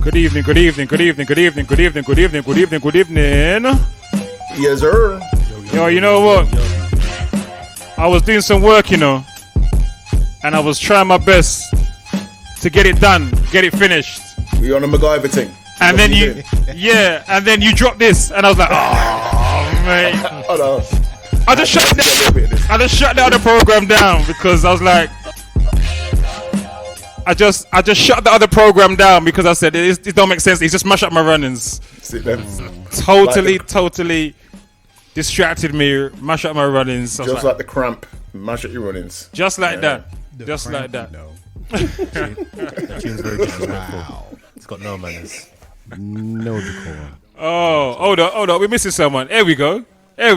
Good evening, good evening, good evening, good evening, good evening, good evening, good evening, good evening. Yes, sir. Yo, you know what? I was doing some work, you know, and I was trying my best to get it done, get it finished. We on a MacGyver thing. And then you, yeah, and then you dropped this, and I was like, oh, mate. Oh, no. I just shut the other program down because I was like, I just shut the other program down because I said it don't make sense. It's just mash up my run-ins. Totally distracted me. Mash up my run-ins. Just like the cramp. Mash up your run-ins. Just like that. Just like that. No. That tune's very disrespectful. Wow. It's got no manners. No decorum. Oh, hold on. We're missing someone. Here we go. Hey.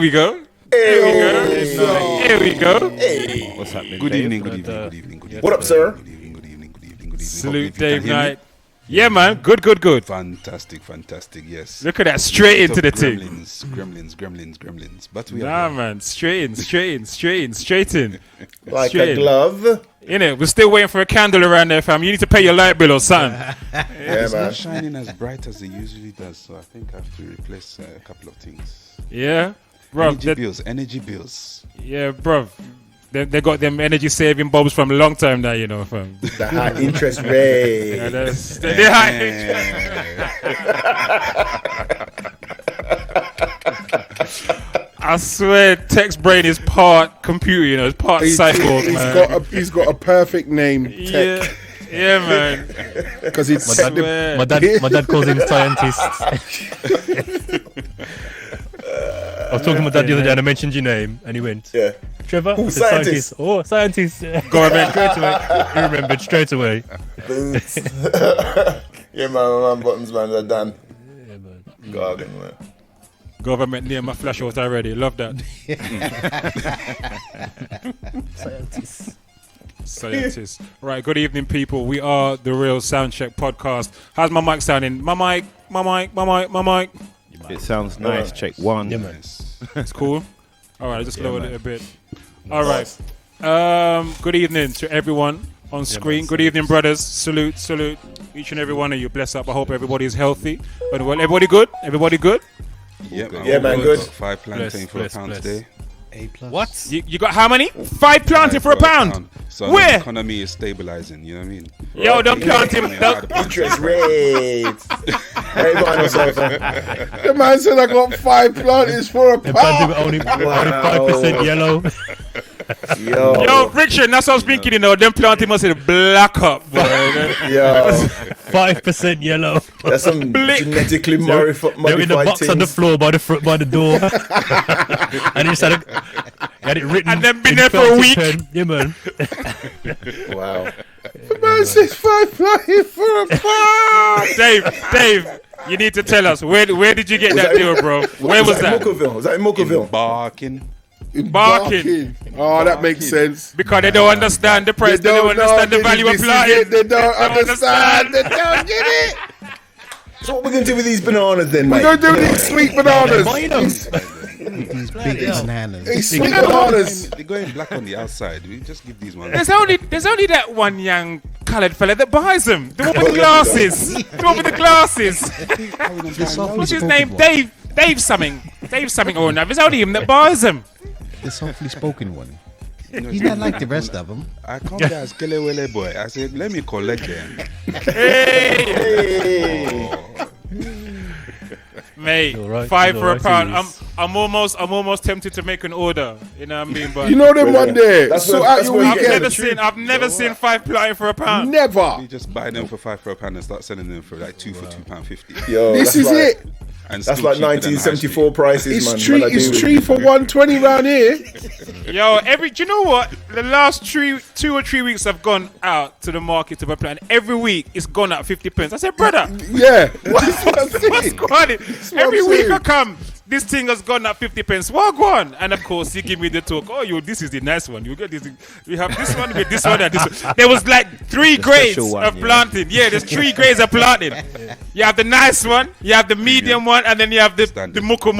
Hey. What's happening? Good evening. What up, sir? Salute Dave Knight. Yeah, man. Good. Fantastic. Yes. Look at that. Straight into the thing. Gremlins. But we are. Nah, man. Straight in. Like a glove. Innit? We're still waiting for a candle around there, fam. You need to pay your light bill or something. Yeah, it's man. not shining as bright as it usually does, so I think I have to replace a couple of things. Yeah, bro. Energy bills. Yeah, bro. They got them energy saving bulbs from a long time now, you know, fam. The high interest rate. Yeah, the high interest. I swear, Tech's brain is part computer, you know, it's part cyborg, man. He's got a perfect name, Tech. Yeah, man. Because it's my dad calls him scientist. I was talking to my dad the other day and I mentioned your name and he went, yeah. Trevor? Ooh, scientist. Oh, scientist. Government. Straight away. He remembered straight away. Yeah, man, buttons, man, they're done. Yeah, man. Garden, man. Government near my flash out already. Love that. Scientist. Right, good evening, people. We are the Real Soundcheck Podcast. How's my mic sounding? My mic. It sounds nice. Check one. Yeah, man. It's cool. All right, I just lowered it a bit. All right. Good evening to everyone on screen. Good evening, brothers. Salute each and every one of you. Bless up. I hope everybody is healthy. But everybody good? Yeah, man, good. 5 plantain for £1 today. A+. What? You got how many? 5 planting for £1? So where? The economy is stabilizing, you know what I mean? Yo, don't plant him. Interest rate. The man said I got 5 plantings for £1. Only 5% yellow. Yo, Frikshin, that's what I was thinking, you know. Them planting must have black up, boy. Yo. 5% yellow. That's some genetically modified They're in the box things. on the floor by the door. And he just had it written. And then been there for a week. Pen. Yeah, man. Wow. The man says 5 plantings for £1. Dave, you need to tell us, where did you get that deal, bro? Where was that? Was that in Mookerville? Barking. Oh, that makes sense. Because they don't understand the price, they don't understand the value of planting. They don't understand. They don't get it. So what we're going to do with these bananas then, mate? We're going to do these sweet bananas. These big bananas. These sweet bananas. They're going black on the outside. We just give these ones. There's only that one young coloured fella that buys them. The one with the glasses. What's his name? Dave something. Oh no, it's only him that buys them. The softly spoken one. He's not like the rest of them. I come there as Kelewele boy. I said, let me collect them. Hey. Mate, right, 5 for right, £1. I'm almost tempted to make an order. You know what I mean? But You know them one day. That's Sort what- out that's your what you weekend. I've never seen 5 planting for £1. Never. We just buy them for £5 and start selling them for like 2 for £2.50. Yo, This is like, it. And That's still like cheaper than high 1974 prices, It's man. tree. When I It's do- tree for 120 round here. Yo, do you know what? The last 2 or 3 weeks I've gone out to the market to buy plant. Every week it's gone up 50p. I said, brother, Yeah. That's what I'm what's saying. going on? what Every I'm week saying. I come, this thing has gone up 50p. What go on? And of course, he give me the talk. Oh, this is the nice one. You get this. We have this one with this one and this one. There was like 3 grades of planting. Yeah, there's 3 grades of planting. You have the nice one, you have the medium one, and then you have the muku.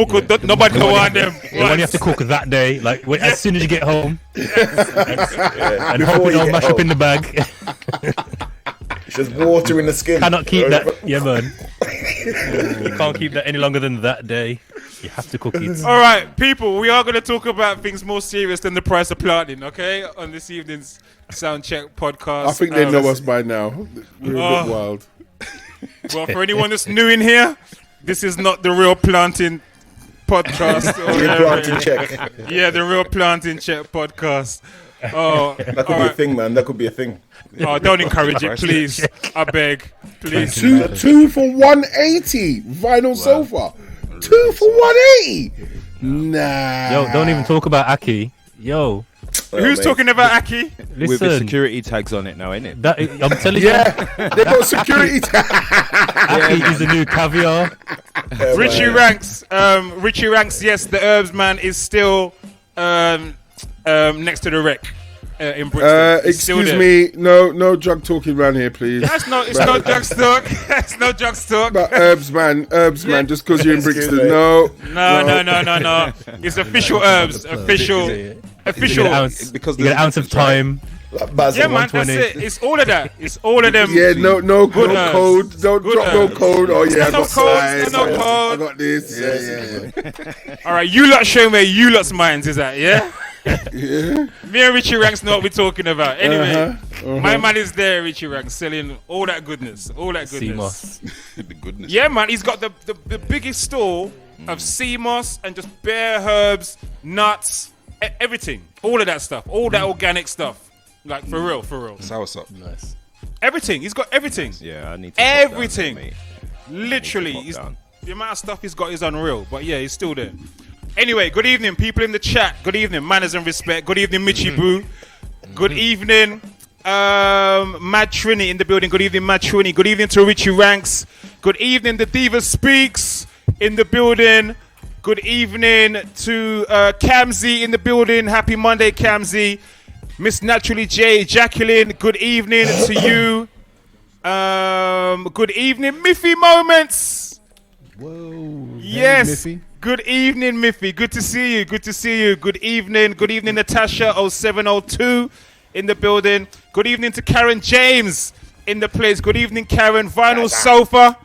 Nobody don't want them. The one you have to cook that day, like as soon as you get home, and Before hope it you don't get mash home. up in the bag. Should Just water in the skin. Cannot keep that. Yeah, man. You can't keep that any longer than that day. You have to cook it. All right, people, we are going to talk about things more serious than the price of planting, okay? On this evening's Soundcheck podcast. I think they know us by now. We're a bit wild. Well, for anyone that's new in here, this is not the Real Planting Podcast. Real Planting Check. Yeah, the Real Planting Check Podcast. Oh, That could be a thing, man. That could be a thing. Oh, don't encourage it, please. I beg, please. Two for 180 vinyl sofa. 2 for 180. Nah. Yo, don't even talk about Aki. Yo, Who's mate. talking about Aki? With the listen. security tags on it now, innit? I'm telling you, Yeah, they got security. Aki is the new caviar. Richie Ranks. Richie Ranks. Yes, the Herbs man is still next to the wreck in Brixton. He's still Excuse there. me. No drug talking around here, please. It's not drug stock. It's no drug stock. But Herbs man, just because you're in Excuse Brixton. me. No. It's official Herbs. Official. You get an ounce, Because you get an there's ounce of time. Like Basil. Yeah, man, that's 120. it. It's all of that. It's all of them. Yeah, no Good herbs. code. Don't Good drop no herbs. code. Oh yeah, I No got code, slides. no I code. got this. Yeah. All right, you lot show me where you lot's minds is at, yeah? Me and Richie Ranks know what we're talking about. Anyway, my man is there, Richie Ranks, selling all that goodness. All that goodness. CMOS. the goodness. Yeah, man, he's got the biggest store of sea moss and just bare herbs, nuts, everything. All of that stuff. All that organic stuff. Like, for real. Soursop. Nice. Everything. He's got everything. Yeah, I need to. Everything. Pop down, mate. Literally. Pop down. The amount of stuff he's got is unreal. But yeah, he's still there. Anyway, good evening, people in the chat. Good evening, manners and respect. Good evening, Mitchie Boo. Good evening, Mad Trini in the building. Good evening, Mad Trini. Good evening to Richie Ranks. Good evening, The Diva Speaks in the building. Good evening to Camzy in the building. Happy Monday, Camzy. Miss Naturally J, Jacqueline. Good evening to you. Good evening, Miffy Moments. Whoa. Yes. Hey, Miffy. Good evening, Miffy. Good to see you. Good evening. Good evening, Natasha 0702 in the building. Good evening to Karen James in the place. Good evening, Karen. Vinyl Sofa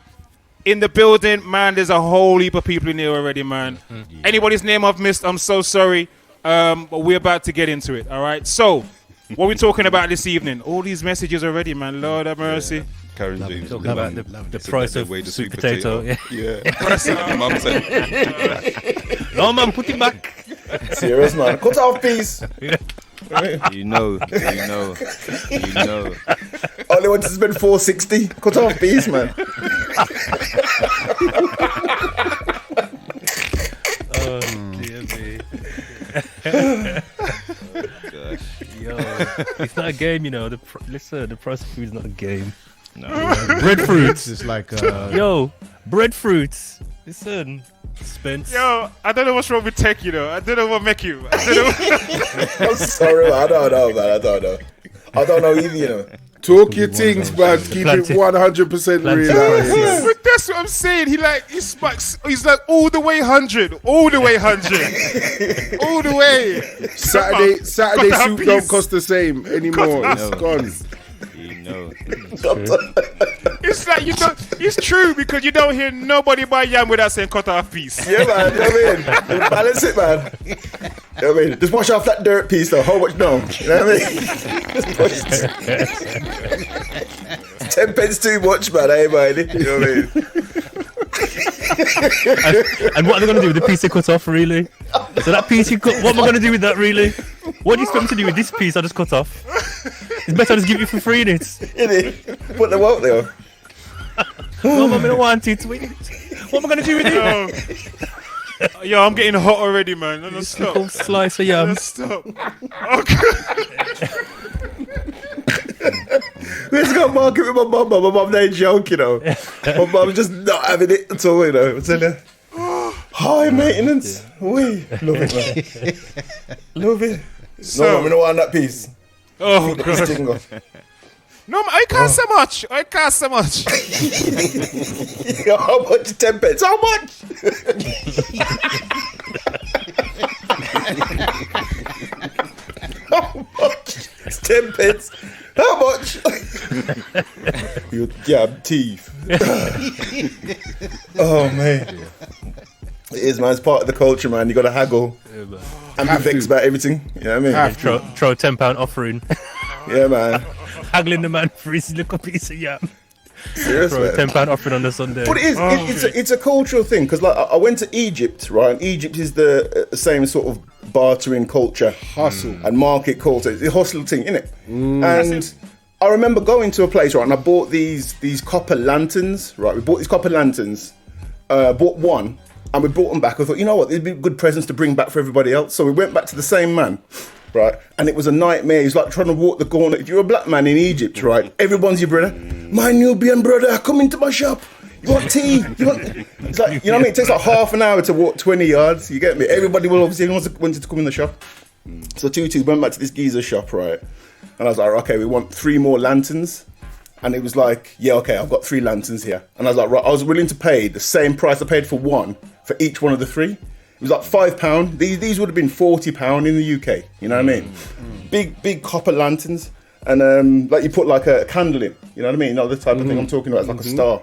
in the building. Man, there's a whole heap of people in here already, man. Anybody's name I've missed, I'm so sorry. But we're about to get into it, all right? So, what we talking about this evening? All these messages already, man. Lord have mercy. Karen James. Talking about the price of way the sweet potato. Yeah. Yeah. Mum said, No, man, put it back. Serious, man. Cut off, please. You know. Only want to spend 460. Cut off, please, man. Dear me. Yo, it's not a game, you know. Listen, the price of food is not a game. No. Breadfruits. It's like Yo, breadfruits. Listen, Spence. Yo, I don't know what's wrong with Tech, you know. I don't know what make you. I don't know. I'm sorry, man. I don't know, man. I don't know either, you know. Talk your things, man. Keep it 100% real. Plantain. But that's what I'm saying. He's like all the way 100. All the way 100. All the way. Saturday Got that soup piece. don't cost the same anymore. Got It's that. gone. You know. It's like you don't. It's true because you don't hear nobody buy yam without saying cut off piece. Yeah, man. You know what I mean? Balance it, man. You know what I mean? Just wash off that dirt piece, though. How much? No. You know what I mean? Just wash it. 10 pence too much, man. Hey, man. You know what I mean? And what are they going to do with the piece they cut off, really? So that piece you cut, what am I going to do with that, really? What do you expect me to do with this piece I just cut off? It's better I just give you for free, innit? Put them out there. No, I'm going to want it. What am I going to do with it? Yo, I'm getting hot already, man. No, stop. Little slice of yam. Stop. Okay. We just got market with my mum. My mum ain't joke, you know. My mum's just not having it at all, you know. I'm telling you. High maintenance. We love it, man. Love it. No, I don't want that piece. Oh This god. thing off. No, man, I can't so much. I can't so much. How much? 10 pence. How much? How much? It's 10 pence. How much? Yeah, teeth. Oh man. It is, man. It's part of the culture, man. You got to haggle and be vexed about everything. You know what I mean? Throw a £10 offering. Yeah, man. Haggling the man for his little piece of yam. Seriously. Throw a £10 offering on the Sunday. But it's a cultural thing, because like I went to Egypt, right? And Egypt is the same sort of bartering culture, hustle and market culture. It's a hustle thing, innit? And I remember going to a place, right? And I bought these copper lanterns, right? We bought these copper lanterns, bought one, and we brought them back. I thought, you know what? They'd be good presents to bring back for everybody else. So we went back to the same man, right? And it was a nightmare. He's like trying to walk the corner. If you're a black man in Egypt, right? Everyone's your brother. My Nubian brother, come into my shop. You want tea? It's like, you know what I mean? It takes like half an hour to walk 20 yards. You get me? Everybody will obviously wanted to come in the shop. So Tutu went back to this geezer's shop, right? And I was like, okay, we want 3 more lanterns. And it was like, yeah, okay, I've got 3 lanterns here. And I was like, right, I was willing to pay the same price I paid for one for each one of the 3. It was like £5. These would have been £40 in the UK. You know what I mean? Big copper lanterns. And like you put like a candle in. You know what I mean? The type of thing I'm talking about. It's like a star.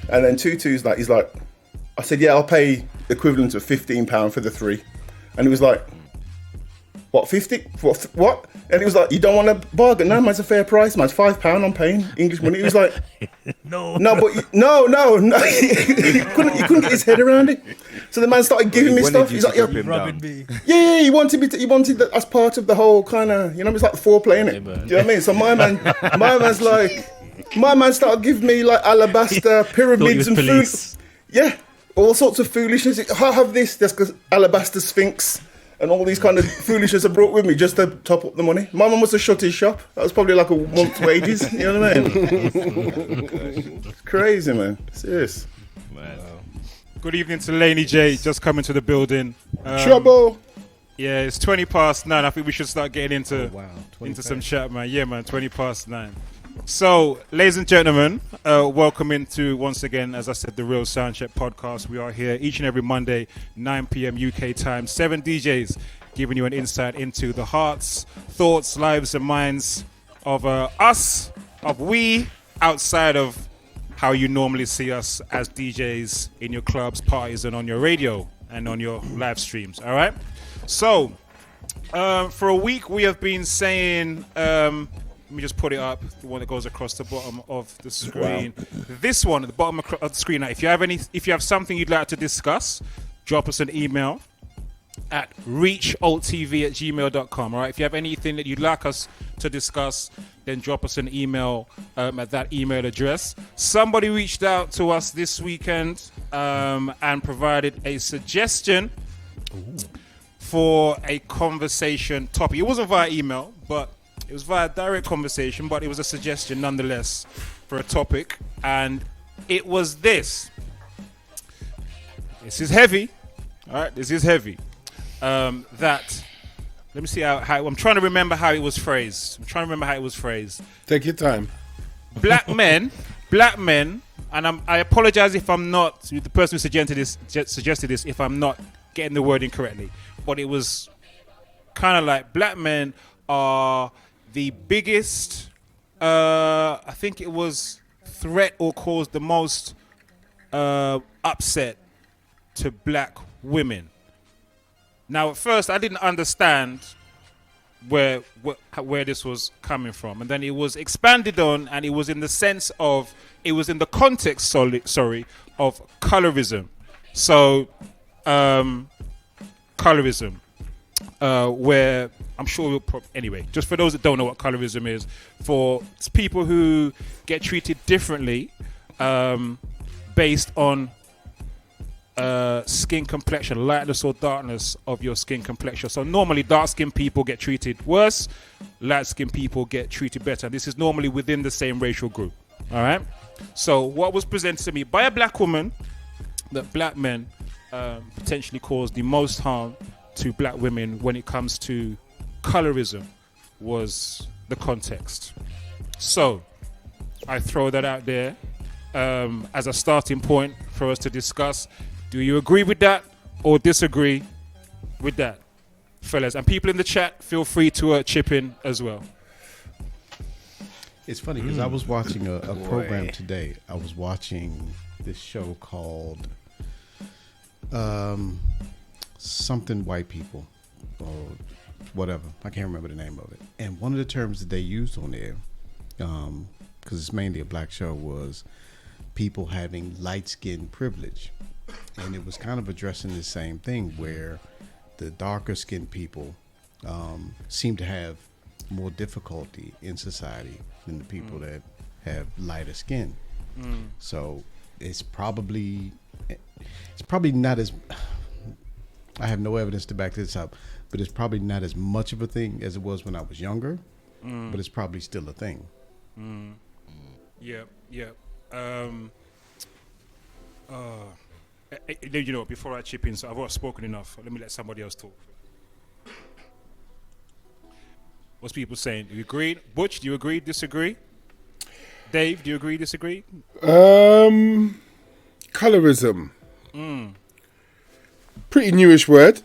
And then Tutu's like, he's like, I said, yeah, I'll pay the equivalent of £15 for the 3. And he was like, what, 50? What? And he was like, you don't want to bargain? No, man, it's a fair price, man. It's £5 I'm paying English money. He was like, no. He couldn't get his head around it. So the man started giving me stuff. He's like, yeah, he wanted me to, he wanted that as part of the whole kind of, you know, it's like foreplay, innit? Do you know what I mean? So my man's like, my man started giving me like alabaster pyramids and food. Yeah, all sorts of foolishness. I have this, that's because alabaster sphinx. And all these kind of foolishness I brought with me just to top up the money. My mum must have shut his shop. That was probably like a month's wages. You know what I mean? It's crazy, man. Serious. Man. Good evening to Laney J. Just coming to the building. Trouble. Yeah, it's 20 past 9. I think we should start getting into some chat, man. Yeah, man, 20 past 9. So, ladies and gentlemen, welcome into, once again, as I said, the Real Soundcheck Podcast. We are here each and every Monday, 9 p.m. UK time. 7 DJs giving you an insight into the hearts, thoughts, lives, and minds of us, of we, outside of how you normally see us as DJs in your clubs, parties, and on your radio and on your live streams. All right? So, for a week, we have been saying... let me just put it up, the one that goes across the bottom of the screen. Wow. This one at the bottom of the screen. Now, if you have something you'd like to discuss, drop us an email at reachalttv@gmail.com. All right. If you have anything that you'd like us to discuss, then drop us an email at that email address. Somebody reached out to us this weekend and provided a suggestion for a conversation topic. It wasn't via email, but it was via direct conversation, but it was a suggestion nonetheless for a topic, and it was this. This is heavy, all right? This is heavy. Let me see how I'm trying to remember how it was phrased. Take your time. Black men, and I apologize if I'm not the person who suggested this if I'm not getting the wording correctly, but it was kind of like black men are the biggest, I think it was, threat or caused the most upset to black women. Now, at first, I didn't understand where this was coming from, and then it was expanded on, and it was in the sense of, it was in the context, of colorism. So, colorism. Where I'm sure we'll anyway, just for those that don't know what colorism is, for people who get treated differently based on skin complexion, lightness or darkness of your skin complexion. So normally dark-skinned people get treated worse, light-skinned people get treated better. This is normally within the same racial group. All right. So what was presented to me by a black woman, that black men potentially cause the most harm to black women when it comes to colorism, was the context. So I throw that out there as a starting point for us to discuss. Do you agree with that or disagree with that, fellas? And people in the chat, feel free to chip in as well. It's funny because I was watching a program today. I was watching this show called something white people or whatever. I can't remember the name of it. And one of the terms that they used on there, because it's mainly a black show, was people having light skin privilege. And it was kind of addressing the same thing where the darker skinned people seem to have more difficulty in society than the people that have lighter skin. So it's probably not as, I have no evidence to back this up, but it's probably not as much of a thing as it was when I was younger, but it's probably still a thing. Yeah. You know, before I chip in, so I've already spoken enough. Let me let somebody else talk. What's people saying? Do you agree? Butch, do you agree, disagree? Dave, do you agree, disagree? Colourism. Pretty newish word.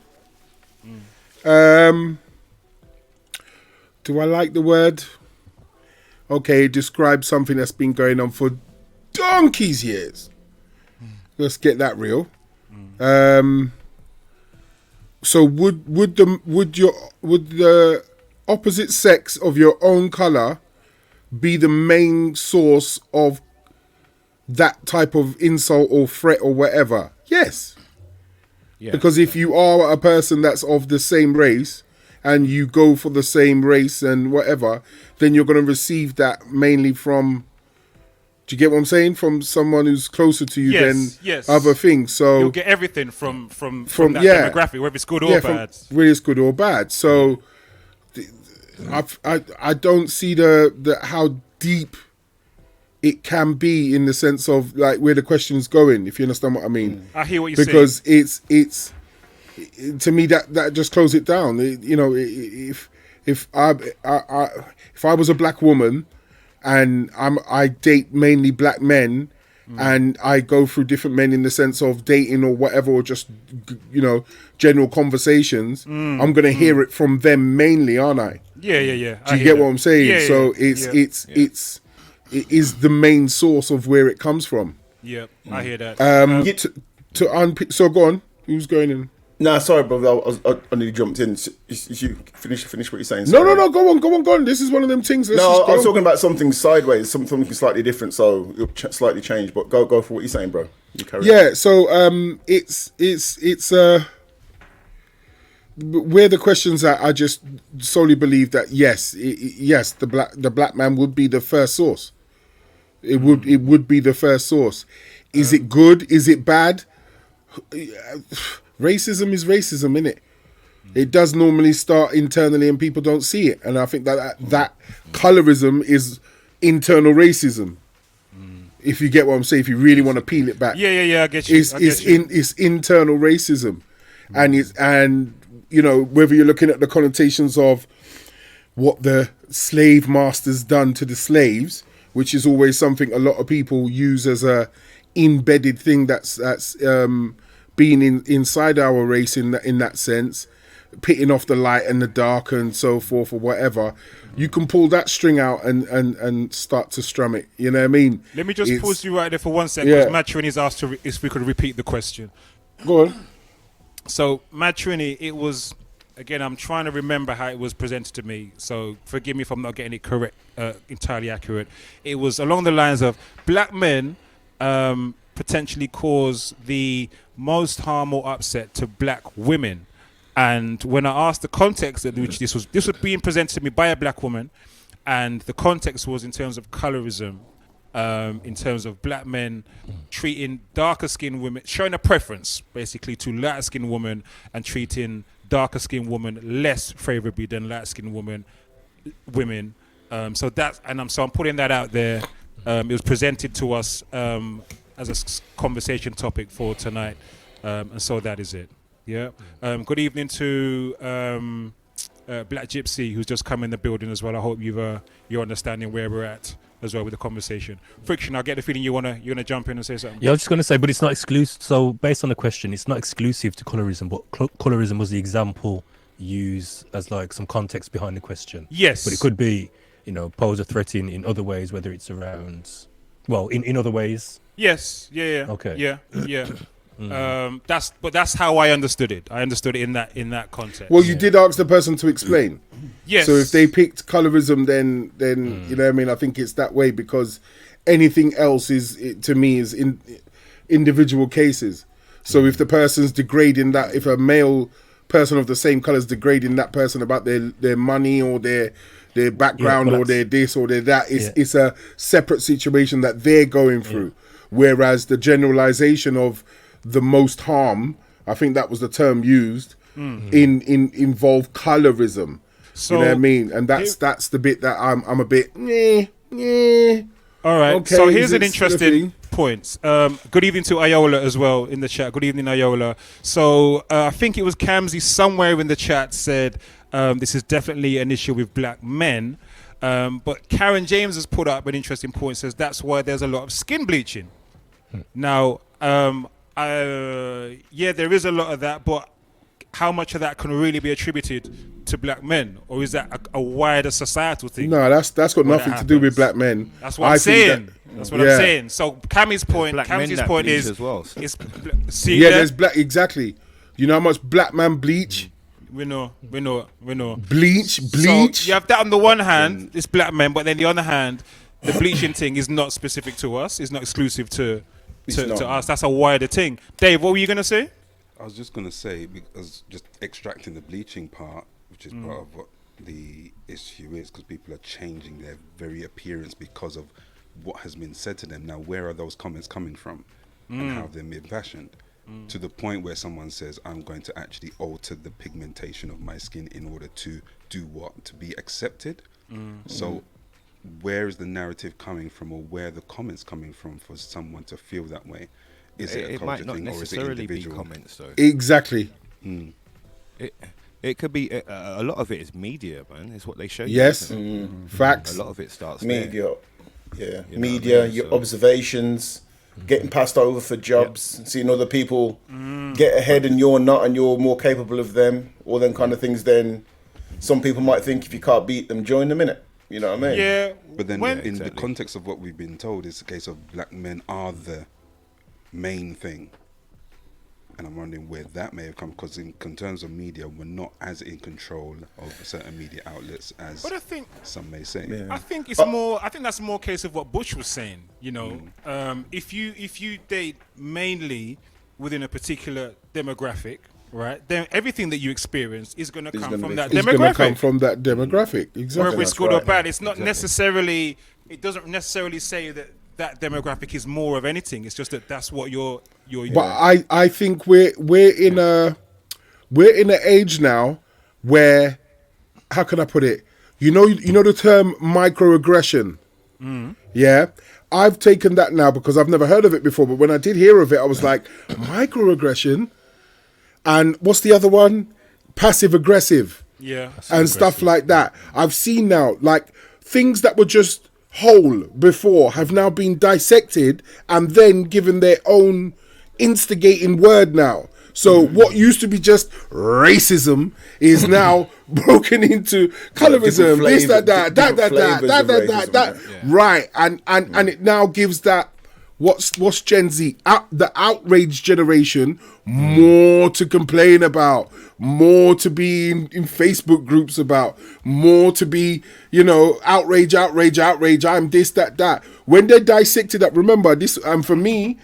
Do I like the word? Okay, describe something that's been going on for donkey's years. Let's get that real. So would the opposite sex of your own colour be the main source of that type of insult or threat or whatever? Yes. Yeah. Because if you are a person that's of the same race and you go for the same race and whatever, then you're going to receive that mainly from, do you get what I'm saying? From someone who's closer to you than other things. So you'll get everything from that demographic, whether it's good or bad. Whether it's good or bad. So I don't see the how deep it can be in the sense of like where the question's going, if you understand what I mean. I hear what you're saying. Because it's to me that just close it down. You know, if I was a black woman and I date mainly black men and I go through different men in the sense of dating or whatever, or just, you know, general conversations, I'm going to hear it from them mainly, aren't I? Yeah. Do you get what I'm saying? Yeah, so it is the main source of where it comes from. Yeah, I hear that. So go on. Who's going in? Nah, sorry, brother. I nearly jumped in. You finish what you're saying. Sorry. No. Go on. This is one of them things. I was talking about something sideways, something slightly different. So it'll slightly change. But go for what you're saying, bro. You carry on. So it's where the questions are. I just solely believe that yes, the black man would be the first source. It would be the first source. Is it good? Is it bad? Racism is racism, innit? It does normally start internally and people don't see it. And I think that colorism is internal racism. If you get what I'm saying, if you really want to peel it back. Yeah, I get you. It's internal racism. And you know, whether you're looking at the connotations of what the slave masters done to the slaves, which is always something a lot of people use as a embedded thing that's being inside our race in that sense, pitting off the light and the dark and so forth or whatever. You can pull that string out and start to strum it. You know what I mean? Let me just pause you right there for 1 second. Because Matrini is asked if we could repeat the question. Go on. So Matrini, it was, again, I'm trying to remember how it was presented to me. So forgive me if I'm not getting it correct, entirely accurate. It was along the lines of black men potentially cause the most harm or upset to black women. And when I asked the context in which this was being presented to me by a black woman, and the context was in terms of colorism, in terms of black men treating darker skinned women, showing a preference basically to light skinned women and treating darker skinned women less favorably than light skinned women. So I'm putting that out there. It was presented to us as a conversation topic for tonight, and so that is it. Yeah. Good evening to Black Gypsy, who's just come in the building as well. I hope you're understanding where we're at as well with the conversation. Frikshin, I get the feeling you wanna jump in and say something. Yeah, I was just gonna say, but it's not exclusive. So based on the question, it's not exclusive to colorism, but colorism was the example used as like some context behind the question. Yes, but it could be pose a threat in other ways, whether it's around, well, in other ways. Yes. Yeah. Okay. Yeah. That's how I understood it. I understood it in that context. Well, you did ask the person to explain. Yes. So if they picked colorism, then you know what I mean. I think it's that way because anything else to me is in individual cases. So if the person's degrading that, if a male person of the same color is degrading that person about their money or their background or their this or their that, it's a separate situation that they're going through. Whereas the generalization of the most harm, I think that was the term used, involve colorism. So, you know what I mean? And that's the bit that I'm a bit All right. Okay, so here's an it's interesting point. Good evening to Ayola as well in the chat. Good evening, Ayola. So I think it was Kamsi somewhere in the chat said this is definitely an issue with black men. But Karen James has put up an interesting point. Says that's why there's a lot of skin bleaching. Now, there is a lot of that, but how much of that can really be attributed to black men, or is that a wider societal thing? No, that's got nothing to do with black men. That's what I'm saying. That's what I'm saying. So Cammy's point, Cammy's point is, as well. There's black, exactly. You know how much black man bleach? We know. Bleach. So you have that on the one hand, it's black men, but then the other hand, the bleaching thing is not specific to us. It's not exclusive to us. That's a wider thing. Dave, what were you gonna say? I was just going to say, because just extracting the bleaching part, which is part of what the issue is, because people are changing their very appearance because of what has been said to them. Now, where are those comments coming from and how they've been fashioned? To the point where someone says, I'm going to actually alter the pigmentation of my skin in order to do what? To be accepted? So where is the narrative coming from, or where are the comments coming from for someone to feel that way? Is it a culture might not thing, or is it necessarily be individual? comments though. Exactly. It could be a lot of it is media, man. It's what they show you. Yes. Facts. A lot of it starts Media. there. Yeah. Media, your So- observations, getting passed over for jobs, seeing other people get ahead and you're not, and you're more capable of them, all them kind of things. Then some people might think if you can't beat them, join them in it. You know what I mean? Yeah. But then in the Exactly. context of what we've been told, it's a case of black men are the main thing. And I'm wondering where that may have come, because in terms of media, we're not as in control of certain media outlets as But I think some may say. I think it's more. I think that's more a case of what Bush was saying. You know, if you date mainly within a particular demographic, right, then everything that you experience is going to come from that It's going to come demographic. from that demographic. Exactly. Whether it's good or bad, it's not necessarily. It doesn't necessarily say that demographic is more of anything. It's just that that's what you're. But I think we're in an age now where, how can I put it? You know the term microaggression. Yeah, I've taken that now because I've never heard of it before. But when I did hear of it, I was like, microaggression. And what's the other one? Passive aggressive. Yeah. And stuff like that. I've seen now, like, things that were just whole before have now been dissected and then given their own instigating word now. So what used to be just racism is now broken into colorism, this, that. Right. And it now gives that what's Gen Z, the outrage generation, more to complain about, more to be in Facebook groups about, more to be, outrage, I'm this, that. When they dissected that, remember this, and for me,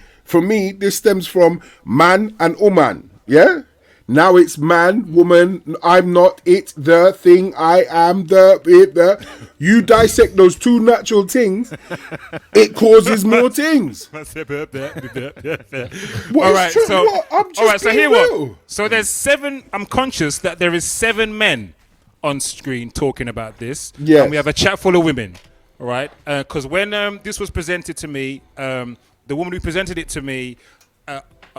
this stems from man and woman, yeah? Now it's man, woman, I'm not it, the thing, I am the. You dissect those two natural things, it causes more things. All right, so here what? So there's 7. I'm conscious that there is 7 men on screen talking about this. Yes. And we have a chat full of women. All right, because when this was presented to me, the woman who presented it to me,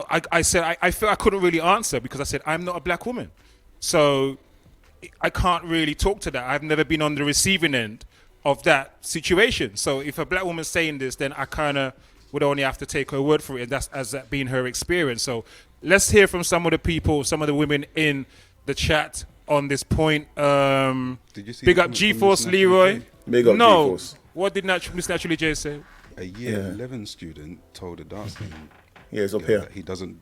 I said I felt I couldn't really answer because I said I'm not a black woman, so I can't really talk to that. I've never been on the receiving end of that situation. So if a black woman's saying this, then I kind of would only have to take her word for it, and that's as that being her experience. So let's hear from some of the people, some of the women in the chat on this point. Did you see Big the up comment G-Force from Miss Naturally Leroy. J? Big up No. G-Force. What did Miss Naturally J say? A year 11 student told a dark skin Yeah, it's up girl here. that he doesn't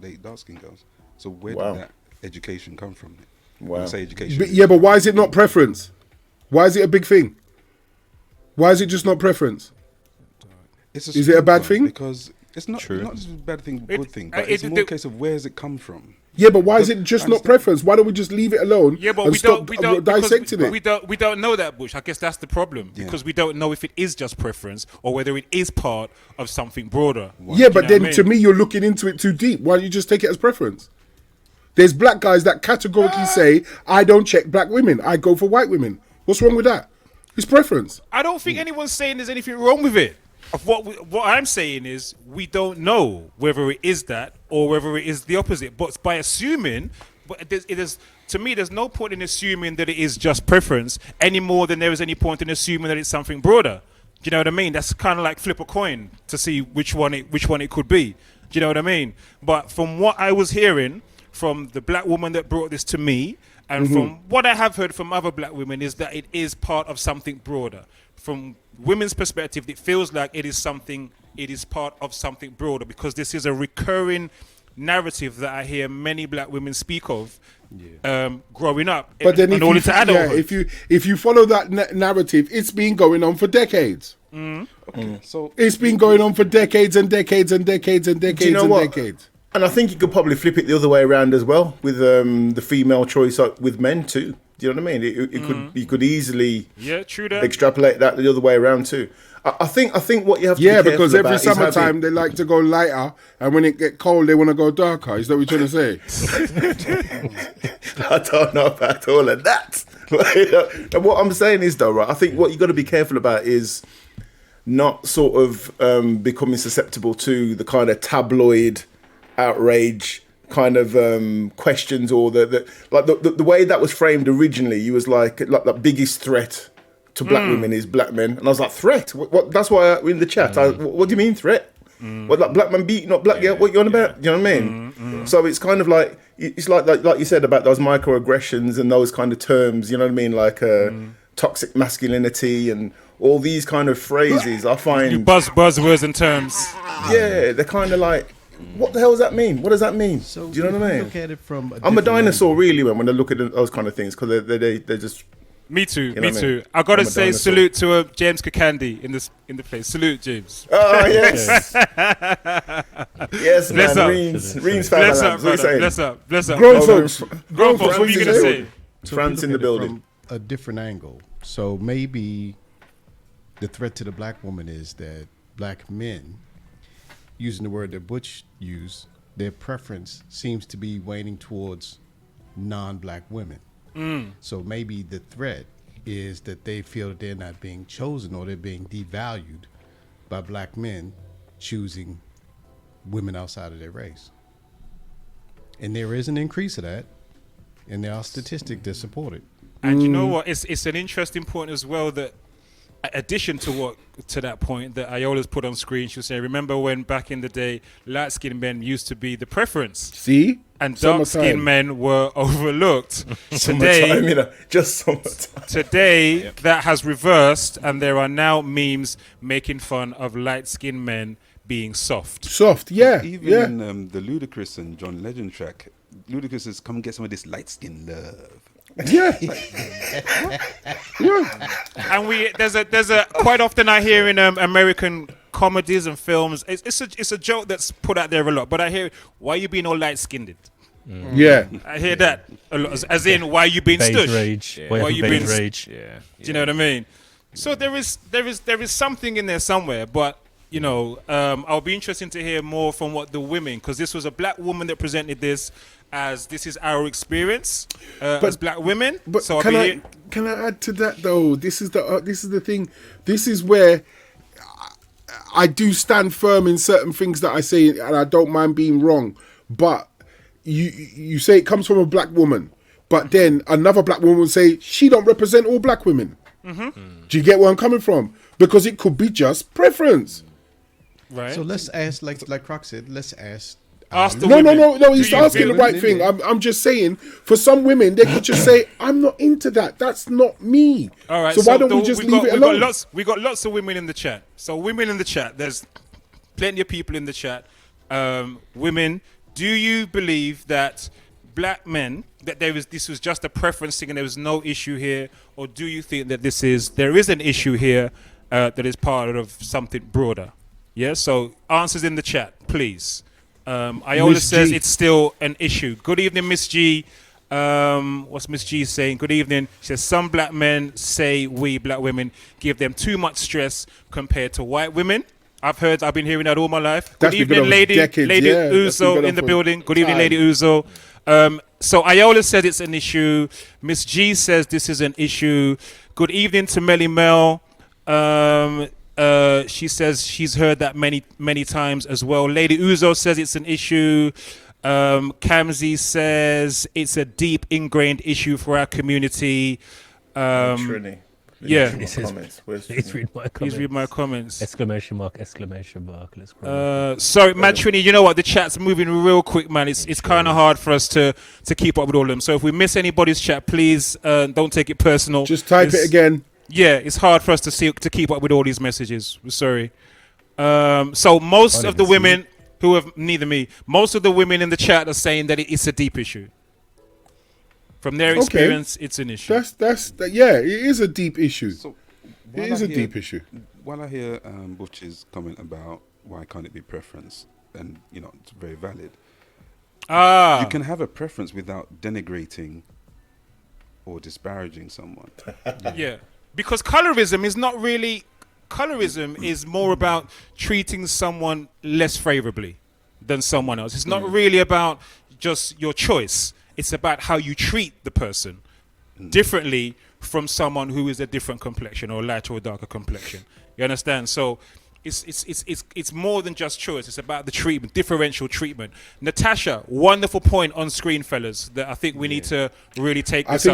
date dark skin girls. So where Wow. did that education come from? Wow. When I say education. But why is it not preference? Why is it a big thing? Why is it just not preference? Is it a bad thing? Because it's not just a bad thing, good thing, but it's more a case of where has it come from? Yeah, but why is it just not preference? Why don't we just leave it alone? Yeah, but and we stop don't dissecting it. We don't know that, Bush. I guess that's the problem because we don't know if it is just preference or whether it is part of something broader. Yeah, but then to me, you're looking into it too deep. Why don't you just take it as preference? There's black guys that categorically say, I don't check black women. I go for white women. What's wrong with that? It's preference. I don't think anyone's saying there's anything wrong with it. What I'm saying is we don't know whether it is that or whether it is the opposite. But by assuming, to me, there's no point in assuming that it is just preference any more than there is any point in assuming that it's something broader. Do you know what I mean? That's kind of like flip a coin to see which one it could be. Do you know what I mean? But from what I was hearing from the black woman that brought this to me, and from what I have heard from other black women, is that it is part of something broader. From women's perspective, it feels like it is part of something broader because this is a recurring narrative that I hear many black women speak of growing up. But then if you follow that narrative, it's been going on for decades. Okay, so It's been going on for decades and decades and decades and decades and decades. And I think you could probably flip it the other way around as well with the female choice with men too. Do you know what I mean? You could easily true that. extrapolate that the other way around too. I think what you have to be careful because about every is summertime they like to go lighter, and when it get cold they want to go darker. Is that what you're trying to say? I don't know about all of that. And what I'm saying is though, right? I think what you got to be careful about is not sort of becoming susceptible to the kind of tabloid outrage kind of questions or the way that was framed originally. You was like the biggest threat to black women is black men, and I was like, threat? What? That's why in the chat, what do you mean threat? What, like black man beating up black girl? What you on about? Do you know what I mean? So it's kind of like it's like you said about those microaggressions and those kind of terms. You know what I mean? Like toxic masculinity and all these kind of phrases. I find buzzwords and terms. Yeah, they're kind of like, what the hell does that mean? What does that mean? So do you know what I mean? Look at it from I'm a dinosaur, really, when I look at those kind of things, because they're just. Me too. You know Me what I too. mean? I gotta I'm a say, dinosaur. salute to James Kakandi in the place. Salute, James. Oh yes, yes, Bless man. up. Reams Bless family. up, brother. Bless up. Bless up. Grown Oh, folks. Grown folks. What are you gonna say? So France we in look the at it building. from a different angle. So maybe the threat to the black woman is that black men, using the word that Butch used, their preference seems to be waning towards non-black women. So maybe the threat is that they feel that they're not being chosen or they're being devalued by black men choosing women outside of their race. And there is an increase of that, and there are statistics that support it. And you know what? It's an interesting point as well that, addition to that point that Iola's put on screen, she was saying, remember when back in the day, light-skinned men used to be the preference, See? and Summertime. dark-skinned men were overlooked. Summertime, Today, just summertime. Today, that has reversed, and there are now memes making fun of light-skinned men being soft. Soft, yeah. Even in the Ludacris and John Legend track, Ludacris says, "Come get some of this light skin love." Yeah. And there's a quite often I hear in American comedies and films, it's a joke that's put out there a lot. But I hear, why are you being all light-skinned? Yeah. I hear that a lot, as in, why are you being Beige stush? rage. Why are you being rage? Yeah. Do you know what I mean? So there is something in there somewhere, but you know, I'll be interested to hear more from what the women, because this was a black woman that presented this as this is our experience as black women. But so can I add to that though? This is the thing. This is where I do stand firm in certain things that I say, and I don't mind being wrong. But you say it comes from a black woman, but then another black woman will say she don't represent all black women. Do you get where I'm coming from? Because it could be just preference. Right. So let's ask, like Croc said, let's ask Ask the No, women. no. He's Do you asking the feel- right thing. I'm just saying, for some women, they could just say, "I'm not into that. That's not me." All right. So why don't we just leave it alone? We got lots of women in the chat. So women in the chat. There's plenty of people in the chat. Women, do you believe that black men that this was just a preference thing and there was no issue here, or do you think that there is an issue here that is part of something broader? Yeah. So answers in the chat, please. Iola Miss says G. it's still an issue. Good evening, Miss G. What's Miss G saying? Good evening. She says some black men say we black women give them too much stress compared to white women. I've been hearing that all my life. That's Good been evening, going on Lady decades, yeah. That's been Uzo going in on the for building. Good evening, time. Lady Uzo. So Iola said it's an issue. Miss G says this is an issue. Good evening to Melly Mel. She says she's heard that many times as well. Lady Uzo says it's an issue. Kamzi says it's a deep ingrained issue for our community. Trini. Yeah. Please read my comments. Please read my comments. Exclamation mark. Let's go. Sorry, Mad Trini, you know what? The chat's moving real quick, man. It's kind of hard for us to keep up with all of them. So if we miss anybody's chat, please don't take it personal. Just type it again. Yeah, it's hard for us to keep up with all these messages. We're sorry. So most of the women who have most of the women in the chat are saying that it's a deep issue. From their experience, it's an issue. Yeah, it is a deep issue. So It is a deep issue. While I hear Butch's comment about why can't it be preference, and it's very valid. You can have a preference without denigrating or disparaging someone. Yeah, because colorism is not really. Colorism is more about treating someone less favorably than someone else. It's not really about just your choice. It's about how you treat the person differently from someone who is a different complexion or lighter or darker complexion. You understand? So it's more than just choice. It's about the treatment, differential treatment. Natasha, wonderful point on screen, fellas, that I think we need to really take up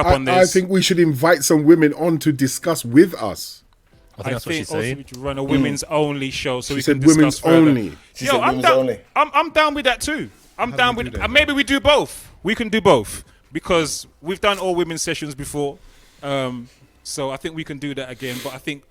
on this. I think we should invite some women on to discuss with us. I think that's what she's also saying. we should run a women's only show so She we said can discuss women's further. only. I'm down with that too. I'm down with it. Maybe we do both. We can do both because we've done all women's sessions before. So I think we can do that again. But I think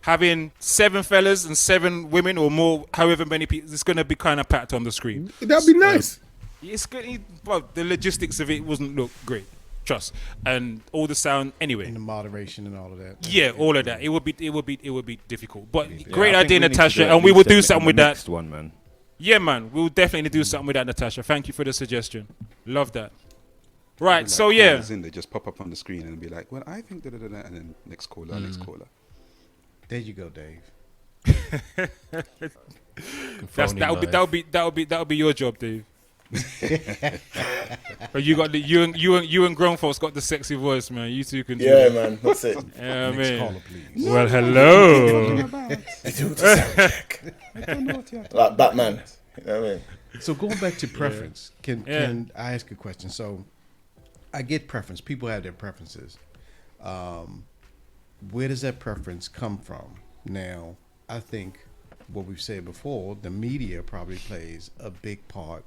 having 7 fellas and 7 women or more, however many people, it's going to be kind of packed on the screen. That'd be nice. It's good. But the logistics of it wasn't look great. Trust and all the sound anyway. And the moderation and all of that. Yeah, all of that. It would be difficult. But Yeah, great I think idea, we need to Natasha, at and we will least do a something with that. Next one, man. Yeah, man, we'll definitely do something with that, Natasha. Thank you for the suggestion. Love that. Right, so yeah. They just pop up on the screen and be like, "Well, I think da da da," and then next caller, next caller. There you go, Dave. That'll be your job, Dave. But you got you and grown folks got the sexy voice, man. You two can do Yeah, that. man, that's it. Yeah, Next man. caller, please. Well, hello. Do the sound check. Like Batman. You know what I mean? So going back to preference, can I ask a question? So I get preference. People have their preferences. Where does that preference come from? Now, I think what we've said before, the media probably plays a big part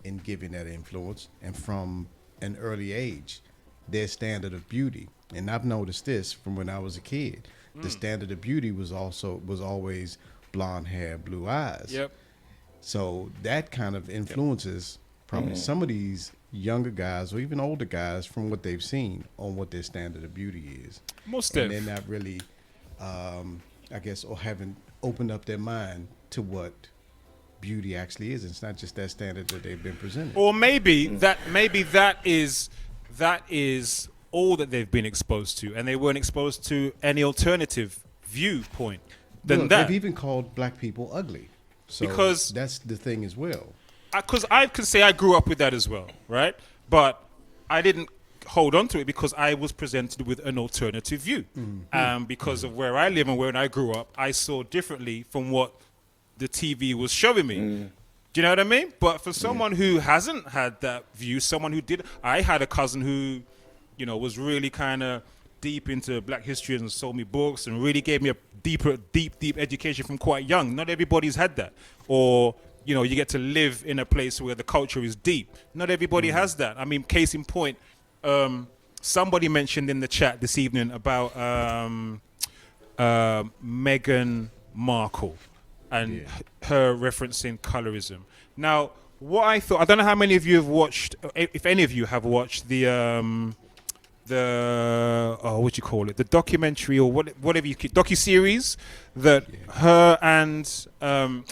in giving that influence, and from an early age, their standard of beauty. And I've noticed this from when I was a kid. The standard of beauty was always blonde hair, blue eyes. Yep. So that kind of influences probably some of these younger guys or even older guys from what they've seen on what their standard of beauty is. Most And def. they're not really, I guess, or haven't opened up their mind to what beauty actually is. It's not just that standard that they've been presented. Or maybe that is all that they've been exposed to, and they weren't exposed to any alternative viewpoint than Look, that. they've even called black people ugly. So Because- that's the thing as well. Because I can say I grew up with that as well, right? But I didn't hold on to it because I was presented with an alternative view. Because of where I live and where I grew up, I saw differently from what the TV was showing me. Do you know what I mean? But for someone who hasn't had that view, someone who did, I had a cousin who, was really kind of deep into black history and sold me books and really gave me a deep education from quite young. Not everybody's had that. Or, you know, you get to live in a place where the culture is deep. Not everybody has that. I mean, case in point, somebody mentioned in the chat this evening about Meghan Markle and her referencing colorism. Now, what I thought, I don't know how many of you have watched, if any of you have watched the what do you call it, the documentary or whatever you docu-series that her and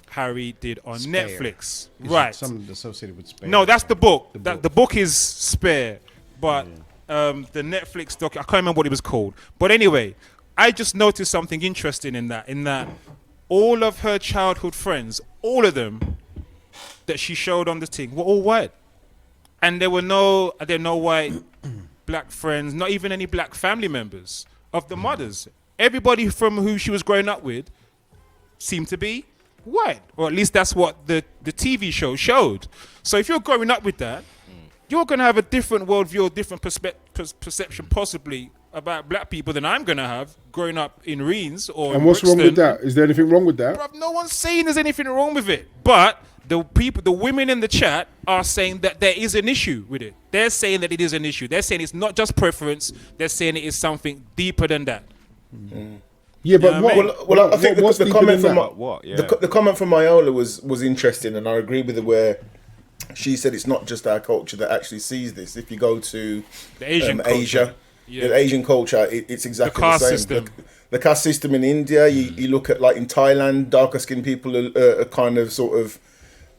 Harry did on Netflix. Right. Something associated with Spare. No, that's the book. The book is Spare, but the Netflix doc, I can't remember what it was called. But anyway, I just noticed something interesting in that all of her childhood friends, all of them that she showed on the thing were all white. And there were no white black friends, not even any black family members of the mothers. Everybody from who she was growing up with seemed to be white, or at least that's what the TV show showed. So if you're growing up with that, you're going to have a different worldview, a different perception possibly about black people than I'm going to have growing up in Reens or And what's wrong with that? Is there anything wrong with that? Bruv, no one's saying there's anything wrong with it. But the women in the chat are saying that there is an issue with it. They're saying that it is an issue. They're saying it's not just preference. They're saying it is something deeper than that. Yeah, but Well, I think what's the deeper comment than from that? the comment from Iola was interesting, and I agree with her where she said it's not just our culture that actually sees this. If you go to The Asian Asia, the Asian culture, it's exactly the same. System. The caste system in India, you look at like in Thailand, darker skinned people are kind of sort of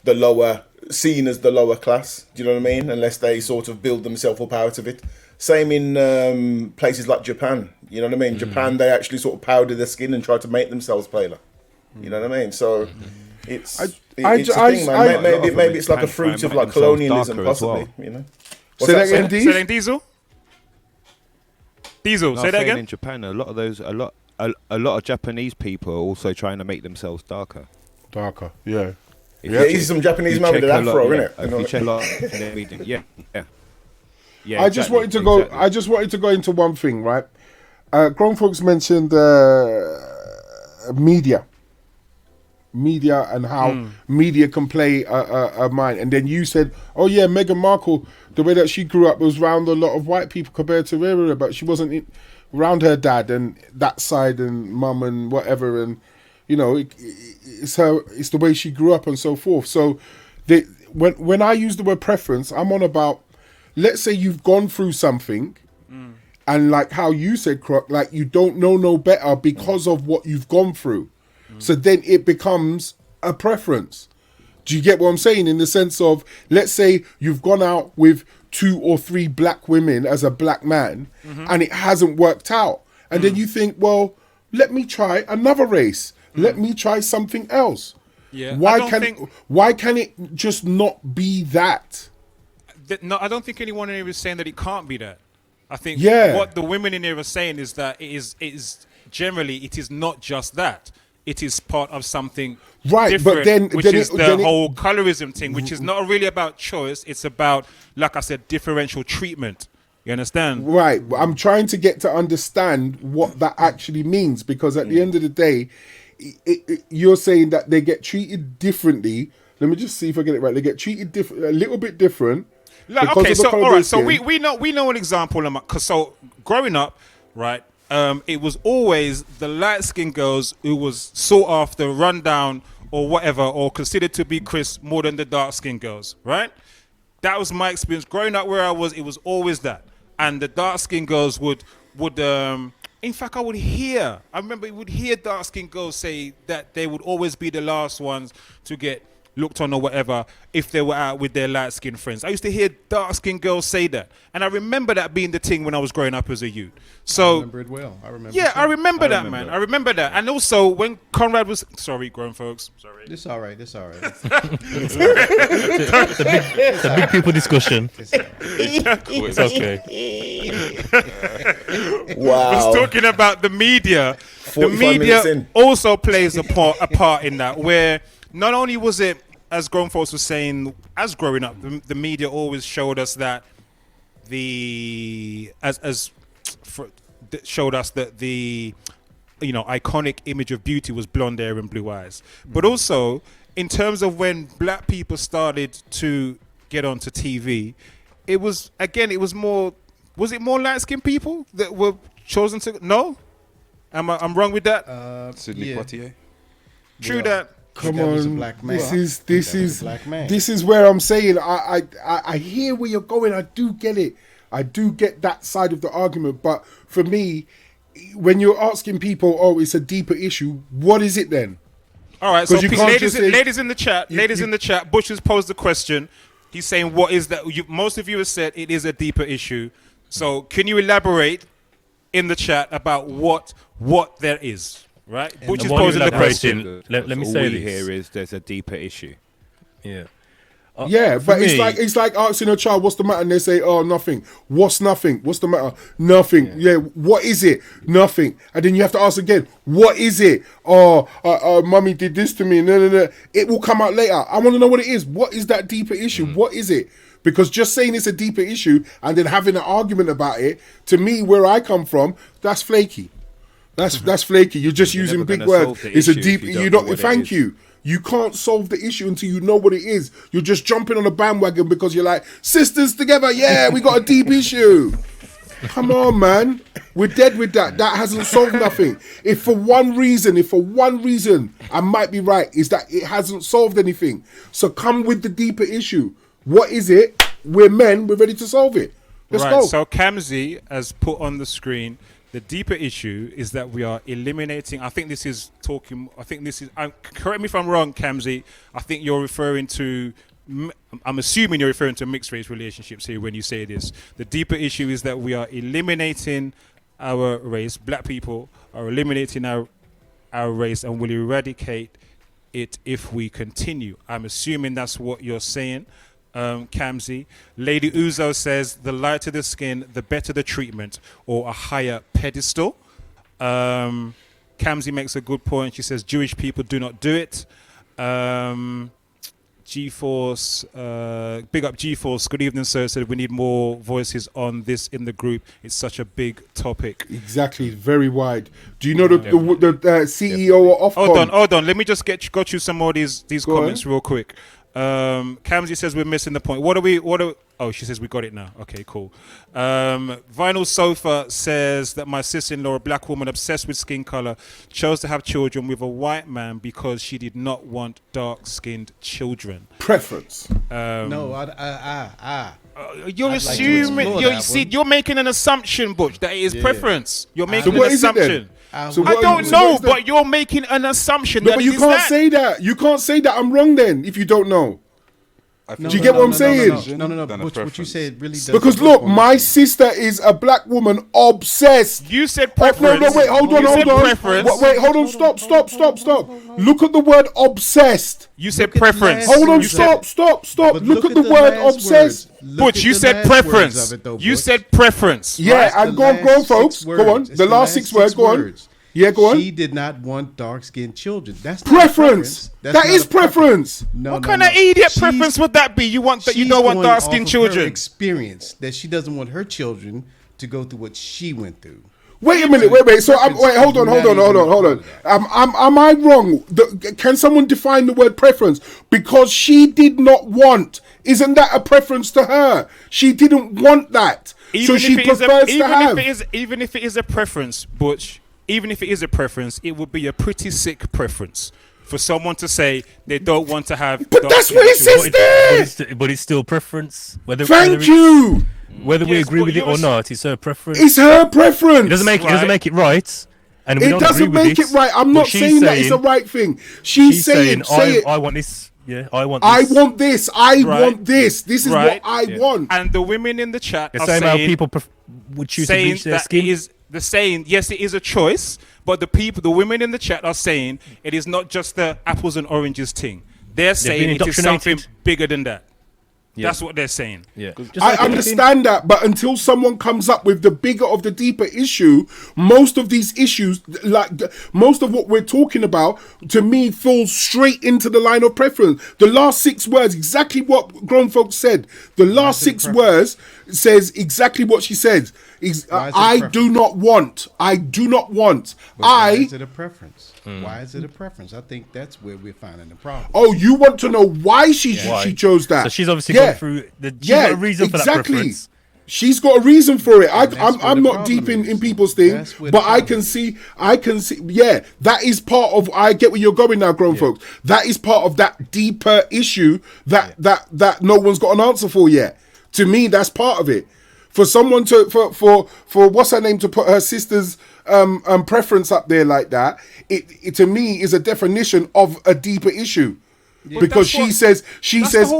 the lower, seen as the lower class. Do you know what I mean? Unless they sort of build themselves up out of it. Same in places like Japan. You know what I mean? Japan, they actually sort of powder their skin and try to make themselves paler. You know what I mean? So it's a thing, man. Maybe it's like a fruit of like colonialism, possibly. You know. Say that again, Say that again, Diesel. Diesel, say that again. In Japan, a lot of Japanese people are also trying to make themselves darker. Darker, yeah. He's some Japanese man with an afro, innit? You check a lot in their meeting. Yeah. I just wanted to go into one thing, right? Grown folks mentioned media and how media can play a mind, and then you said, "Oh yeah, Meghan Markle, the way that she grew up was around a lot of white people compared to Riri, but she wasn't around her dad and that side and mum and whatever, and you know, it's the way she grew up and so forth." So, when I use the word preference, I'm on about, let's say you've gone through something. And like how you said, Croc, like you don't know no better because of what you've gone through. So then it becomes a preference. Do you get what I'm saying? In the sense of, let's say you've gone out with 2 or 3 black women as a black man and it hasn't worked out. And then you think, well, let me try another race. Let me try something else. Yeah. Why can it just not be that? No, I don't think anyone here is saying that it can't be that. I think what the women in here are saying is that it is generally, it is not just that. It is part of something different, but then the whole colorism thing, which is not really about choice. It's about, like I said, differential treatment. You understand? Right. I'm trying to get to understand what that actually means, because at the end of the day, you're saying that they get treated differently. Let me just see if I get it right. They get treated a little bit different. Like, okay, so all right, so we know an example. Cause so growing up, right, it was always the light skinned girls who was sought after, run down, or whatever, or considered to be Chris more than the dark skinned girls, right? That was my experience growing up where I was. It was always that, and the dark skinned girls would in fact, I would hear dark skinned girls say that they would always be the last ones to get looked on or whatever if they were out with their light-skinned friends. I used to hear dark-skinned girls say that. And I remember that being the thing when I was growing up as a youth. So, I remember it well. I remember that, man. I remember that. And also, when Conrad was... Sorry, grown folks. Sorry. It's all right. It's a big people discussion. It's okay. Wow. I was talking about the media. The media also plays a part in that, where not only was it, as grown folks were saying, as growing up, the media always showed us that showed us that the iconic image of beauty was blonde hair and blue eyes. But also, in terms of when black people started to get onto TV, it was more light-skinned people that were chosen to? No? I'm wrong with that? Sidney Poitier. True that. Come That was a on, black man. this is black man. this is where I'm saying I hear where you're going. I do get it. I do get that side of the argument. But for me, when you're asking people, oh, it's a deeper issue, what is it then? All right, so 'Cause you please, can't ladies, just say- ladies in the chat, in the chat, Bush has posed the question. He's saying, what is that? Most of you have said it is a deeper issue. So can you elaborate in the chat about what there is? Right? Bush is while you're posing the question. elaborating, let me all say we this. hear is there's a deeper issue. Yeah. Yeah, for but me- it's like asking a child, what's the matter? And they say, oh, nothing. What's nothing? What's the matter? Nothing. Yeah, what is it? Nothing. And then you have to ask again, what is it? Oh, mummy did this to me. No. It will come out later. I want to know what it is. What is that deeper issue? What is it? Because just saying it's a deeper issue and then having an argument about it, to me, where I come from, that's flaky. That's flaky. You're just using never big gonna words. solve the It's a issue deep. if you don't You know don't. what it Thank is. you. You can't solve the issue until you know what it is. You're just jumping on a bandwagon because you're like, sisters together. Yeah, we got a deep issue. Come on, man. We're dead with that. That hasn't solved nothing. If for one reason, I might be right, is that it hasn't solved anything. So come with the deeper issue. What is it? We're men. We're ready to solve it. Let's Right, go. so Kamzi has put on the screen, the deeper issue is that we are eliminating, correct me if I'm wrong, Kamzi, I think you're referring to, I'm assuming you're referring to mixed race relationships here when you say this. The deeper issue is that we are eliminating our race, black people are eliminating our race and will eradicate it if we continue. I'm assuming that's what you're saying. Kamzi. Lady Uzo says the lighter the skin, the better the treatment, or a higher pedestal. Kamzi makes a good point. She says Jewish people do not do it. G-Force, big up G-Force. Good evening, sir. Said we need more voices on this in the group. It's such a big topic. Exactly, very wide. Do you know the CEO of Ofcom? Hold on. Let me just go through some more of these comments real quick. Kamzi says we're missing the point. Oh, she says we got it now. Okay, cool. Vinyl Sofa says that my sister-in-law, a black woman obsessed with skin color, chose to have children with a white man because she did not want dark-skinned children. Preference. You're I'd like to assuming. explore that one. You're making an assumption, Butch, that it is preference. You're making So what an is it then? assumption. So I what don't is- know, what is that? but you're making an assumption. No, that but it you is can't that. say that. You can't say that. I'm wrong then if you don't know. Do you get what I'm saying? No. Than a What you preference. said really does. Because look, my sister is a black woman obsessed. You said Oh, preference. no, wait, hold on, You said hold on. preference. Wait, hold on, stop. Look at the word obsessed. You said Look at the preference. last Hold on, You said- stop. But Look at the last word words. obsessed. Look Butch, at you the said last words preference. of it, though, You Butch. said preference. Yeah, Right? and The go on, last folks. six Go on. words. It's The last six words, go on. words. Yeah, go on. She did not want dark-skinned children. That's not a Preference. That's That not is a preference. No, What no, kind no. of idiot She's- preference would that be? You she's don't want going dark-skinned off of her children. experience that she doesn't want her children to go through what she went through. Wait a minute. Wait. So hold on. Am I wrong? Can someone define the word preference? Because she did not want. Isn't that a preference to her? She didn't want that, so she prefers to have. Even if it is a preference, Butch. Even if it is a preference, it would be a pretty sick preference for someone to say they don't want to have. But that's what it says there. But it's still preference. Thank you. Whether we Yes, agree but with it you're or not, it's her preference. It's her preference. It doesn't make it right. And we It don't doesn't agree with make this, it right. I'm but not she's saying that it's the right thing. She's saying, say it. I want this. Yeah, I want I this. want this. I Right. want this. This is Right. what I want. And the women in the chat The are same how saying, people would choose to saying bleach their that skin. it is the saying. Yes, it is a choice, but the women in the chat are saying it is not just the apples and oranges thing. They're saying been it is something indoctrinated. bigger than that. Yeah. That's what they're saying. Yeah. I understand that, but until someone comes up with the bigger of the deeper issue, most of these issues, like most of what we're talking about, to me falls straight into the line of preference. The last 6 words, exactly what grown folks said. The last 6 words says exactly what she said. I do not want. But why is it a preference? Why is it a preference? I think that's where we're finding the problem. Oh, you want to know why she chose that? So she's obviously gone through. She's got a reason for that preference. She's got a reason for it. I'm not problem deep in people's things, but I can see. Yeah, that is part of. I get where you're going now, grown folks. That is part of that deeper issue that no one's got an answer for yet. To me, that's part of it. For someone to for what's her name to put her sister's preference up there like that, it to me is a definition of a deeper issue. Yeah. Because she says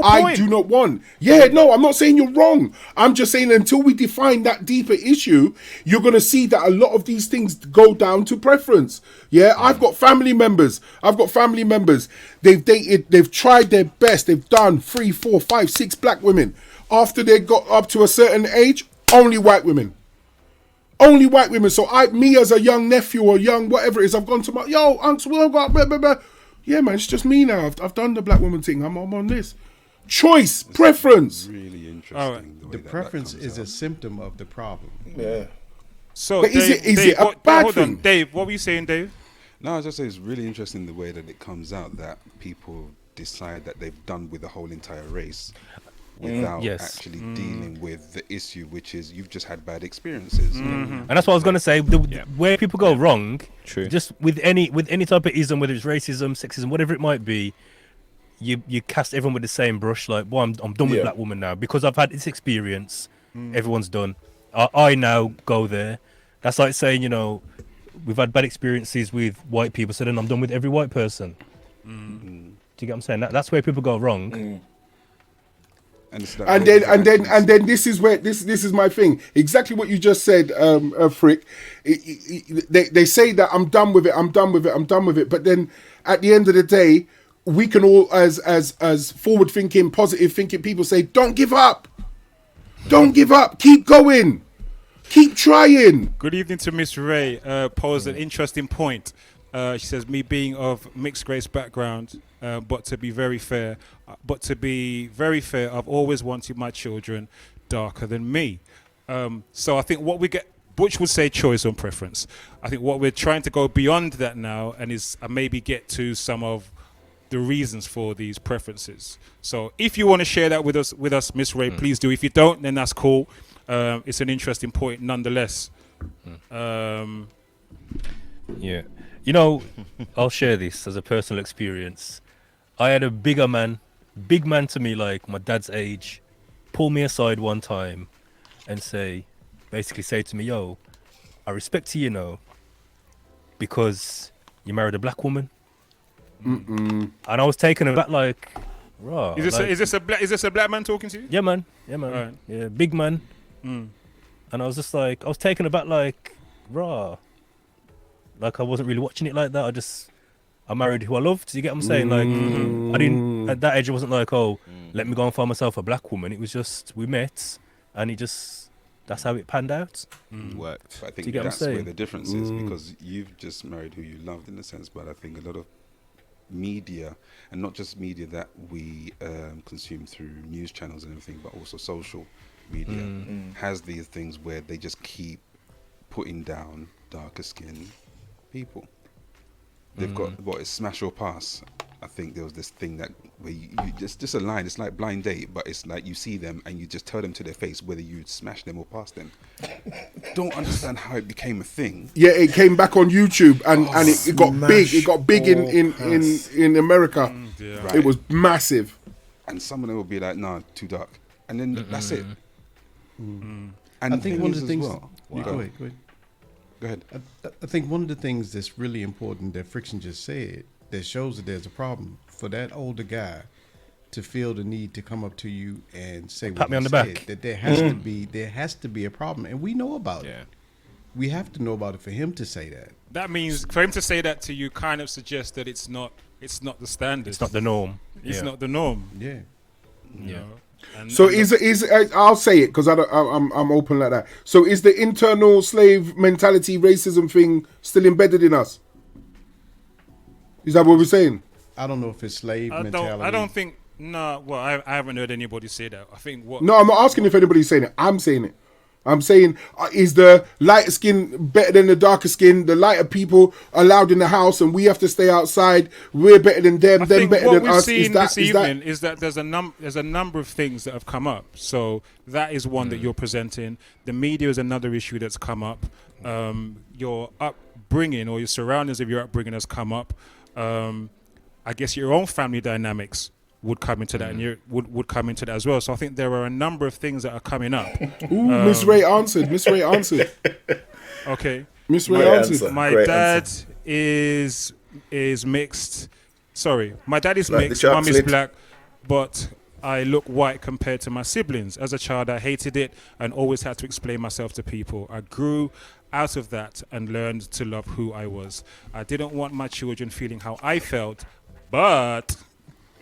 I do not want. Yeah, no, I'm not saying you're wrong. I'm just saying until we define that deeper issue, you're gonna see that a lot of these things go down to preference. Yeah, I've got family members. They've dated, they've tried their best, they've done 3, 4, 5, 6 black women. After they got up to a certain age, only white women. So me as a young nephew or young whatever it is, I've gone to my uncle, we'll go blah, blah, blah. Yeah, man, it's just me now. I've done the black woman thing. I'm on this. Choice, preference. Really interesting. Right. The preference is a symptom of the problem. Yeah. So, but Dave, is it a bad hold thing? on, Dave, what were you saying, Dave? No, I was just saying it's really interesting the way that it comes out that people decide that they've done with the whole entire race without actually dealing with the issue, which is you've just had bad experiences. And that's what I was going to say. Where people go wrong, just with any type of ism, whether it's racism, sexism, whatever it might be, you cast everyone with the same brush. Like, boy, I'm done with black women now because I've had this experience. Everyone's done. I now go there. That's like saying, we've had bad experiences with white people, so then I'm done with every white person. Do you get what I'm saying? That's where people go wrong. And then this is where this is my thing. Exactly what you just said, Frick. They say that I'm done with it. But then at the end of the day, we can all, as forward thinking, positive thinking people, say, don't give up, keep going, keep trying. Good evening to Miss Ray. Posed an interesting point. She says, me being of mixed race background, but to be very fair, I've always wanted my children darker than me. So I think what we get, Butch would say choice on preference. I think what we're trying to go beyond that now and maybe get to some of the reasons for these preferences. So if you want to share that with us, Miss Ray, please do. If you don't, then that's cool. It's an interesting point nonetheless. Yeah. I'll share this as a personal experience. I had a big man to me, like my dad's age, pull me aside one time and basically say to me, yo, I respect you, because you married a black woman. And I was taken aback, like, raw. Is this a black man talking to you? Yeah, man. Right. Yeah, big man. And I was just like, I was taken aback, like, raw. Like, I wasn't really watching it like that. I married who I loved. You get what I'm saying? Like, I didn't, at that age, it wasn't like, let me go and find myself a black woman. It was just, we met, and that's how it panned out. Worked. But I think that's where the difference is, because you've just married who you loved in a sense, but I think a lot of media, and not just media that we consume through news channels and everything, but also social media, has these things where they just keep putting down darker skinned people. They've got it's smash or pass. I think there was this thing that where you just a line. It's like blind date, but it's like you see them and you just tell them to their face whether you'd smash them or pass them. Don't understand how it became a thing. Yeah, it came back on YouTube and it got big. It got big in America. Right. It was massive. And some of them will be like, "Nah, too dark," and then that's it. And I think one of the things. Go ahead. I think one of the things that's really important that Frikshin just said that shows that there's a problem for that older guy to feel the need to come up to you and say, pat me on the back, that there has to be a problem, and we know about it. We have to know about it for him to say that. That means for him to say that to you kind of suggests that it's not the standard. It's not the norm. It's not the norm. Yeah. Yeah. So I'll say it because I'm open like that. So is the internal slave mentality racism thing still embedded in us? Is that what we're saying? I don't know if it's slave mentality. I don't think. No. Well, I haven't heard anybody say that. I think what. No, I'm not asking if anybody's saying it. I'm saying it. I'm saying, is the lighter skin better than the darker skin? The lighter people allowed in the house, and we have to stay outside. We're better than them. Them better than us. Is that there's a number of things that have come up. So that is one that you're presenting. The media is another issue that's come up. Your upbringing or your surroundings of your upbringing has come up. I guess your own family dynamics would come into that, and you would come into that as well. So I think there are a number of things that are coming up. Ooh, Miss Ray answered. Okay. Miss Ray answered. My dad is mixed. Sorry, my dad is Like mixed. Mum is black, but I look white compared to my siblings. As a child, I hated it and always had to explain myself to people. I grew out of that and learned to love who I was. I didn't want my children feeling how I felt, but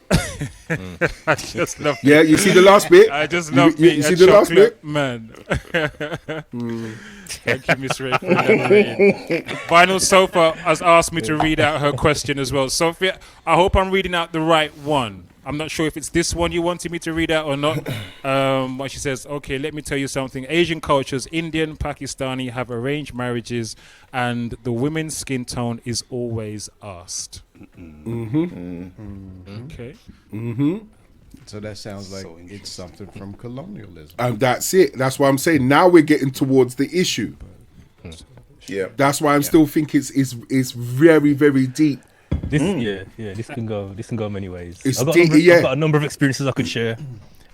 I just love Yeah, you see the last bit? I just love being a chocolate man. Thank you, Miss Ray, for elaborating. Vinyl Sofa has asked me to read out her question as well. Sophia, I hope I'm reading out the right one. I'm not sure if it's this one you wanted me to read out or not. But she says, okay, let me tell you something. Asian cultures, Indian, Pakistani, have arranged marriages, and the women's skin tone is always asked. Okay. So that sounds like it's something from colonialism. That's it. That's why I'm saying now we're getting towards the issue. Yeah. That's why I'm still think it's very, very deep. This can go many ways. It's I've got a number of experiences I could share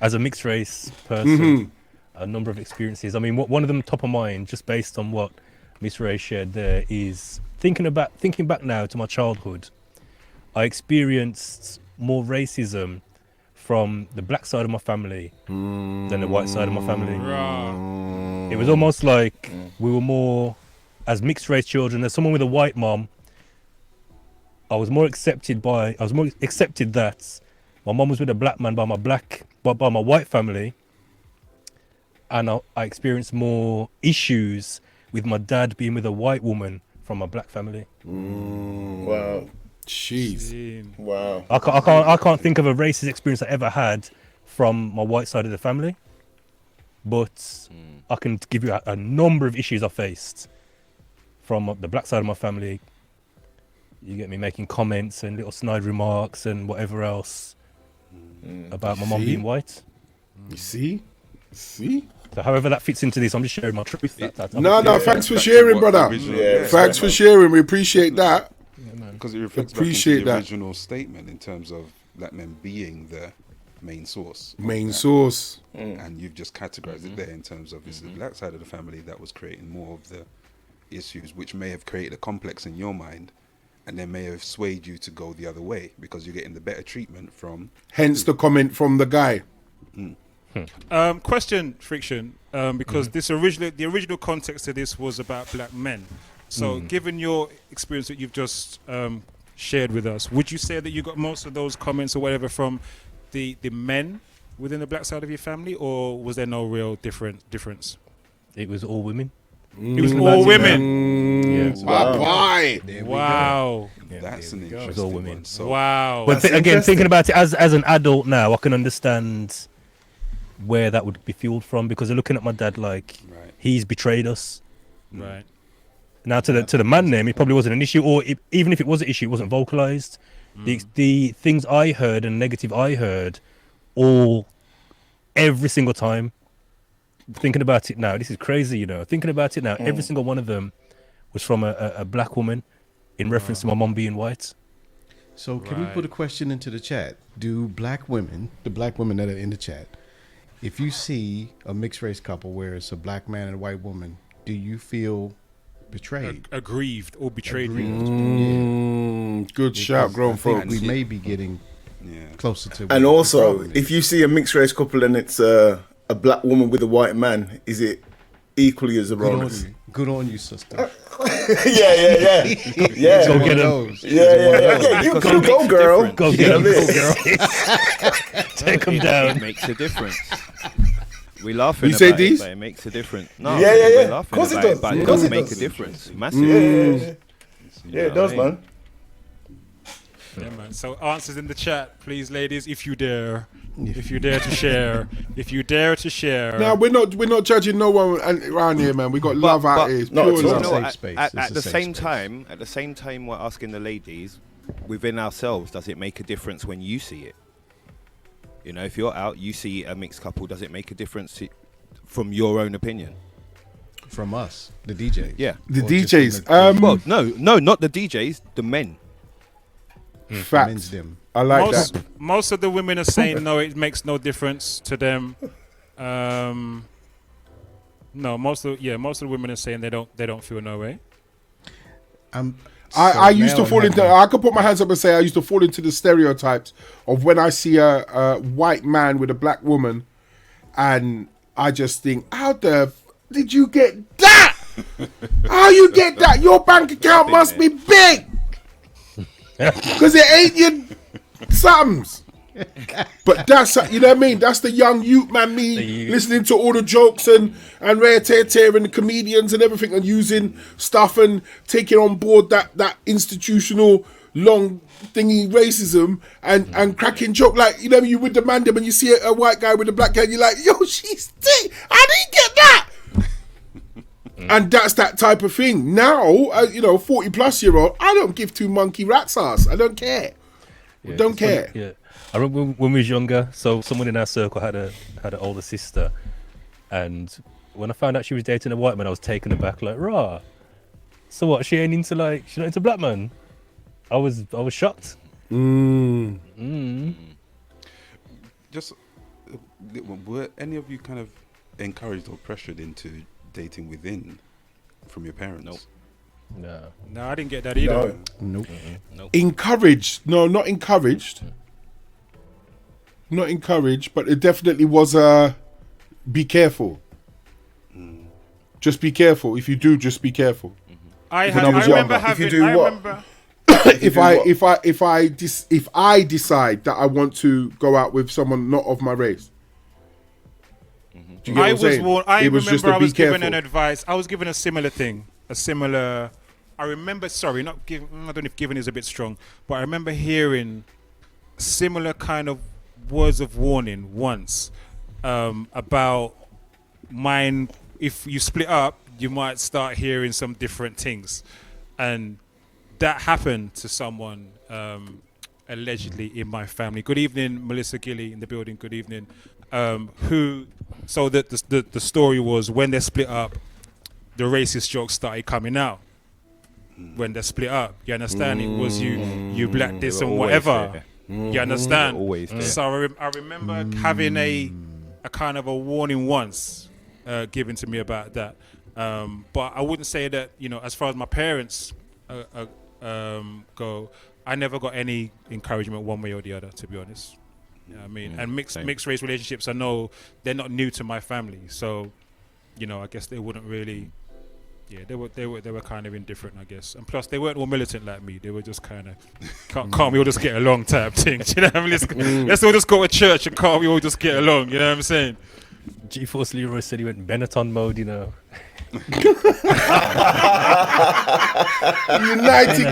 as a mixed race person. A number of experiences. I mean, one of them top of mind, just based on what Miss Ray shared there, is thinking back now to my childhood. I experienced more racism from the black side of my family than the white side of my family. It was almost like we were more, as mixed race children, as someone with a white mom, I was more accepted that my mom was with a black man by my white family, and I experienced more issues with my dad being with a white woman from my black family. Wow. Jeez. Wow. I can't think of a racist experience I ever had from my white side of the family, but I can give you a number of issues I faced from the black side of my family. You get me making comments and little snide remarks and whatever else about my mom being white. You see? So however that fits into this, I'm just sharing my truth. No, thanks for sharing, brother. Thanks for sharing. We appreciate that. Because it reflects back into the original statement in terms of black men being the main source. And you've just categorized it there in terms of it's the black side of the family that was creating more of the issues, which may have created a complex in your mind, and then may have swayed you to go the other way because you're getting the better treatment from. Hence the comment from the guy. Question, Frikshin, because the original context of this was about black men. So, given your experience that you've just shared with us, would you say that you got most of those comments or whatever from the men within the black side of your family, or was there no real difference? It was all women. It was all women. Yes. Wow. That's an It was interesting all women. one. So Wow. But again, thinking about it as an adult now, I can understand where that would be fueled from, because they're looking at my dad like he's betrayed us. Right. Now to the man name, it probably wasn't an issue, or even if it was an issue, it wasn't vocalized. The things I heard and negative I heard, every single time. Thinking about it now, this is crazy, you know. Thinking about it now, every single one of them was from a black woman in reference to my mom being white. So can we put a question into the chat? Do black women, the black women that are in the chat, if you see a mixed race couple where it's a black man and a white woman, do you feel betrayed? Aggrieved or betrayed. Good shout, grown folk. We may be getting closer to. And also, if you see a mixed race couple and it's a black woman with a white man, is it equally as erroneous? Good on you, sister. Yeah. Go get them. Yeah. You go, girl. Go get them, girl. Take them down. It makes a difference. We laughing You about say it, these? but it makes a difference. No, Yeah. we're laughing Of course it about does. but Of it course does it make does. a difference. Massive. Yeah, it does, man. Yeah, man. So answers in the chat, please, ladies, if you dare. If you dare to share, if you dare to share. No, we're not judging no one around here, man. We got love out here. It's not pure at all. love. No, safe space. At It's a the safe same space. time, we're asking the ladies within ourselves. Does it make a difference when you see it? You know, if you're out, you see a mixed couple. Does it make a difference from your own opinion? From us, the DJs. Yeah. The Or just DJs. from Well, no, not the DJs. The men. men's Facts. them. I like that. Most of the women are saying no, it makes no difference to them. No, most of the women are saying they don't feel no way. I used to fall into. I could put my hands up and say I used to fall into the stereotypes of when I see a white man with a black woman, and I just think, how the did you get that? How you get that? Your bank account must be big, because it ain't your sums. But that's, you know what I mean? That's the young youth man, me listening to all the jokes and rare tear and the comedians and everything, and using stuff and taking on board that institutional long thingy racism and cracking joke, like, you know, you with the man them and you see a white guy with a black guy, you're like, yo, she's thick. I didn't get that. And that's that type of thing. Now, 40-plus-year-old, I don't give two monkey rat's ass. I don't care. Don't care. Funny, yeah. I remember when we was younger, so someone in our circle had an older sister, and when I found out she was dating a white man, I was taken aback, like, rah. So what? She not into black man? I was shocked. Just were any of you kind of encouraged or pressured into dating within from your parents? No. No, I didn't get that either. No. Nope. Encouraged? No, not encouraged. Not encouraged, but it definitely was be careful. Just be careful. If you do, just be careful. I remember having. If I decide that I want to go out with someone not of my race. Do you get what I'm saying? I remember I was given an advice. I was given a similar thing. I remember, sorry, not giving. I don't know if giving is a bit strong, but I remember hearing similar kind of words of warning once about mine. If you split up, you might start hearing some different things, and that happened to someone allegedly in my family. Good evening, Melissa Gilly in the building. Good evening. So the story was, when they split up, the racist jokes started coming out. When they split up, you understand? It was you black this and whatever. You understand? Always there. So I remember having a kind of a warning once given to me about that. But I wouldn't say that, as far as my parents go, I never got any encouragement one way or the other, to be honest. You know what I mean? And mixed race relationships, I know they're not new to my family. So, I guess they wouldn't really. Yeah, they were kind of indifferent, I guess. And plus, they weren't all militant like me. They were just kind of, can't we all just get along type thing. Do you know what I mean? Let's all just go to church and can't we all just get along? You know what I'm saying? G-Force Leroy said he went Benetton mode, United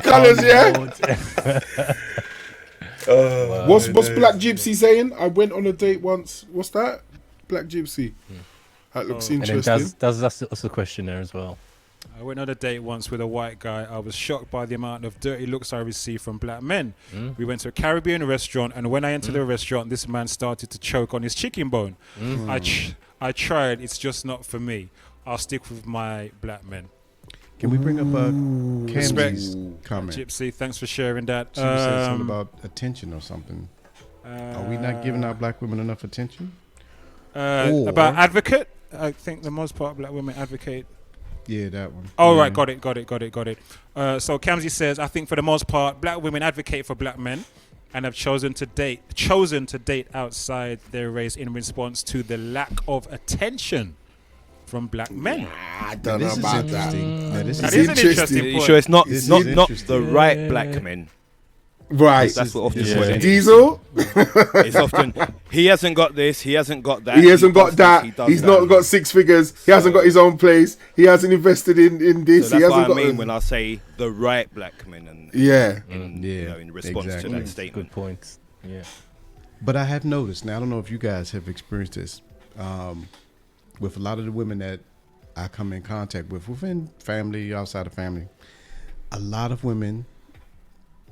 Colours, yeah? What's Black Gypsy saying? I went on a date once. What's that? Black Gypsy. That looks interesting. And then that's the question there as well. I went on a date once with a white guy. I was shocked by the amount of dirty looks I received from black men. We went to a Caribbean restaurant, and when I entered the restaurant, this man started to choke on his chicken bone. I tried. It's just not for me. I'll stick with my black men. Can we bring up Kenzi's comment? Gypsy, thanks for sharing that. She said something about attention or something. Are we not giving our black women enough attention? About advocate? I think the most part of black women advocate. Yeah, that one. Oh, right, got it. So Kamsi says, I think for the most part, black women advocate for black men and have chosen to date outside their race in response to the lack of attention from black men. I don't know about that. That is an interesting point. You sure it's not the right black men? Right. That's what often said. Diesel? It's often, he hasn't got this, he hasn't got that. He hasn't got that. He's not got 6 figures. He hasn't got his own place. He hasn't invested in this. So that's he hasn't what I got mean when I say the right black men. And yeah. in response to that statement. Good points. Yeah. But I have noticed, now I don't know if you guys have experienced this, with a lot of the women that I come in contact with, within family, outside of family, a lot of women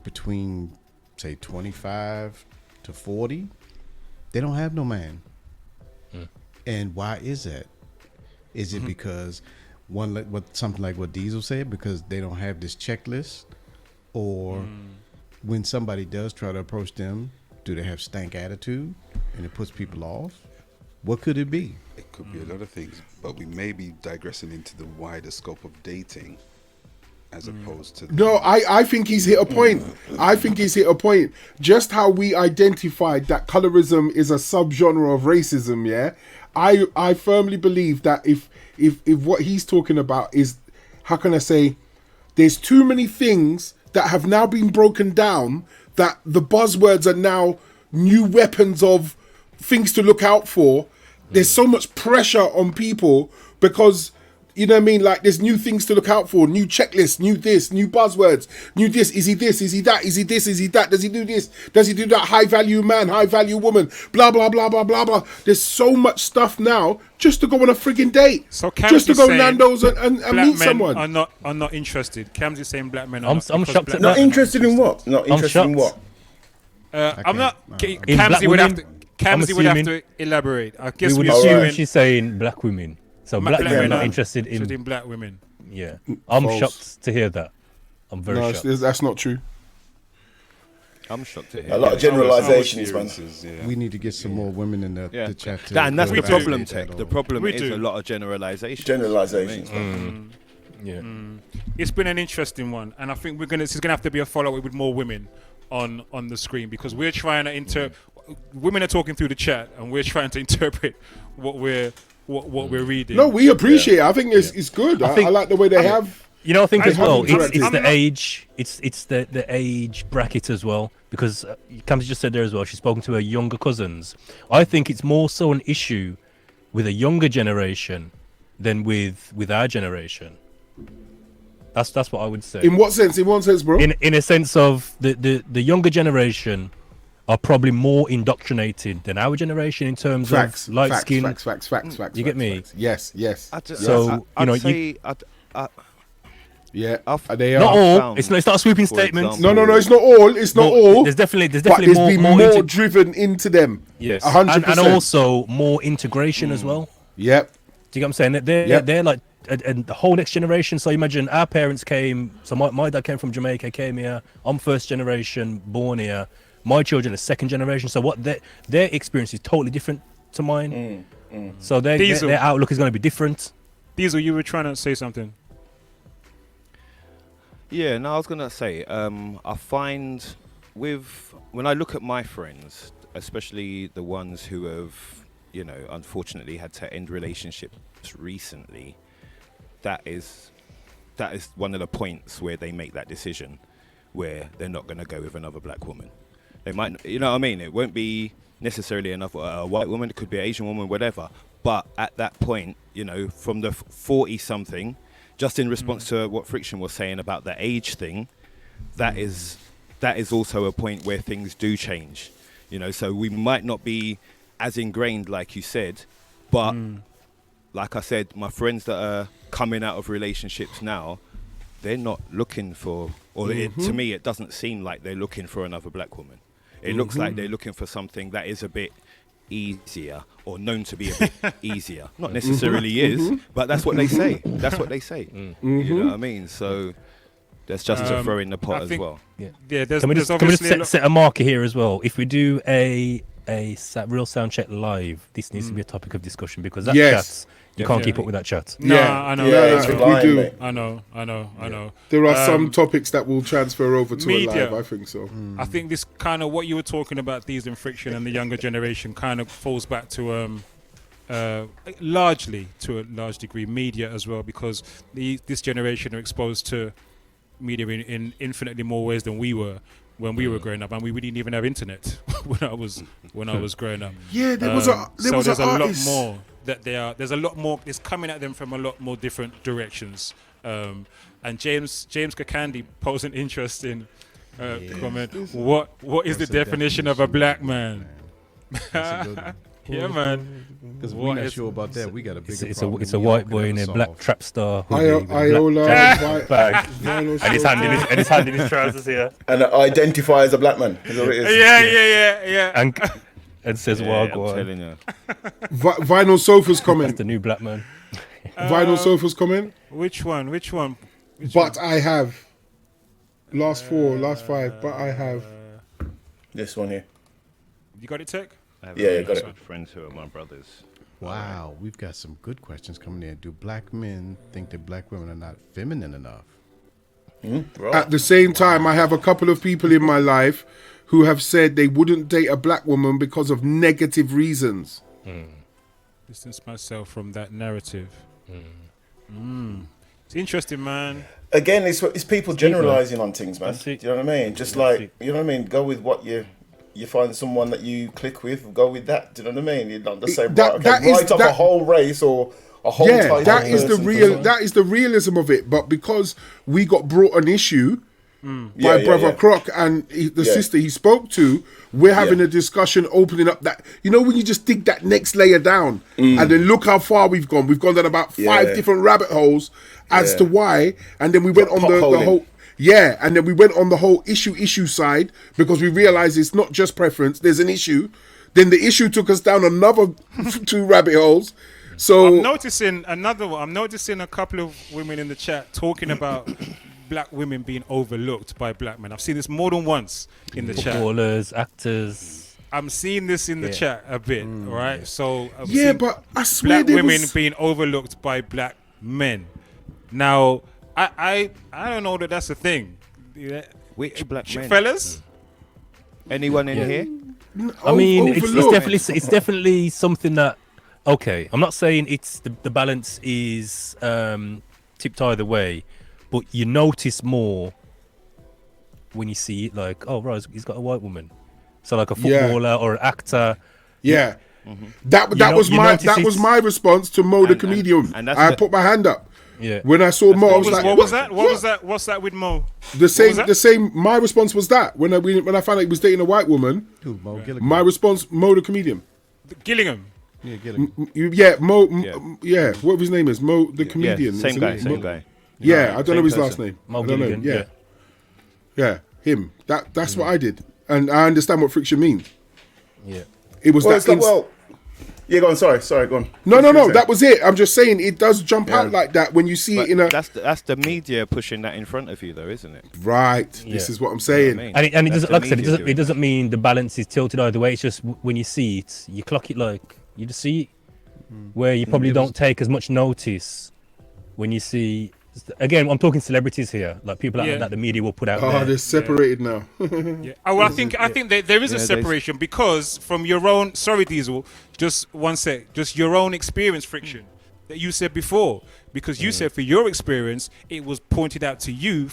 between, say, 25 to 40, they don't have no man. And why is that? Is it because something like what Diesel said, because they don't have this checklist, or when somebody does try to approach them, do they have stank attitude and it puts people off? What could it be? It could be a lot of things, but we may be digressing into the wider scope of dating as opposed to... No, I think he's hit a point. I think he's hit a point. Just how we identified that colorism is a subgenre of racism, yeah? I firmly believe that if what he's talking about is, how can I say, there's too many things that have now been broken down that the buzzwords are now new weapons of things to look out for. There's so much pressure on people because, you know what I mean? Like, there's new things to look out for, new checklists, new this, new buzzwords, new this. Is he this? Is he that? Is he this? Is he that? Does he do this? Does he do that? High value man, high value woman, blah, blah, blah, blah, blah, blah. There's so much stuff now just to go on a frigging date. So Cam's just to go saying Nando's and black meet men someone. are not interested. Cam's is saying black men are I'm not. because shocked black at Not that. interested in what? Not interested in shocked. what? I'm not. In Camsy black would have women, to. Camsy would have assuming- to elaborate. I We guess would we're assume assuming she's saying black women. So black men are not interested in black women. Yeah, I'm False. shocked to hear that. I'm very No, shocked. that's not true. I'm shocked to hear. A lot of generalizations, man. We need to get some more women in the chat. To And that's the validate problem, that Tech. all. The problem We is do. a lot of generalizations. Generalizations. Yeah. It's been an interesting one, and I think this is gonna have to be a follow-up with more women on the screen, because we're trying to women are talking through the chat, and we're trying to interpret what we're reading. No, we appreciate it. I think it's good. I like the way they have. You know, I think I as well, haven't it's I'm the not- age, it's the age bracket as well, because Cam's just said there as well, she's spoken to her younger cousins. I think it's more so an issue with a younger generation than with our generation. That's what I would say. In what sense? In what sense, bro? In a sense of the younger generation are probably more indoctrinated than our generation in terms Facts. of light Facts. skin. Facts. You get me? Facts. Yes. Yes. So, I'd you know, say, Yeah. I've- They are. Not all. found, It's not a sweeping for statement. example- No. It's not all. It's not all. There's definitely but there's been more into- driven into them. yes, 100%. and also more integration as well. Yep. Do you get what I'm saying? They're like, and the whole next generation. So imagine our parents came. So my dad came from Jamaica, came here. I'm first generation, born here. My children are second generation. So what their experience is totally different to mine. So their outlook is going to be different. Diesel, you were trying to say something. Yeah, no, I was gonna say, I find when I look at my friends, especially the ones who have, unfortunately had to end relationships recently, that is one of the points where they make that decision, where they're not gonna go with another black woman. They might, you know what I mean? It won't be necessarily another white woman. It could be an Asian woman, whatever. But at that point, from the 40-something. Just in response to what Frikshin was saying about the age thing, that is also a point where things do change. So we might not be as ingrained, like you said, but like I said, my friends that are coming out of relationships now, they're not looking for, to me, it doesn't seem like they're looking for another black woman. It looks like they're looking for something that is a bit easier, or known to be a bit easier. Not necessarily is, but that's what they say. That's what they say. You know what I mean? So that's just to throw in the pot as well. Yeah. There's Can we just obviously set a marker here as well? If we do a Real Soundcheck live, this needs to be a topic of discussion, because that chat, you can't keep up with that chat. I know. Yeah, it's we lying, do. mate. I know. There are some topics that will transfer over to media. a live. I think so. I think this kind of what you were talking about, these and Frikshin and the younger generation, kind of falls back to largely, to a large degree, media as well, because this generation are exposed to media in infinitely more ways than we were when we were growing up, and we didn't even have internet when I was growing up. Yeah, there was an there's artist. a lot more that there's a lot more. It's coming at them from a lot more different directions. And James Kakandi posed an interesting comment. What is the definition of a black man? That's a good one. Yeah, man. Because we're not sure about that. We got a bigger problem. It's a white boy in a black trap star Iola, bag, and his hand in his trousers here, And identify as a black man. Is that what it is? Yeah. and says I'm "Wagwan." telling you. Vinyl Sofa's coming. That's the new black man. Vinyl Sofa's coming. Which one? But I have last 5. But I have This one here. You got it, Tech? Yeah, got it. Friends who are my brothers. Wow, we've got some good questions coming in. Do black men think that black women are not feminine enough? Right. At the same time, I have a couple of people in my life who have said they wouldn't date a black woman because of negative reasons. Distance myself from that narrative. It's interesting, man. Again, it's people generalizing on things, man. That's Do it. you know what I mean? Just That's like, you know what I mean? Go with what you find someone that you click with, go with that. Do you know what I mean? You're not the same. Write off a whole race or a whole type of that is the person real. for That is the realism of it. But because we got brought an issue by Brother Croc and the sister he spoke to, we're having a discussion, opening up that. You know when you just dig that next layer down, and then look how far we've gone. We've gone down about 5 different rabbit holes as to why, and then we went on the whole. Yeah, and then we went on the whole issue side because we realized it's not just preference. There's an issue. Then the issue took us down another 2 rabbit holes. So I'm noticing another one. I'm noticing a couple of women in the chat talking about black women being overlooked by black men. I've seen this more than once in the chat. Footballers, actors. I'm seeing this in the chat a bit, right? So I've yeah, seen but I swear black women was... being overlooked by black men. Now, I don't know that that's a thing. Yeah. Which black men? Fellas? Anyone in here? I mean, it's overlooked. definitely something that. Okay, I'm not saying it's the balance is tipped either way, but you notice more when you see it. Like, oh right, he's got a white woman. So like a footballer or an actor. Yeah. That was my response to Mo the comedian. and that's I put my hand up. Yeah. When I saw Mo, I was like, what was that? What was that? What's that with Mo? The same. My response was that when I found out he was dating a white woman. Dude, Mo Gilligan. My response, Mo the comedian. Gillingham. Yeah, Gilligan. Mo. What his name is? Mo the comedian. Same guy. Yeah, I don't know his last name. Mo I don't know. Gilligan. Yeah, him. That's what I did, and I understand what friction means. Yeah. It was yeah, go on. Sorry, go on. No. That was it. I'm just saying it does jump out like that when you see it in a. That's the media pushing that in front of you, though, isn't it? Right. This is what I'm saying. You know what I mean? And it That's doesn't, the like I said, media it doesn't mean the balance is tilted either way. It's just when you see it, you clock it like you just see it, where you probably don't take as much notice when you see. Again, I'm talking celebrities here, like people that the media will put out. Oh, they're separated now. Yeah. Well, I think there is a separation because from your own. Sorry, Diesel. Just one sec. Just your own experience, Frikshin, that you said before. Because you said for your experience, it was pointed out to you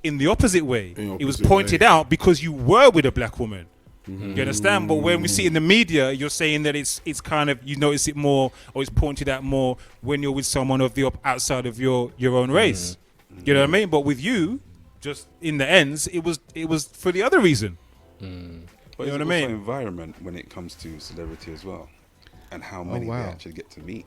in the opposite way. It was pointed out because you were with a black woman. You understand? But when we see it in the media, you're saying that it's kind of, you notice it more, or it's pointed out more when you're with someone of the outside of your own race. You know what I mean? But with you, just in the ends, it was for the other reason. But You know it's what I mean? also environment when it comes to celebrity as well, and how many they actually get to meet.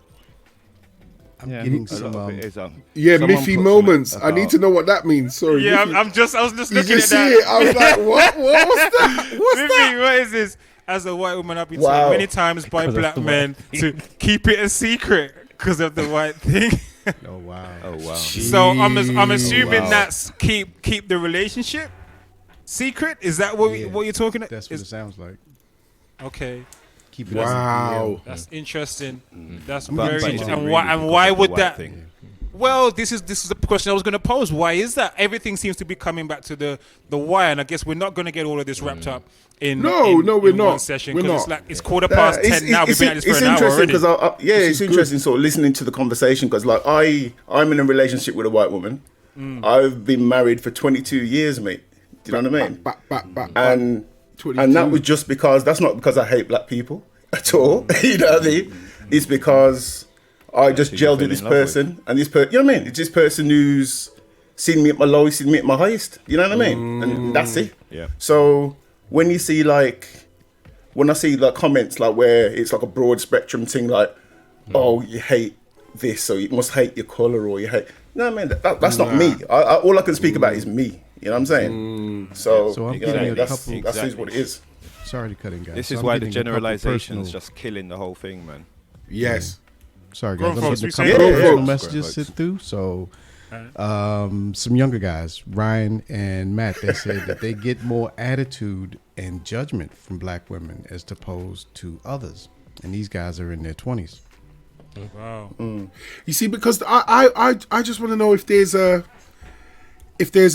I'm getting some. Miffy moments. I need to know what that means. Sorry. Yeah, Miffy. I was just You looking can at see that. it. I was like, what? What was that? What's Miffy, that? what is this? As a white woman, I've been told many times by black men to keep it a secret because of the white thing. Oh wow. So I'm assuming that's keep the relationship secret. Is that what you're talking about? That's what it sounds like. Okay. Keep it. Wow. That's interesting. That's But very is it interesting. And really why because of would the white that? thing? Well, this is the question I was going to pose. Why is that? Everything seems to be coming back to the why, and I guess we're not going to get all of this wrapped up in we're in not. one session We're because not. it's 10:15 now. We've been at this for an hour already. It's interesting sort of listening to the conversation because like I'm in a relationship with a white woman. I've been married for 22 years, mate. Do you know what I mean? And that was just because that's not because I hate black people at all. You know what I mean? It's because I just gelled with this person, and this person, you know what I mean? It's this person who's seen me at my lowest, seen me at my highest. You know what I mean? And that's it. Yeah. So when you see like when I see like comments like where it's like a broad spectrum thing, like, oh, you hate this, or you must hate your colour, or you hate. No, man, that's not me. All I can speak about is me. You know what I'm saying? So I'm you know, giving you a that's couple. that's just what it is. Sorry to cut in, guys. This So is I'm why the getting a couple generalization's personal- just killing the whole thing, man. Yes. Sorry, Grown guys. I'm folks, getting we a say couple grown personal folks. messages sit through. So, some younger guys, Ryan and Matt, they said that they get more attitude and judgment from black women as opposed to others, and these guys are in their 20s. Wow. You see, because I just want to know if there's a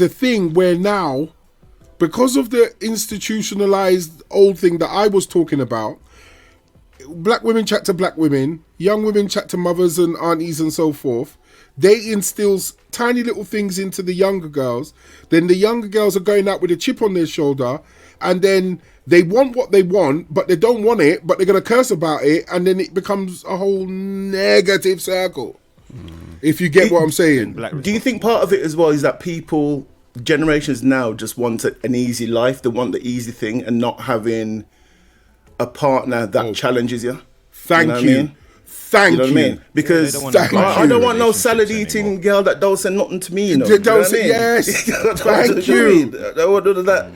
thing where now, because of the institutionalized old thing that I was talking about, black women chat to black women, young women chat to mothers and aunties and so forth. They instill tiny little things into the younger girls. Then the younger girls are going out with a chip on their shoulder, and then they want what they want, but they don't want it, but they're going to curse about it, and then it becomes a whole negative circle. If you get what I'm saying. Do you think part of it as well is that people, generations now, just want an easy life? They want the easy thing and not having a partner that challenges you? Thank know what you. I mean? Thank You know what I you. mean? Because they don't wanna I don't want no relationships salad eating anymore. girl that don't say nothing to me. You know? They don't You know what I say- mean? yes. Thank Do you. I don't want none of that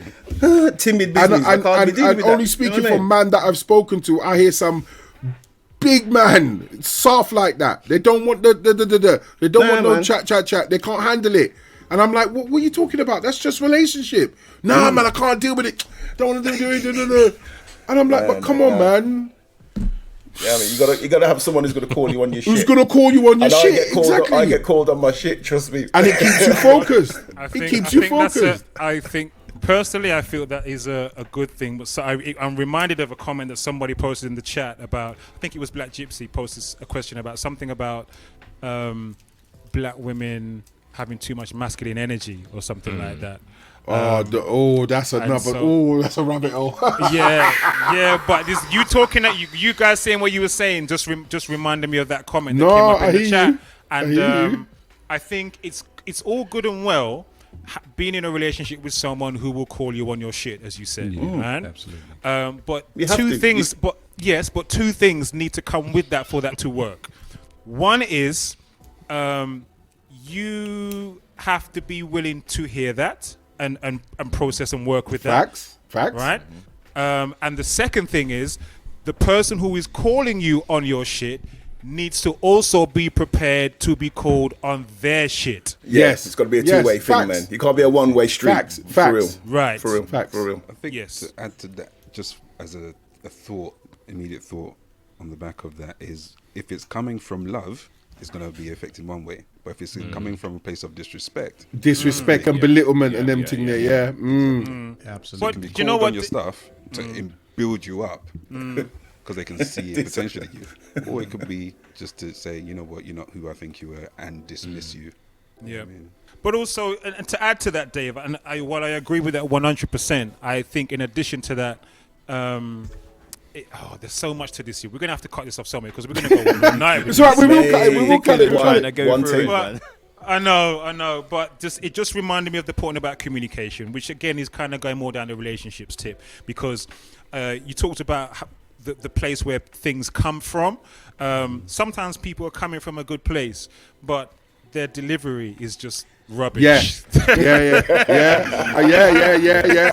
timid business. I can't be dealing And with only that. speaking You know what I from mean? man that I've spoken to, I hear some big man soft like that. They don't want they don't want no man. chat. They can't handle it. And I'm like, what are you talking about? That's just relationship. Nah, man, I can't deal with it. Don't want to do it. And I'm like, but come on, man. Yeah, I mean, you gotta have someone who's gonna call you on your shit. Who's gonna call you on your And shit? Exactly. I get called on my shit. Trust me. And it keeps you focused. It keeps you focused. I think personally, I feel that is a good thing. But so I'm reminded of a comment that somebody posted in the chat about. I think it was Black Gypsy posted a question about something about black women having too much masculine energy or something like that. That's another. That's a rabbit hole. yeah. But this, you talking that you guys saying what you were saying just reminded me of that comment that No, came up in I the hear chat. you. I hear you. I think it's all good and well being in a relationship with someone who will call you on your shit, as you said, man. Absolutely. But You have two to. things. But two things need to come with that for that to work. One is you have to be willing to hear that and process and work with that. Facts. Right? And the second thing is the person who is calling you on your shit needs to also be prepared to be called on their shit. Yes, it's got to be a two-way thing, facts. man. You can't be a one-way street. Facts. For real. Right. For real. Facts. For real. I think Yes. to add to that, just as a thought, immediate thought on the back of that is, if it's coming from love, it's going to be affected one way. But if it's coming from a place of disrespect, And belittlement and them thing there. Yeah. Absolutely. But you can be do you know called what on your stuff to build you up because they can see it potential in you, or it could be just to say, you know what, you're not who I think you are, and dismiss you. Yeah. I mean, But also, and to add to that, Dave, and while I agree with that 100%, I think in addition to that, there's so much to this here. We're going to have to cut this off somewhere because we're going to go all night. It's all right. We will cut it. We will cut it. We'll cut Trying to it. go One through thing. it, Well, man. I know, but it just reminded me of the point about communication, which again is kind of going more down the relationships tip, because you talked about the place where things come from. Sometimes people are coming from a good place, but their delivery is just rubbish. Yeah.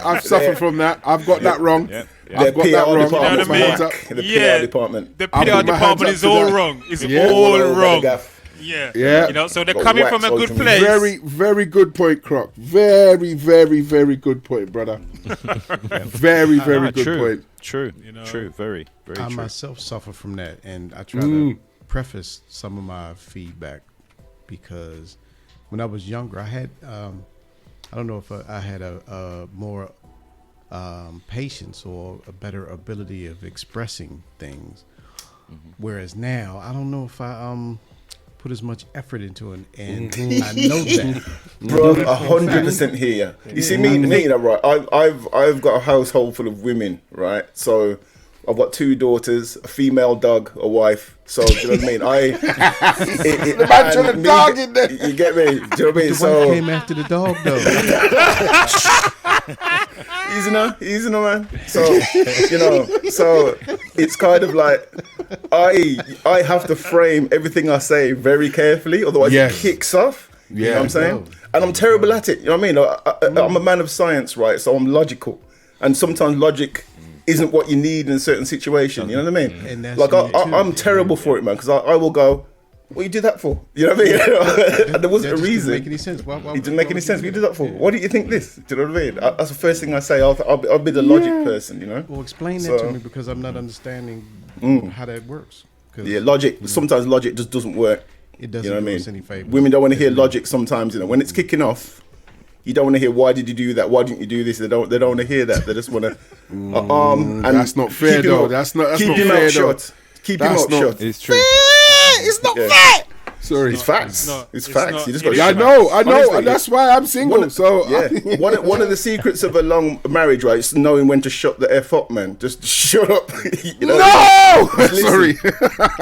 I've suffered from that. I've got that wrong. Yeah. I've got that wrong. You know what I Department's my mean? hands up. The PR department. The I'll PR put my hands department up is to all that. wrong. It's Yeah. all All over the wrong. gaff. Yeah. You know, so they're Got coming wax from a all good over. place. Very, very good point, Croc. Very, very, very good point, brother. Very, very good true. point. True. You know. True. Very, very I true. myself suffer from that, and I try to preface some of my feedback because when I was younger, I had I don't know if I had a more patience or a better ability of expressing things, whereas now I don't know if I put as much effort into it, and I know that. Bro, 100% here. You see me, right? I've got a household full of women, right? So I've got 2 daughters, a female dog, a wife. So do you know what I mean? The man trying to dog in there. You get me? Do you know what I mean? The wife came after the dog, though. Easy now, man. So, so it's kind of like I have to frame everything I say very carefully, otherwise it kicks off. You know what I'm saying? And I'm terrible at it. You know what I mean? I'm a man of science, right? So I'm logical, and sometimes logic isn't what you need in a certain situation. You know what I mean? And that's like I'm terrible for it, man, because I will go, what you do that for? You know what I mean? And there wasn't a reason. Didn't make any sense. It didn't make any sense. What you do that for? What do you think this? Do you know what I mean? That's the first thing I say. I'll be the logic person, you know? Well, explain that to me, because I'm not understanding how that works. Yeah, logic. Sometimes logic just doesn't work. It doesn't do do us any favors. Women don't want to hear logic sometimes, you know. When it's kicking off, you don't want to hear, why did you do that? Why didn't you do this? They don't want to hear that. They just want to and that's not fair, though. That's not fair, though. Keep your mouth shut. It's true. It's not fair. Sorry, it's facts. It's facts. You just got. I know, and that's why I'm single. One of the secrets of a long marriage, right, is knowing when to shut the f up, man. Just shut up. You know, no, sorry.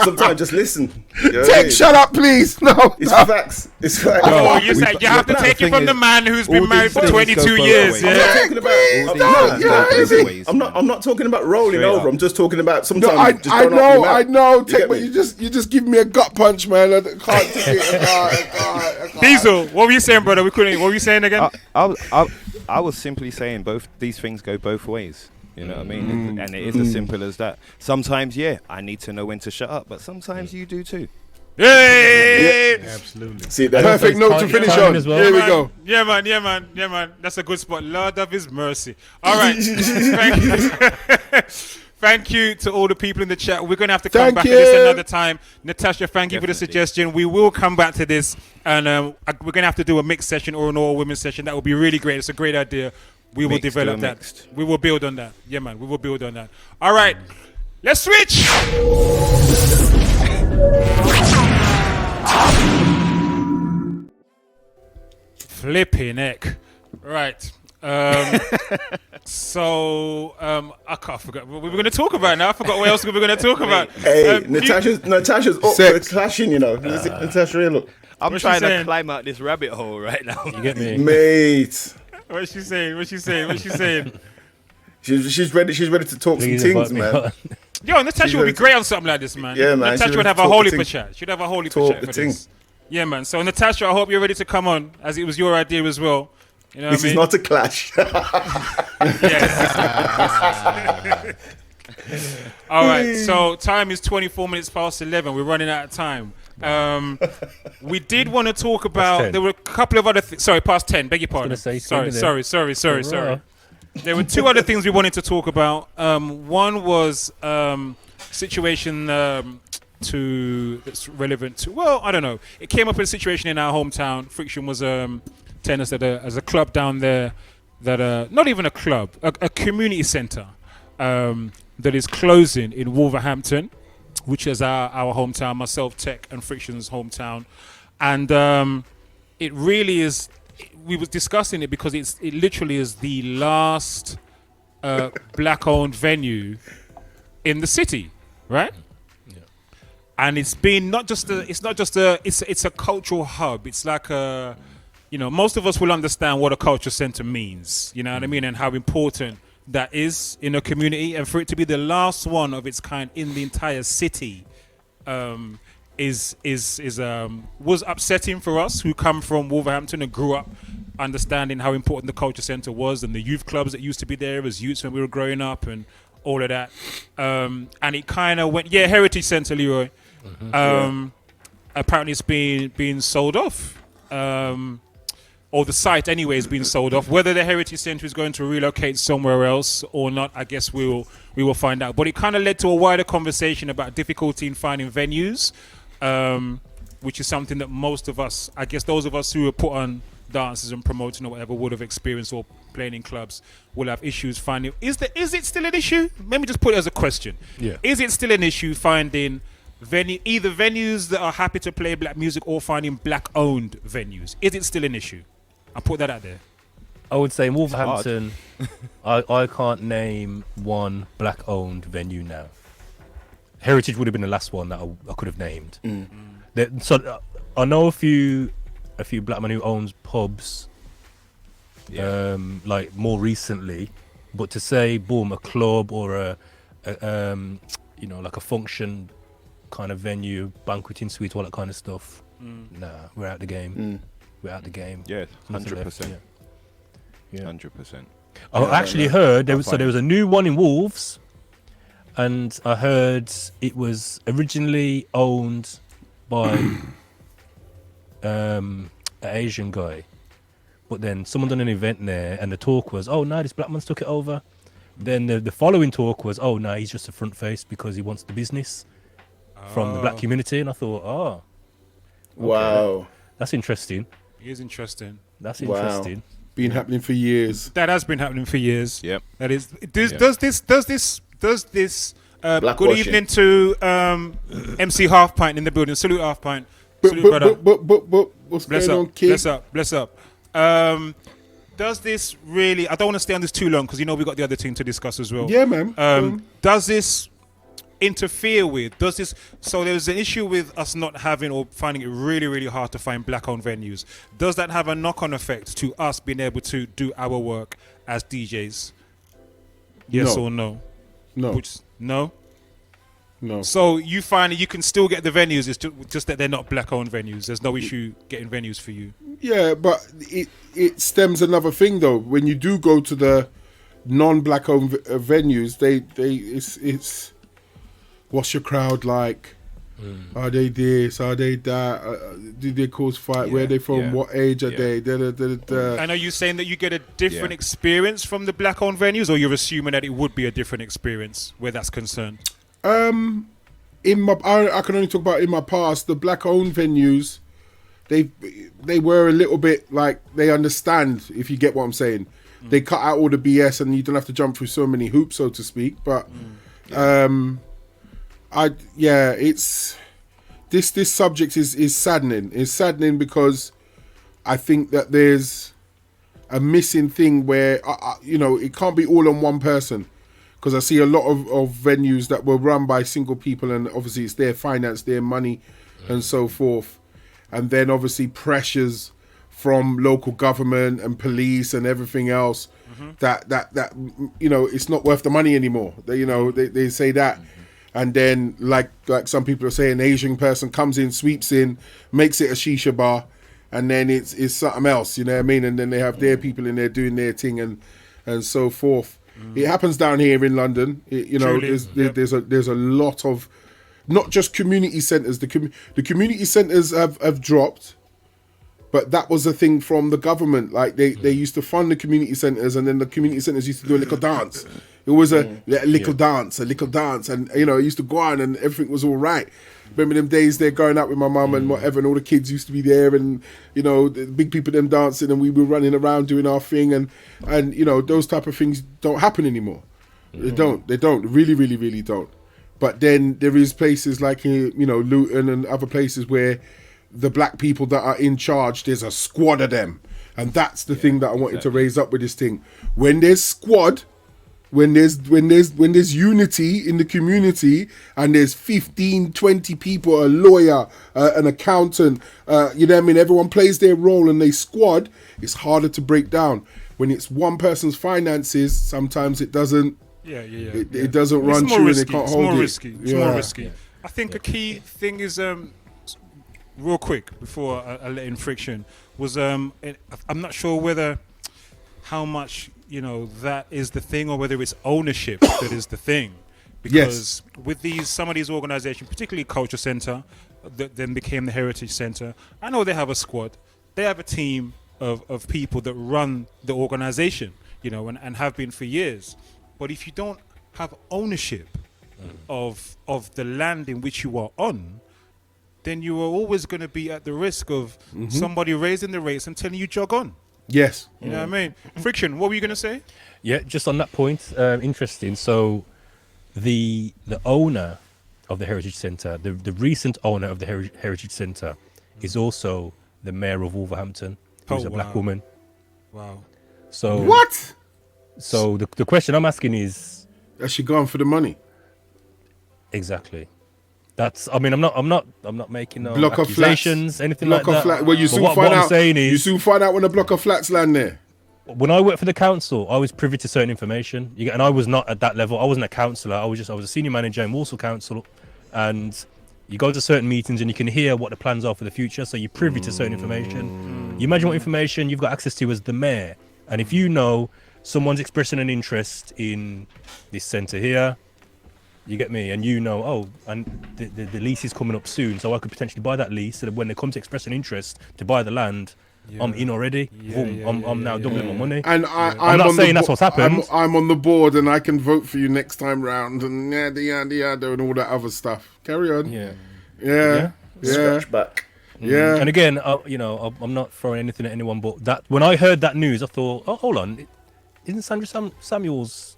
Sometimes just listen. You know shut up, please. No, it's facts. It's facts. Oh, you said you have to take it from the man who's been married for 22 years. I'm not talking about rolling over. I'm just talking about sometimes. I know. You just give me a gut punch, man. Diesel, what were you saying, brother? What were you saying again? I was simply saying both these things go both ways. You know what I mean? And it is as simple as that. Sometimes, I need to know when to shut up, but sometimes you do too. Yay! Yeah, absolutely. See, that perfect note to finish on. As well. Here we go. Yeah, man. That's a good spot. Lord of His mercy. All right. Thank you to all the people in the chat. We're going to have to come back to this another time. Natasha, thank you for the suggestion. We will come back to this, and we're going to have to do a mixed session or an all-women session. That would be really great. It's a great idea. We will develop that. Mixed. We will build on that. Yeah, man. We will build on that. All right. Let's switch. Flipping heck. Right. So I can't forget what we were going to talk about now. I forgot what else we were going to talk about. Hey, Natasha's up for clashing, you know. Natasha, look. I'm trying to climb out this rabbit hole right now. You get me, mate? What's she saying? She's ready to talk some things, man. Yo, Natasha would be great on something like this, man. Yeah, man. Natasha would have a whole heap of chat. She'd have a whole heap of chat for this. Yeah, man. So Natasha, I hope you're ready to come on, as it was your idea as well. You know this is not a clash. Yes. All right. So time is 24 minutes past 11. We're running out of time. We did want to talk about. There were a couple of other things. Sorry, past 10. Beg your pardon. Sorry. There were two other things we wanted to talk about. One was situation that's relevant to. Well, I don't know. It came up in a situation in our hometown. Frikshin was tennis at a club down there that not even a club, a community centre that is closing in Wolverhampton, which is our hometown, myself, Tech, and Frikshin's hometown, and it really is. We was discussing it because it literally is the last black-owned venue in the city, right? Yeah. And it's been it's a cultural hub. It's like a, most of us will understand what a culture center means, you know what I mean, and how important that is in a community, and for it to be the last one of its kind in the entire city, was upsetting for us who come from Wolverhampton and grew up understanding how important the culture centre was and the youth clubs that used to be there as youths when we were growing up and all of that. And it kind of went, Heritage Centre, Leroy. Apparently it's being sold off. Or the site anyway is being sold off. Whether the Heritage Centre is going to relocate somewhere else or not, I guess we will find out. But it kind of led to a wider conversation about difficulty in finding venues, which is something that most of us, I guess those of us who are put on dances and promoting or whatever would have experienced, or playing in clubs will have issues finding. Is it still an issue? Let me just put it as a question. Yeah. Is it still an issue finding either venues that are happy to play black music or finding black-owned venues? Is it still an issue? I'll put that out there. I would say in Wolverhampton, I can't name one black-owned venue now. Heritage would have been the last one that I could have named. So I know a few black men who owns pubs like more recently. But to say, boom, a club or a like a function kind of venue, banqueting suite, all that kind of stuff. Nah, we're out the game. We're out the game. Yeah, Nothing left. 100%. Yeah. 100%. I actually heard there was a new one in Wolves, and I heard it was originally owned by an Asian guy, but then someone done an event there, and the talk was, oh no, this black man's took it over. Then the following talk was, oh no, he's just a front face because he wants the business from the black community. And I thought, okay, Wow. that's interesting. It is interesting. That's Wow. interesting. Been happening for years. That has been happening for years. Yep. That is. Yeah. Does this? Good Blackwashing. evening to MC Half Pint in the building. Salute Half Pint. Salute, brother. But what's Bless going on, up. kid? Bless up. Bless up. Does this really? I don't want to stay on this too long because we got the other thing to discuss as well. Yeah, man. Does this interfere with? Does this? So there's an issue with us not having or finding it really, really hard to find black-owned venues. Does that have a knock-on effect to us being able to do our work as DJs? Yes No. or no? No, No. no. So you find that you can still get the venues. It's just that they're not black-owned venues. There's no issue getting venues for you. Yeah, but it stems another thing though. When you do go to the non-black owned venues, it's what's your crowd like? Are they this? Are they that? Do they cause fight? Where are they from? Yeah. What age are Yeah. they? Da, da, da, da. And are you saying that you get a different Yeah. experience from the black-owned venues, or you're assuming that it would be a different experience where that's concerned? I can only talk about in my past. The black-owned venues, they were a little bit like they understand, if you get what I'm saying. They cut out all the BS, and you don't have to jump through so many hoops, so to speak. But it's this subject is saddening. It's saddening because I think that there's a missing thing where it can't be all on one person. Because I see a lot of venues that were run by single people, and obviously it's their finance, their money, and so forth. And then obviously pressures from local government and police and everything else that it's not worth the money anymore. They say that. And then like some people are saying, an Asian person comes in, sweeps in, makes it a shisha bar, and then it's something else, you know what I mean? And then they have their people in there doing their thing and so forth. It happens down here in London. There's a lot of, not just community centres. The community centres have dropped, but that was a thing from the government. Like they used to fund the community centres, and then the community centres used to do a little dance. It was a little dance, and it used to go on, and everything was all right. Remember them days there going out with my mum and whatever, and all the kids used to be there, and the big people them dancing, and we were running around doing our thing, and those type of things don't happen anymore. They don't really, really, really don't. But then there is places like Luton and other places where the black people that are in charge, there's a squad of them, and that's the thing that I wanted to raise up with this thing. When there's squad. When there's unity in the community, and there's 15, 20 people, a lawyer, an accountant, everyone plays their role and they squad, it's harder to break down. When it's one person's finances, sometimes it doesn't. It doesn't run true, and they can't hold it. It's more risky. I think a key thing is real quick before I let in Frikshin was I'm not sure how much that is the thing, or whether it's ownership that is the thing. Because with some of these organizations, particularly Culture Centre, that then became the Heritage Centre, I know they have a squad. They have a team of people that run the organization, and have been for years. But if you don't have ownership of the land in which you are on, then you are always going to be at the risk of somebody raising the rates and telling you jog on. Yes. You know what I mean? Frikshin, what were you going to say? Yeah, just on that point, interesting. So the owner of the Heritage Centre, the recent owner of the Heritage Centre, is also the mayor of Wolverhampton, who's a black woman. Wow. So what? So the question I'm asking is, has she gone for the money? Exactly. I'm not making no block accusations, of anything block like of that. Well, you soon find out. You soon find out when a block of flats land there. when I worked for the council, I was privy to certain information. And I was not at that level. I wasn't a councillor. I was a senior manager in Walsall Council, and you go to certain meetings and you can hear what the plans are for the future. So you're privy to certain information. You imagine what information you've got access to as the mayor, and if you know someone's expressing an interest in this centre here, you get me, and and the lease is coming up soon, so I could potentially buy that lease, so that when they come to express an interest to buy the land, I'm in already. I'm now doubling my money. And I'm not saying that's what's happened. I'm on the board, and I can vote for you next time round, and yada, and all that other stuff. Carry on. Yeah. Scratch back. Yeah. And again, I'm not throwing anything at anyone, but that when I heard that news, I thought, oh, hold on, isn't Sandra Samuels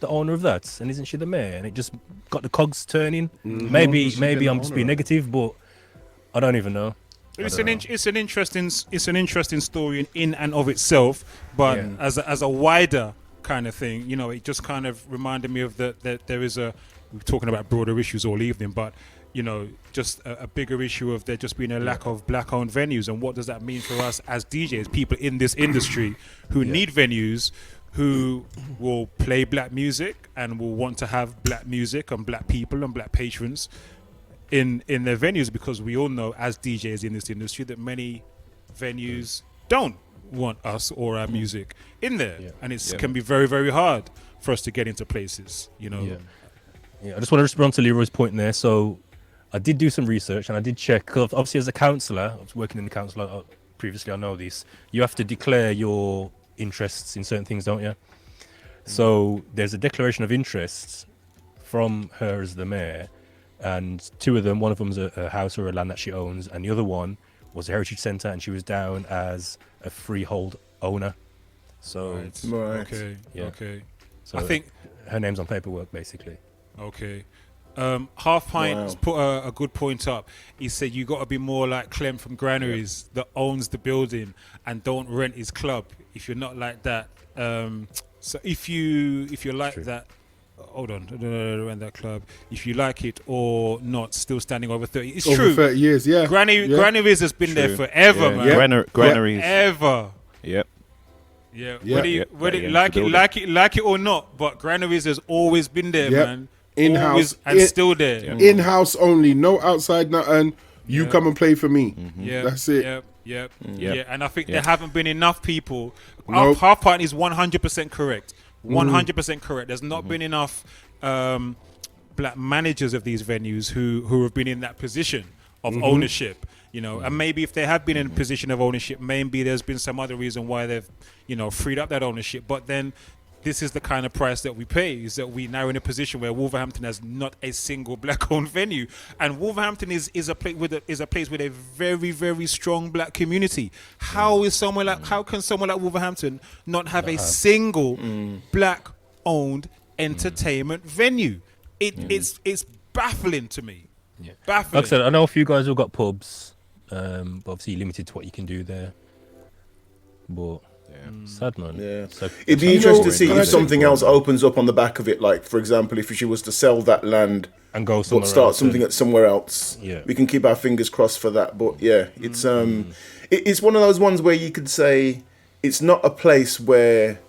the owner of that, and isn't she the mayor? And it just got the cogs turning. Maybe I'm just being negative, but I don't even know. It's an interesting story in and of itself, but as a wider kind of thing, it just kind of reminded me of that there is we're talking about broader issues all evening, but just a bigger issue of there just being a lack of black-owned venues, and what does that mean for us as DJs, people in this industry who need venues, who will play black music and will want to have black music and black people and black patrons in their venues, because we all know as DJs in this industry that many venues don't want us or our music in there, and it can be very, very hard for us to get into places, I just want to respond to Leroy's point there. So I did do some research and I did check, because obviously as a councillor, I was working in the council previously, I know this, you have to declare your interests in certain things, don't you? So there's a declaration of interests from her as the mayor, and two of them, one of them's a house or a land that she owns, and the other one was a heritage centre, and she was down as a freehold owner. So right. Okay. So I think her name's on paperwork, basically. Okay. Half Pint put a good point up. He said you got to be more like Clem from Granaries that owns the building and don't rent his club. If you're not like that, so if you're like that, hold on, don't rent that club. If you like it or not, still standing over 30. It's over true. 30 years, yeah. Granaries has been there forever, man. Granaries. Forever. Yep. Yeah. Whether you like it or not, but Granaries has always been there, man. In-house and still there. In-house only, no outside nothing. You come and play for me. Yeah, that's it. Yeah. And I think there haven't been enough people. Nope. Half Pint is 100% correct. 100% correct. There's not been enough black managers of these venues who have been in that position of ownership. And maybe if they have been in a position of ownership, maybe there's been some other reason why they've, freed up that ownership. But then this is the kind of price that we pay, is that we now in a position where Wolverhampton has not a single black-owned venue, and Wolverhampton is a place with a very, very strong black community. How can someone like Wolverhampton not have a single black-owned entertainment venue? It's baffling to me. Yeah. Baffling. Like I said, I know a few guys who've got pubs, but obviously limited to what you can do there. But sad, man. Yeah. It'd be interesting to see if something else opens up on the back of it. Like, for example, if she was to sell that land and go but start something at somewhere else, yeah, we can keep our fingers crossed for that. But yeah, it's it's one of those ones where you could say it's not a place where,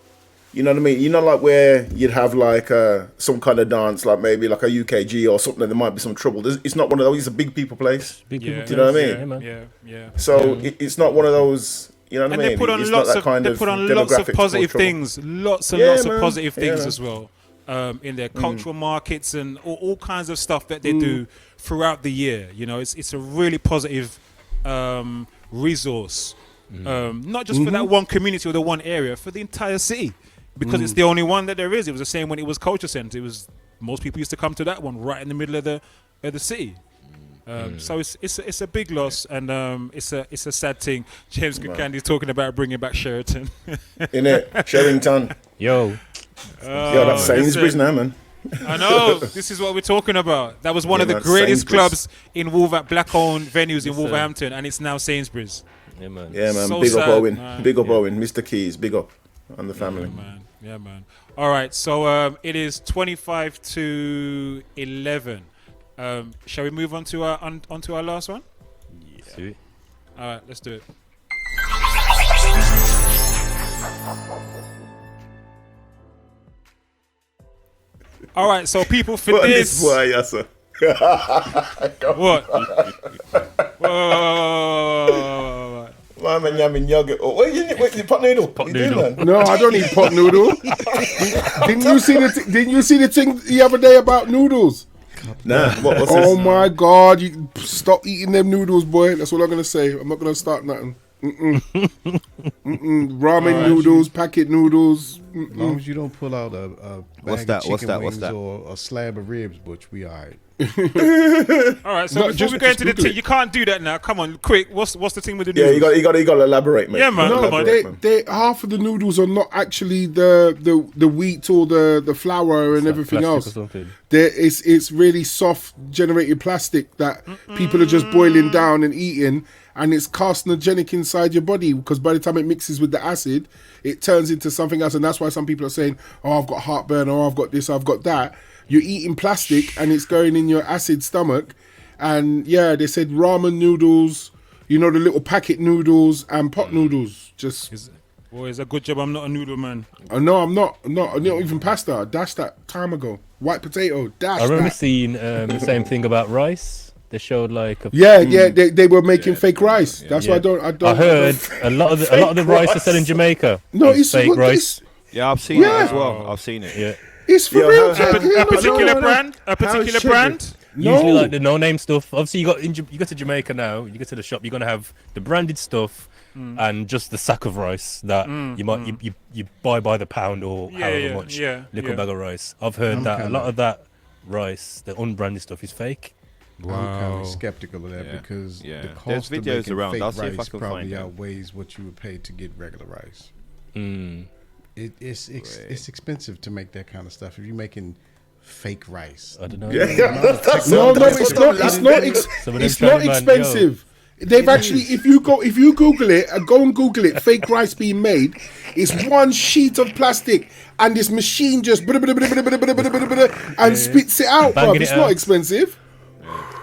you know what I mean? You know, like where you'd have like some kind of dance, like maybe like a UKG or something. There might be some trouble. It's not one of those. It's a big people place. Do you know what I mean? Yeah. So it's not one of those. You know what I mean? They put on lots of positive things, lots of positive things as well, in their cultural markets and all kinds of stuff that they do throughout the year. It's a really positive resource, not just for that one community or the one area, for the entire city, because it's the only one that there is. It was the same when it was Culture Centre. Most people used to come to that one right in the middle of the city. So it's a big loss, and it's a sad thing. James Candy's talking about bringing back Sheraton. Innit? Sherrington. Yo, that's Sainsbury's now, man. I know. This is what we're talking about. That was one of the greatest clubs in black-owned venues in Wolverhampton, and it's now Sainsbury's. Yeah, man. Yeah, man. So big up sad, Owen. man. Big up Owen. Mr. Keys. Big up on the family. Yeah, man. All right. So it is 25 to 11. Shall we move on to our last one? Yeah. All right, let's do it. All right, so people for What this. boy, yes, sir. What? Whoa. Man, man, yamming yogurt. Oh, what you pot noodle? What you doing, noodle. man? No, I don't eat pot noodle. Didn't you see the thing the other day about noodles? Nah, what's this? Oh my God! You stop eating them noodles, boy. That's all I'm gonna say. I'm not gonna start nothing. Ramen noodles, packet noodles. As long as you don't pull out a bag of chicken wings or a slab of ribs, Butch, we all right. All right, so No, before we go into the Google thing, it. you can't do that now. Come on, quick. What's the thing with the Yeah, noodles? you got to elaborate, mate. Yeah, man. No, come on. they half of the noodles are not actually the wheat or the flour and everything Plastic or else. something. It's really soft generated plastic that people are just boiling down and eating, and it's carcinogenic inside your body because by the time it mixes with the acid, it turns into something else, and that's why some people are saying, "Oh, I've got heartburn," or "I've got this," "I've got that." You're eating plastic and it's going in your acid stomach, and yeah, they said ramen noodles, you know, the little packet noodles and pot noodles. Just Boy, it's a good job I'm not a noodle man. no, I'm not even pasta. I dashed that time ago. White potato, dash I remember that. seeing the same thing about rice. They showed like a Yeah, they were making fake rice. That's why I don't. I heard a lot of the rice they sell in Jamaica. No, is it's fake rice. Yeah, I've seen it as well. I've seen it. Yeah. It's for Yeah, real. how- Jack. A particular No. brand? A particular sugar? brand? No. Usually like the no-name stuff. Obviously, you go to Jamaica now. You go to the shop. You're gonna have the branded stuff and just the sack of rice that you buy by the pound or however much little bag of rice. I've heard that a lot of that rice, the unbranded stuff, is fake. I'm kind of skeptical of that Yeah. because Yeah. the There's cost of videos making around. fake I'll see if I rice can probably find them. outweighs what you would pay to get regular rice. Mm. It's expensive to make that kind of stuff. If you're making fake rice, I don't know. Yeah, that's No, that's it's what not. the- Some of them It's not try to man, expensive. They've actually, if you Google it, go and Google it, fake rice being made. It's one sheet of plastic, and this machine just and spits it out, Banging bruv. it It's not out. expensive.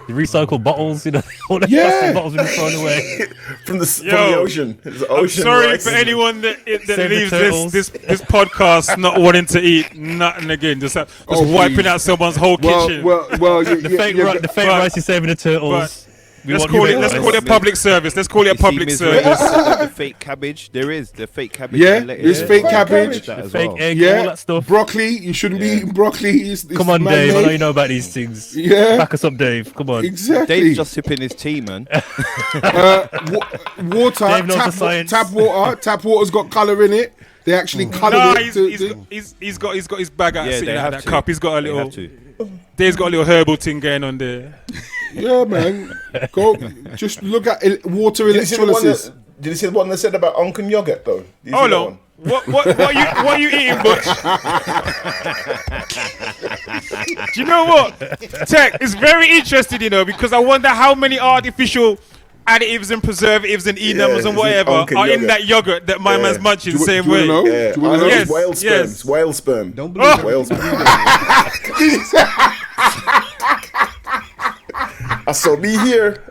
The recycled bottles, you know, all the Yeah. plastic bottles being thrown away. from the Yo, ocean. It's the I'm ocean sorry rice. for anyone that Save the leaves turtles. this podcast not wanting to eat nothing again. Just wiping please. out someone's whole kitchen. The The fake rice is saving the turtles. We let's want call you it. to Let's know call this. it public service. Let's call it a public service. The fake cabbage. There is the fake cabbage. Yeah, and lettuce. there's fake cabbage. That as Fake well. egg, Yeah, all that stuff. broccoli. You shouldn't be eating broccoli. It's Come on, man-made. Dave. I know you know about these things. Yeah. Back us up, Dave. Come on. Exactly. Dave's just sipping his tea, man. Water, Dave knows the science. tap water. Tap water's got colour in it. They actually colour Nah, it. he's got his bag out Yeah, sitting they out have that to. cup. He's got a They little. have to. Dave's got a little herbal thing going on there. Yeah, man. Go. Just look at water Did you see the one electrolysis. did you see the one that said about Uncle Yogurt though? Did you see Hold that on. one? What are you eating, Butch? Do you know what? Tech is very interesting, you know, because I wonder how many artificial additives and preservatives and E-numbers Yeah, and it's whatever Uncle are in yogurt. that yogurt that my man's munching the same Do you way. wanna know? Yeah, Do you wanna I know? heard Yes, it's whale sperm. yes. It's whale sperm. don't believe Whale sperm. I saw me here.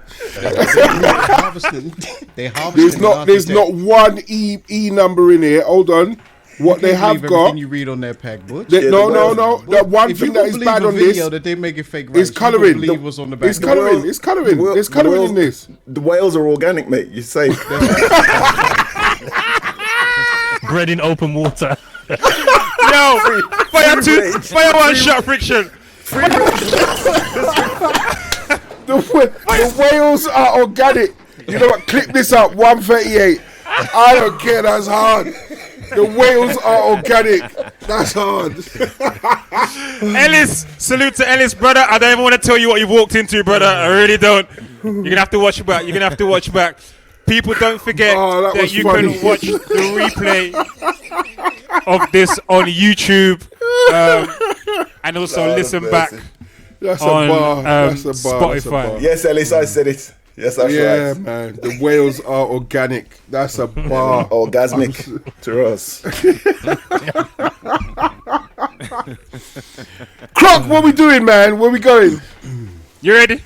There's not one E number in here. Hold on. What they have got. You read on that pack, Butch. No. Well, The one If you thing that don't is believe bad a on video this that they make it fake rice, is colouring. Believe what's on the back. It's colouring. It's colouring. There's colouring in this. The whales are organic, mate. You're safe. Bread in open water. Yo, fire one shot, Frikshin. The whales are organic. You know what? Clip this up. 138. I don't care. That's hard. The whales are organic. That's hard. Ellis, salute to Ellis, brother. I don't even want to tell you what you've walked into, brother. I really don't. You're gonna have to watch back. People don't forget Oh, that that was you funny. can watch the replay of this on YouTube and also listen back That's on a bar. That's a bar. That's a Spotify. bar. Yes, Ellis, I said it. Yes, that's Yeah, right. man. The whales are organic. That's a bar. Orgasmic to us. Croc, what we doing, man? Where we going? You ready?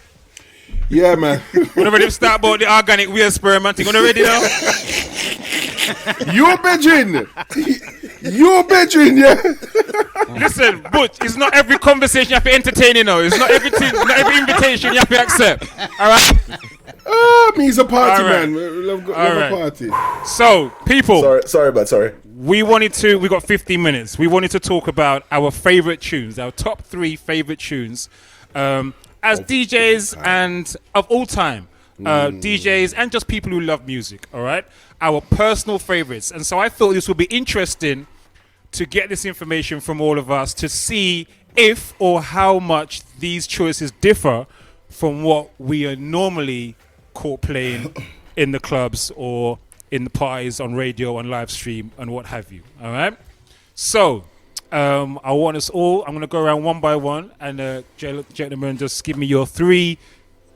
Yeah, man. We're ready to start about the organic whale sperm, man. You ready now? Your bedroom. Your bedroom, yeah. Listen, Butch, it's not every conversation you have to entertain, you know. It's not everything, not every invitation you have to accept. All right? Me's a party, All right. man. Love right. a party. So, people. Sorry, bud. Sorry. We got 15 minutes. We wanted to talk about our favorite tunes, our top 3 favorite tunes. As DJs and of all time, DJs and just people who love music, all right? Our personal favorites. And so I thought this would be interesting to get this information from all of us to see if or how much these choices differ from what we are normally caught playing in the clubs or in the parties, on radio, on live stream, and what have you, all right? So, I want us all, I'm going to go around one by one, and gentlemen, just give me your 3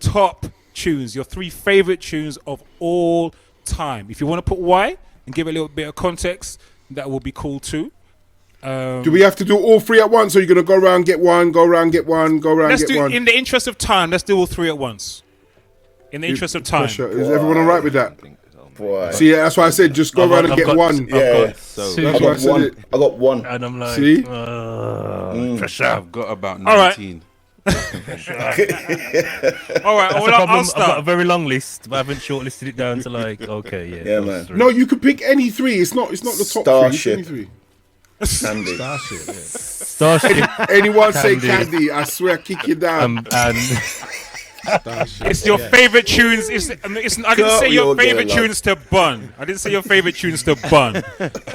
top tunes, your 3 favorite tunes of all time. If you want to put why and give a little bit of context, that will be cool too. Do we have to do all 3 at once, or are you going to go around, get one, go around, get one, go around, get one? In the interest of time, let's do all 3 at once. In the interest of time. Pressure. Is everyone all right with that? Boy. See, that's why I said just go around and get one. Yeah. That's why I said it. I got one. And I'm like, See? pressure. I've got about All right. 19. All right, That's well, the problem. I'll I've got a start. very long list, but I haven't shortlisted it down to like, okay, yeah. Yeah, those man. 3. No, you can pick any 3. It's not the top 3. Starship. It's any 3. Candy. Starship. Anyone say Candy. candy, I swear, kick you down. And It's your favorite tunes. I didn't say your favorite love. tunes to bun. I didn't say your favorite tunes to bun.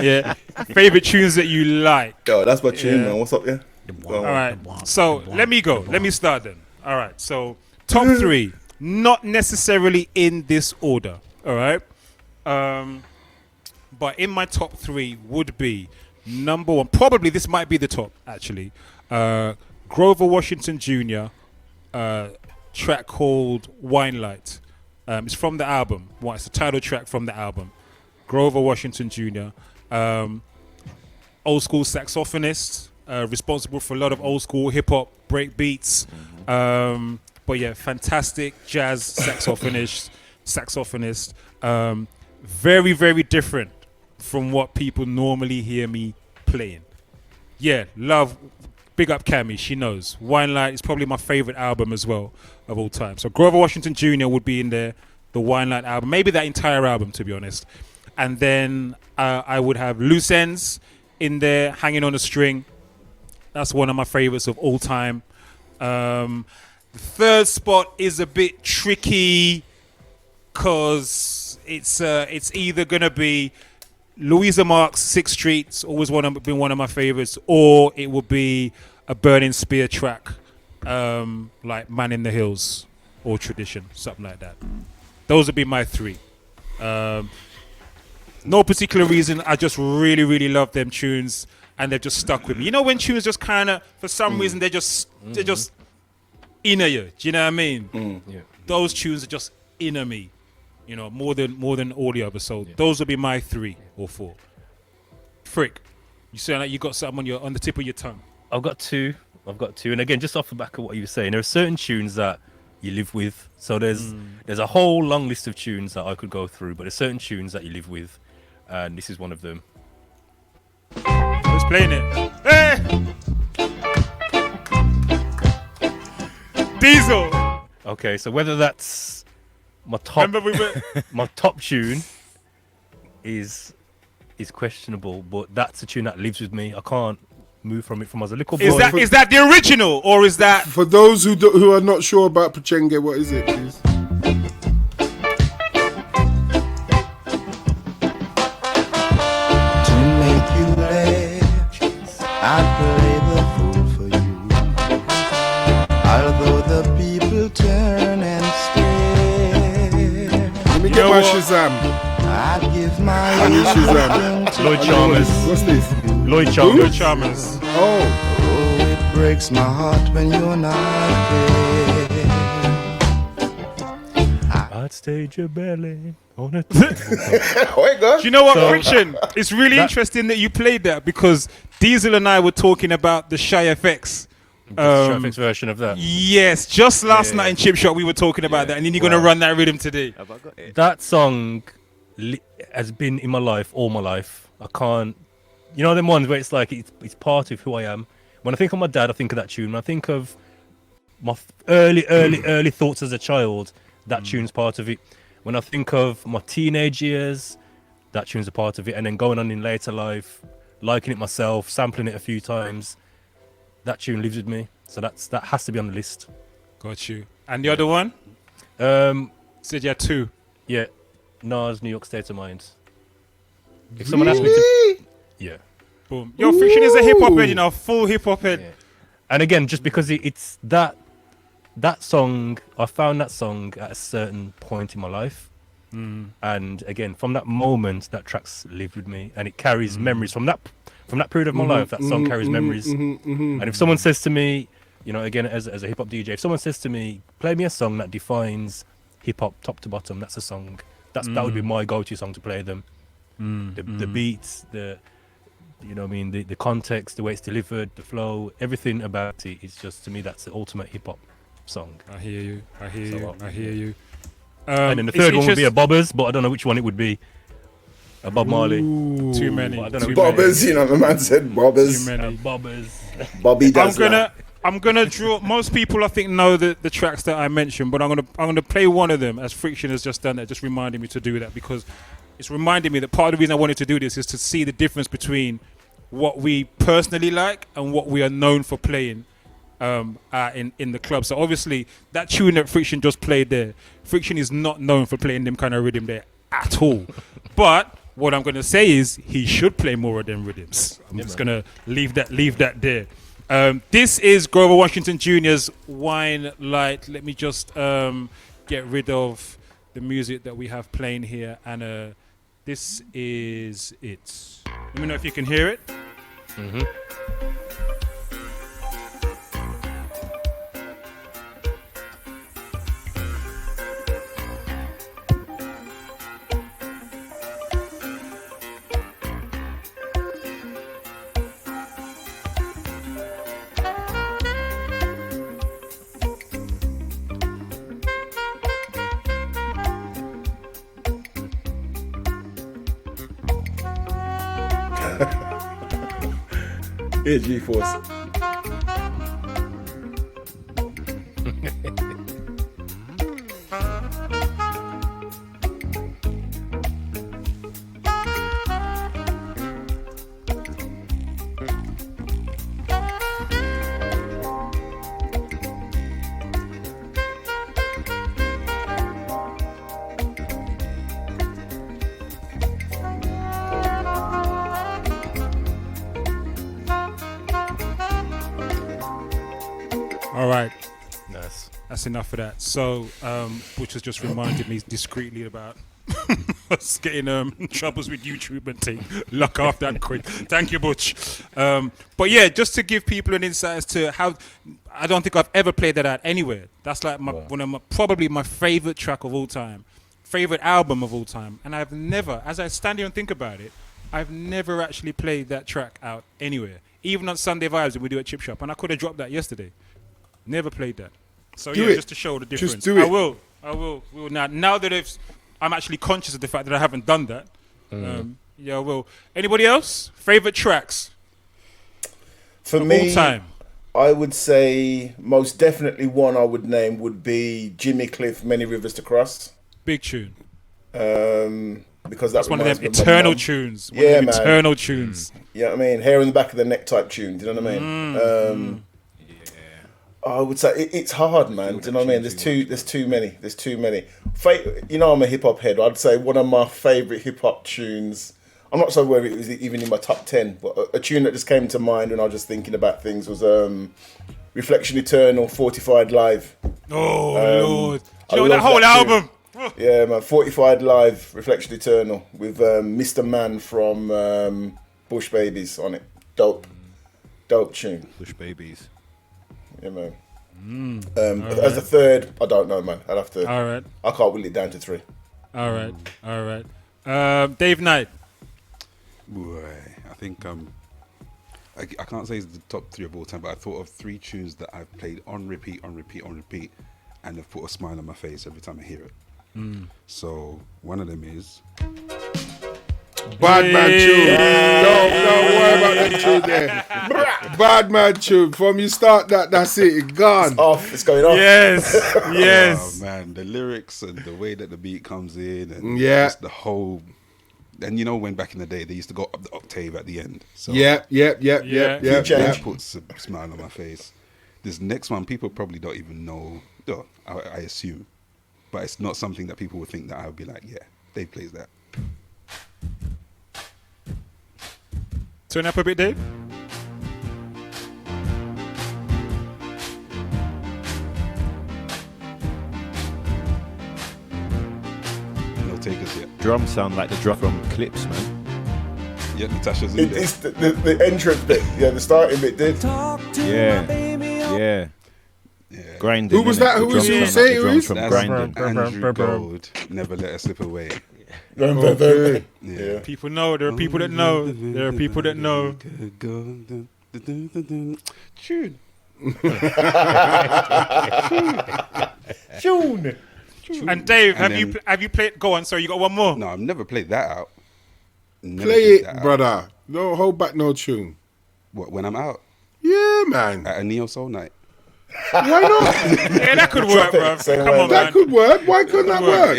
Yeah, favorite tunes that you like. Yo, that's my tune, man. What's up, yeah? All right. So let me go. Let me start then. All right. So top 3, not necessarily in this order. All right. But in my top 3 would be number 1. Probably this might be the top actually. Grover Washington Jr. Track called Wine Light. It's from the album. Well, it's the title track from the album. Grover Washington Jr. Old school saxophonist, responsible for a lot of old school hip hop break beats. But yeah, fantastic jazz saxophonist. Very, very different from what people normally hear me playing. Yeah, love. Big up Cammy, she knows. Wine Light is probably my favorite album as well of all time. So Grover Washington Jr. would be in there, the Wine Light album, maybe that entire album to be honest. And then I would have Loose Ends in there, Hanging on a String. That's one of my favorites of all time. The third spot is a bit tricky because it's either gonna be Louisa Marks, 6th Street's always been one of my favorites, or it would be a Burning Spear track, like Man in the Hills or Tradition, something like that. Those would be my 3. No particular reason. I just really, really love them tunes, and they've just stuck with me. You know when tunes just kind of, for some reason, they're just inner you. Do you know what I mean? Yeah. Those tunes are just inner me. You know, more than all the others. So those would be my 3 or 4. Frick, you sound like you got something on the tip of your tongue. I've got two, and again, just off the back of what you were saying, there are certain tunes that you live with. So there's a whole long list of tunes that I could go through, but there's certain tunes that you live with, and this is one of them. Who's playing it? Hey! Diesel. Okay, so whether that's my top, my top tune is questionable, but that's a tune that lives with me. I can't move from it from as a little boy. Is that the original, or is that? For those who are not sure about Pachenge, what is it, please? To make you laugh, I'd play the fool for you. Although the people turn and stare, Let me get my Shazam. I'd give my I need Shazam. Lloyd Chalmers. What's this? Lloyd Chalmers. Oh, Oh, it breaks my heart when you're not there. I'd stage your belly on a Wait, God. Do you know what, So- Frikshin? It's really interesting that you played that because Diesel and I were talking about the Shy FX. Traffic's version of that. Yes, just last night in Chip Shop we were talking about that, and then you're gonna run that rhythm today. Have I got it? That song has been in my life all my life. I can't, you know, them ones where it's like it's part of who I am. When I think of my dad, I think of that tune. When I think of my early thoughts as a child, that tune's part of it. When I think of my teenage years, that tune's a part of it. And then going on in later life, liking it myself, sampling it a few times, that tune lives with me. So that has to be on the list. Got you. And the other one? Said you had 2. Yeah, Nas, New York State of Mind. If someone asked me to... Yeah. Boom. Yo, Frikshin is a hip-hop head, you know, full hip-hop head. Yeah. And again, just because it's that song, I found that song at a certain point in my life. And again, from that moment, that track's lived with me. And it carries memories from that period of my life. That song carries memories. And if someone says to me, you know, again, as a hip-hop DJ, if someone says to me, play me a song that defines hip-hop top to bottom, that's a song. That would be my go-to song to play them. The beats, you know what I mean, the context, the way it's delivered, the flow, everything about it is just, to me, that's the ultimate hip-hop song. I hear you. I hear you. And then the third one would be a Bobbers, but I don't know which one it would be. A Bob Marley. Too many. Bobbers, you know, the man said Bobbers. Too many. Bobbers. Bobby does I'm gonna draw. Most people, I think, know the tracks that I mentioned, but I'm gonna play one of them as Frikshin has just done that, just reminding me to do that, because it's reminding me that part of the reason I wanted to do this is to see the difference between what we personally like and what we are known for playing in the club. So obviously that tune that Frikshin just played there, Frikshin is not known for playing them kind of rhythm there at all. But what I'm gonna say is he should play more of them rhythms. I'm just gonna leave that there. This is Grover Washington Jr.'s Wine Light. Let me just get rid of the music that we have playing here, and this is it. Let me know if you can hear it. Here, G-Force. All right. Nice. That's enough of that. So, Butch has just reminded me discreetly about us getting troubles with YouTube and take luck off that quick. Thank you, Butch. But yeah, just to give people an insight as to how, I don't think I've ever played that out anywhere. That's like probably my favorite track of all time, favorite album of all time. And I've never, as I stand here and think about it, I've never actually played that track out anywhere. Even on Sunday Vibes when we do at Chip Shop. And I could have dropped that yesterday. Never played that. So do it. Just to show the difference. Just do it. I will. Now that I'm actually conscious of the fact that I haven't done that. I will. Anybody else? Favorite tracks? For of me, all time. I would say most definitely one I would name would be Jimmy Cliff, Many Rivers to Cross. Big tune. Because that's one of them eternal tunes. Yeah, man. Eternal tunes. You know what I mean? Hair in the back of the neck type tune. Do you know what I mean? I would say it's hard, man. Do you know what I mean? There's too many. You know, I'm a hip hop head. I'd say one of my favorite hip hop tunes. I'm not sure whether it was even in my top 10, but a tune that just came to mind when I was just thinking about things was Reflection Eternal, Fortified Live. Oh Lord! Do you know that love whole that tune. album? Yeah, man. Fortified Live, Reflection Eternal with Mr. Man from Bush Babies on it. Dope tune. Bush Babies. Yeah, man. As a third, I don't know, man. I'd have to. All right. I can't whittle it down to 3. All right. Dave Knight. Boy, I think I can't say it's the top 3 of all time, but I thought of 3 tunes that I've played on repeat, and have put a smile on my face every time I hear it. So one of them is Bad man tune. Don't worry about that tune there. Bad man tune. From you start that's it. It's gone. Off. It's going off. Yes. oh man, the lyrics and the way that the beat comes in, and just the whole. And you know when back in the day they used to go up the octave at the end. So Yeah. that puts a smile on my face. This next one, people probably don't even know. I assume, but it's not something that people would think that I would be like, yeah, they plays that. Turn up a bit, Dave. No takers yet. Drums sound like the drum from Clips, man. Yeah, Natasha's in there. It's the entrance bit. Yeah, the starting bit did. Yeah. Grinding. Who was that? Who was you saying? Who is? From That's Grinding. Andrew Gold. Never let us slip away. Okay. Yeah. People know. There are people that know. There are people that know. Tune. Tune. And Dave, And have you played? Go on. Sorry, you got one more. No, I've never played that out. Never Play played it, that out. brother. Don't hold back no tune. What, when I'm out Yeah, man. at a Neo Soul night? Why not? Yeah, that could work, bro. Same Come way. on, That man. could work. Why couldn't that work?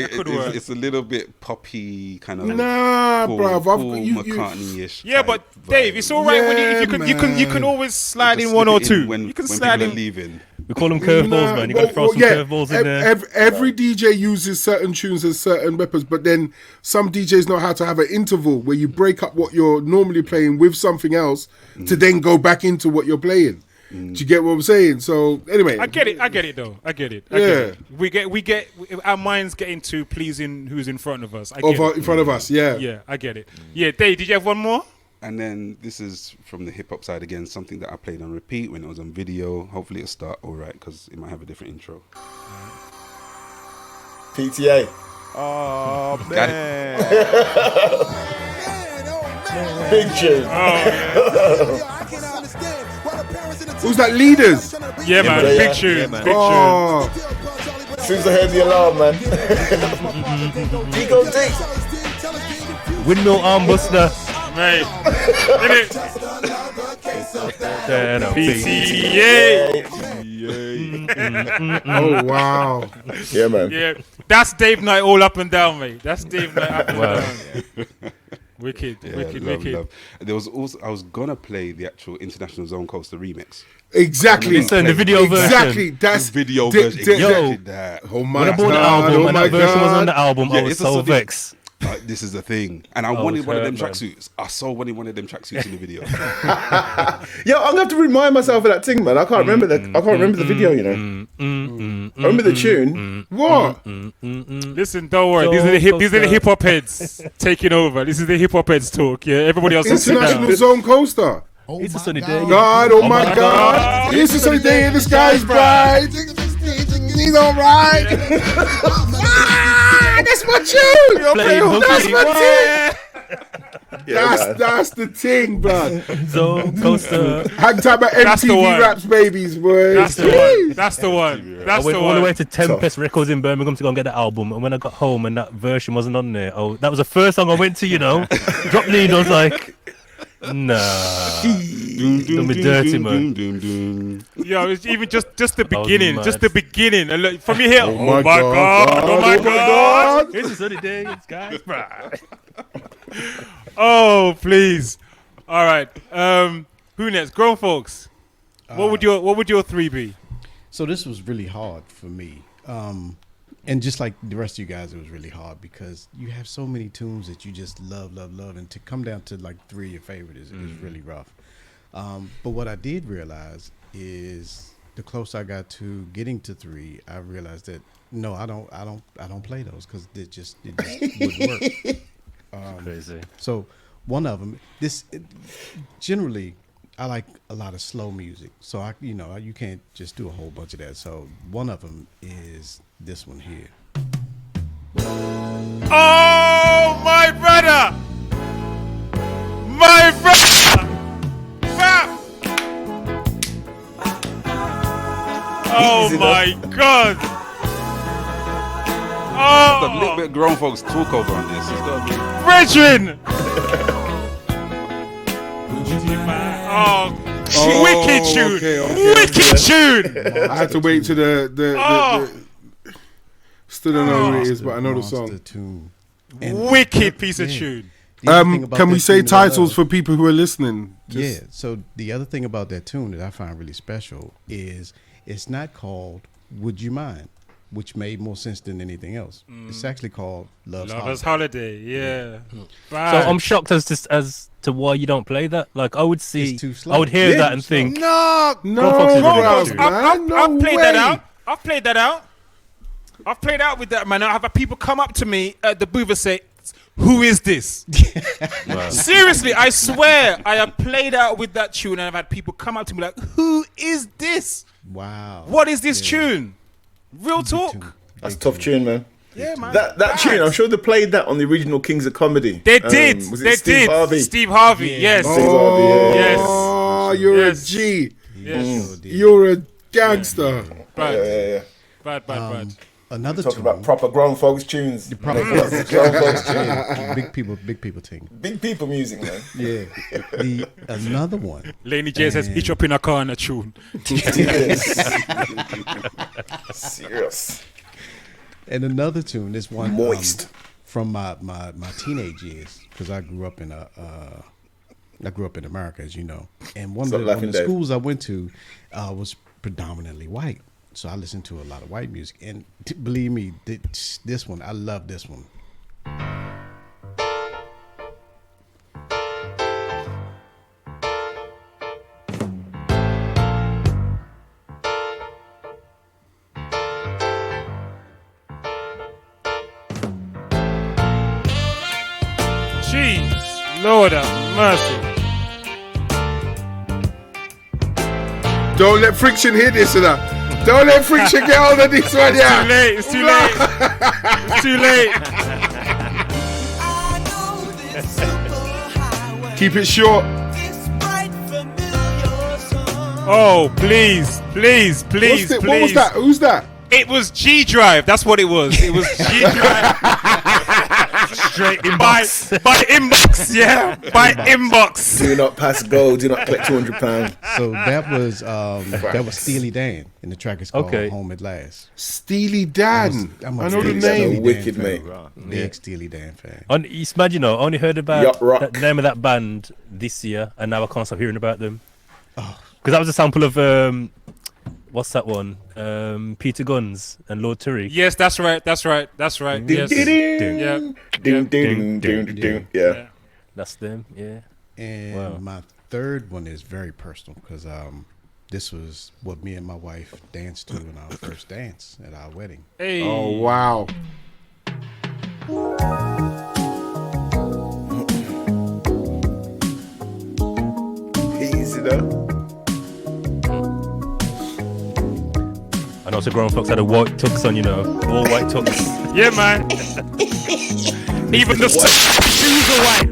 It's a little bit poppy kind of. Nah, Paul bruv. McCartney-ish. Yeah, type but vibe. Dave, it's all right when you can always slide in one or two. When You can people slide are in. leaving. We call them curveballs, man. You got to throw some curveballs in there. Every DJ uses certain tunes as certain weapons, but then some DJs know how to have an interval where you break up what you're normally playing with something else to then go back into what you're playing. Do you get what I'm saying? So anyway, I get it though. I get it. We get our minds get into pleasing who's in front of us. I get it. in front of us, yeah. Yeah, I get it. Yeah, Dave, did you have one more? And then this is from the hip hop side again, something that I played on repeat when it was on video. Hopefully it'll start all right because it might have a different intro. PTA. Oh, Got man. Big tune. Who's that? Leaders. Yeah, man. Yeah. Big tune. Yeah, Big tune. Oh, As soon as I heard the alarm, man. Ego deep. Windmill armbuster. Mate. Hit it. PTA. oh wow. Yeah, man. Yeah, that's Dave Knight all up and down, mate. That's Dave Knight up and down. Wicked. Love. There was also I was gonna play the actual International Zone Coaster remix. Exactly. Listen, the video version. Exactly. That's The video di- version, di- exactly that. Oh my When I bought the god. album Oh and my that version was on the god. album, Yeah, I was it's so also the- vexed. This is the thing, and I Oh, wanted it's one of them hurt, man. tracksuits. I saw one of them tracksuits in the video. Yo, I'm gonna have to remind myself of that thing, man. I can't remember the video, you know. I remember the tune. What? Listen, don't worry. These are the hip hop heads taking over. This is the hip hop heads talk. Yeah, everybody else is sitting International down. Zone Coaster. It's a sunny day. God, oh my God. It's a sunny day and the sky's bright. He's alright. That's my tune. That's my tune. That's the thing, blood. Zone coaster. Hang time at That's the MTV one. Raps Babies, boy. That's the one. That's the one. I That's went the all the way one. to Tempest Records in Birmingham to go and get the album, and when I got home and that version wasn't on there, that was the first song I went to, you know. Drop lead, I was like, nah. Don't be dirty, man. Yo, it's even just the was beginning. mad. Just the beginning. And look, from you here. Oh my God. Oh my God. It's a sunny day, it's guys, bright. Oh, please. All right. Who next? Grown folks. What would your three be? So this was really hard for me. And just like the rest of you guys, it was really hard because you have so many tunes that you just love. And to come down to like three of your favorite is really rough. But what I did realize is the closer I got to getting to three, I realized that no, I don't play those because it just wouldn't work. Crazy. So one of them, generally, I like a lot of slow music. So you can't just do a whole bunch of that. So one of them is this one here. Oh, my brother. My brother. Fam. Oh, Easy my God. A little bit of grown folks talk over on this. It's got to be. Brethren! Wicked tune! Okay. Wicked tune! I had to wait to the still don't know who it is, but I know the song. Tune. Wicked piece of tune. Can we say titles for people who are listening? Yeah. So the other thing about that tune that I find really special is it's not called "Would You Mind," which made more sense than anything else. It's actually called Lover's Holiday. Yeah. So I'm shocked as to why you don't play that. Like I would see, It's too slow. I would hear that and think, No, Fox is really I've played that out. I've played out with that, man. I have people come up to me at the booth and say, "Who is this?" Seriously, I swear, I have played out with that tune, and I've had people come up to me like, "Who is this? Wow. What is this tune?" Real talk. That's a tough tune, man. Yeah, man. That tune, I'm sure they played that on the original Kings of Comedy. They did. Was it They Steve did. Harvey? Steve Harvey. Yes. Steve Harvey, yeah. Yes. Oh, you're Yes. a G. Yes. You're a gangster. Yeah. Bad. Another Talking tune. about proper grown folks tunes. Proper grown folks tunes. big people thing. Big people music, man. Yeah. Another one. Laney J says, "Hitch up in a car and a tune." Serious. And another tune. This one Moist. from my teenage years, because I grew up in America, as you know. And one of the schools I went to was predominantly white. So I listened to a lot of white music. And believe me, this one, I love this one. Jeez, Lord have mercy. Don't let Frikshin hear this, Don't let Frikshin get hold of this one, yeah. It's too late. It's too late. Keep it short. Oh, please. What was that? Who's that? It was G Drive. That's what it was. It was G Drive. Straight inbox. By inbox, yeah. By inbox. Do not pass go. Do not collect £200. So that was Steely Dan, and the track is called Home at Last. Steely Dan. I know the Steely name. Dan Wicked, fan. mate. Big Steely Dan fan. Imagine, I only heard about Yacht Rock. the name of that band this year, and now I can't stop hearing about them. Because that was a sample of what's that one? Peter Guns and Lord Turry. Yes, that's right. Yes. Yeah. That's them. Yeah. And my third one is very personal because this was what me and my wife danced to in our first dance at our wedding. Hey. Oh, wow. Easy though. I know some grown folks had a white tux on, all white tux. Yeah, man. Even the shoes are white.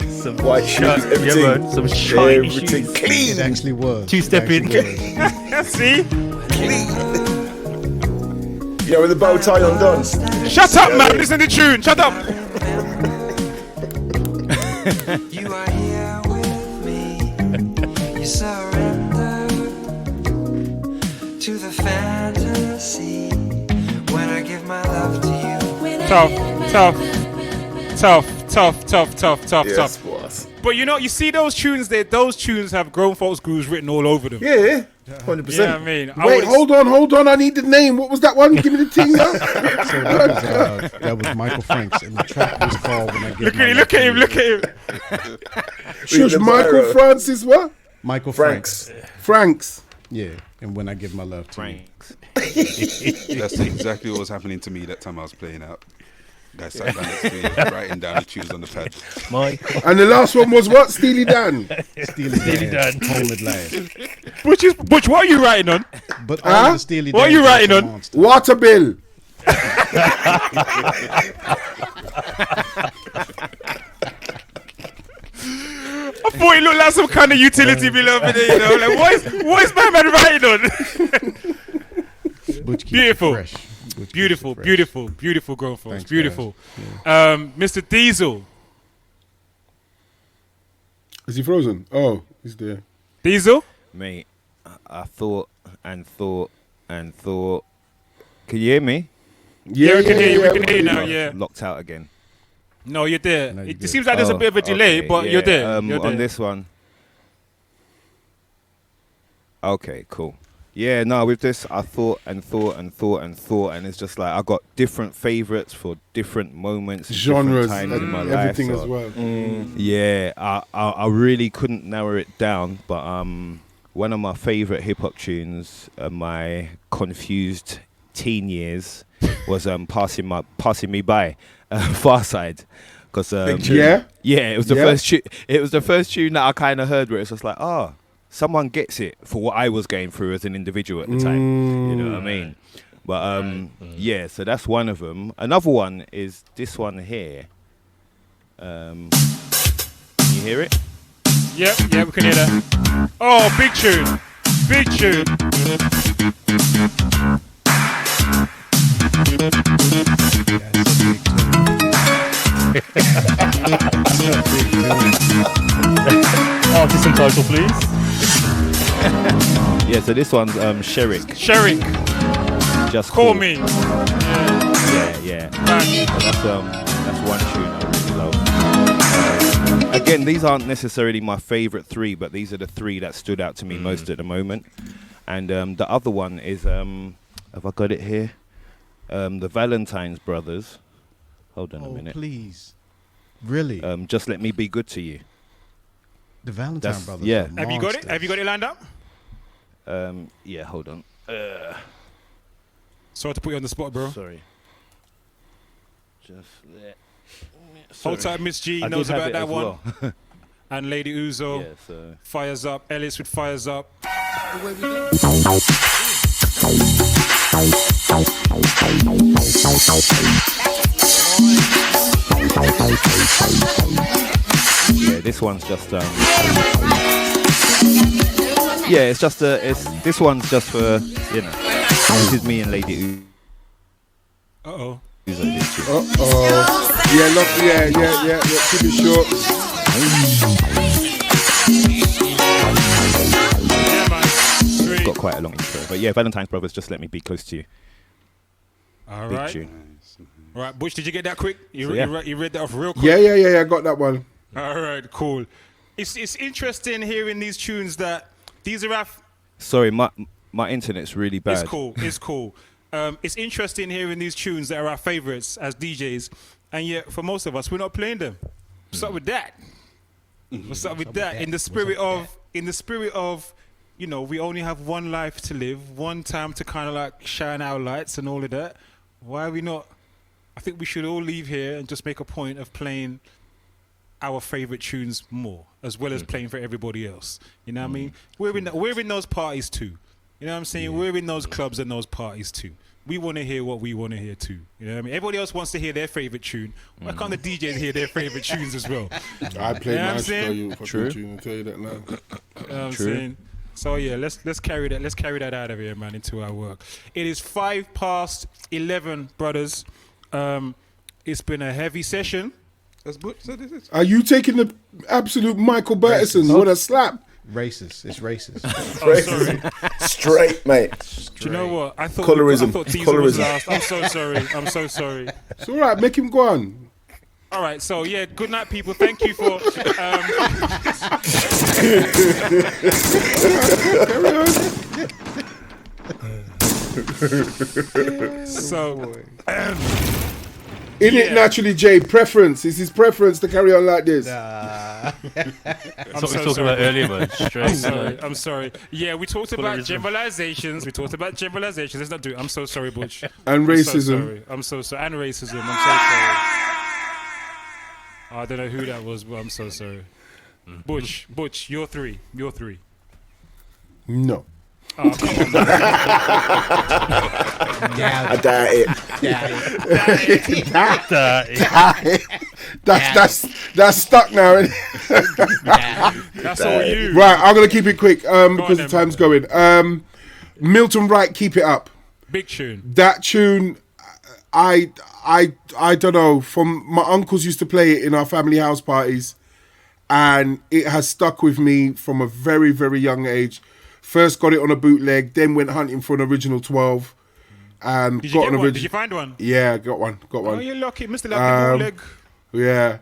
Some White shoes, everything. Yeah, man. Some shiny Everything shoes. clean. It actually was. Two-step in. See? You know, with the bow tie undone. Shut up, man. Listen to the tune. Shut up. You are here with me. You surrender to the fantasy when I give my love to you. Yes, boss. But you see those tunes there, those tunes have grown folks grooves written all over them. Yeah, 100%. Yeah, I mean. Wait, hold on. I need the name. What was that one? Give me the thing now. So that was Michael Franks, and the track was called When I Give My Look Love at him. Shush, Michael Francis, what? Michael Franks. Franks. Yeah, and When I Give My Love to You. That's exactly what was happening to me that time I was playing out. Guy sat down next to me, writing down the tunes on the pad. Michael. And the last one was what? Steely Dan. Steely Dan. Home at Last. Which what are you writing on? But all the Steely Dan. What are you writing on? Water bill. I thought it looked like some kind of utility bill over there, Like, what is my man writing on? Which keeps Beautiful. it fresh. Beautiful, beautiful, beautiful grown folks. Thanks, Beautiful. Mr. Diesel. Is he frozen? Oh, he's there. Diesel? Mate, I thought and thought and thought. Can you hear me? Yeah, we can hear you. We can hear you now, yeah. Locked out again. No, you're there. No, you're It good. seems like there's a bit of a delay, Okay, but yeah, you're there. You're there. On this one. Okay, cool. Yeah, no, with this, I thought and thought and thought and thought, and it's just like I got different favorites for different moments, Genres, different times in my everything life. as well. Yeah, I really couldn't narrow it down, but one of my favorite hip hop tunes, my confused teen years, was passing me by, Far Side, because Yeah? it was the Yeah. first tune. It was the first tune that I kind of heard where it's just like, someone gets it for what I was going through as an individual at the time. You know what I mean? But yeah, so that's one of them. Another one is this one here. Can you hear it? Yep, yeah, we can hear that. Oh, big tune. Big tune. Artist and title, please. Yeah, so this one's Sherik. Sherik, Just call Cool. me. Yeah. Man. That's one tune I really love. Again, these aren't necessarily my favorite three, but these are the three that stood out to me most at the moment. And the other one is, have I got it here? The Valentine's Brothers. Hold on a minute. Please. Really? Just Let Me Be Good to You. The Valentine Brothers. yeah. are Have you got it? monsters. Have you got it lined up? Yeah, hold on. Sorry to put you on the spot, bro. Sorry. Just let. Hold tight, Miss G I knows did have about it that as one. well. And Lady Uzo, Yeah, so. Fires Up. Ellis with Fires Up. Yeah, this one's just yeah, it's just this one's just for, you know, this is me and Lady Uzo. Uh-oh. Yeah, look, yeah. Keep it short. Yeah, man. Sweet. Got quite a long intro, but yeah, Valentine's Brothers, Just Let Me Be Close to You. All Big right. tune. All right, Butch, did you get that quick? You read that off real quick? Yeah, I got that one. All right, cool. It's interesting hearing these tunes that these are Sorry, my internet's really bad. It's cool. It's cool. It's interesting hearing these tunes that are our favorites as DJs, and yet for most of us, we're not playing them. What's up with that? What's up with that? In the spirit of, you know, we only have one life to live, one time to kind of like shine our lights and all of that. Why are we not? I think we should all leave here and just make a point of playing our favorite tunes more, as well as playing for everybody else. You know what I mean? We're in those parties too. You know what I'm saying? We're in those clubs and those parties too. We want to hear what we want to hear too. You know what I mean? Everybody else wants to hear their favorite tune. Why can't the DJs hear their favorite tunes as well? I played Yeah, I'm nice saying? for you. Fucking tune, I'll tell you that now. You know what I'm saying? So yeah, let's carry that out of here, man, into our work. It is 11:05, brothers. It's been a heavy session. As Butch said, it is. Are you taking the absolute Michael Burton? What a slap. Racist. It's racist. Oh, sorry. Straight, mate. Do you know what? I thought Colourism. I thought Diesel was Colourism. last. I'm so sorry. I'm so sorry. It's all right. Make him go on. All right, so yeah, good night, people. Thank you for. So, In it naturally, Jay. Preference. It's his preference to carry on like this. That's what we so were talking sorry. about earlier, man. Straight. I'm sorry. Yeah, we talked about Colourism. generalizations. Let's not do it. I'm so sorry, Butch. And racism. I'm so sorry. And racism. I'm so sorry. I don't know who that was, but I'm so sorry. Butch, you're three. No. Oh, come on, man. I doubt it. That's stuck now. Isn't it? That's all you. Right, I'm gonna keep it quick because the then, time's going. Milton Wright, Keep It Up. Big tune. That tune I don't know. From my uncles used to play it in our family house parties, and it has stuck with me from a very, very young age. First got it on a bootleg, then went hunting for an original 12. And Did you get one? Did you find one? Yeah, got one. Oh, you're lucky, Mr. Lucky bootleg. Yeah.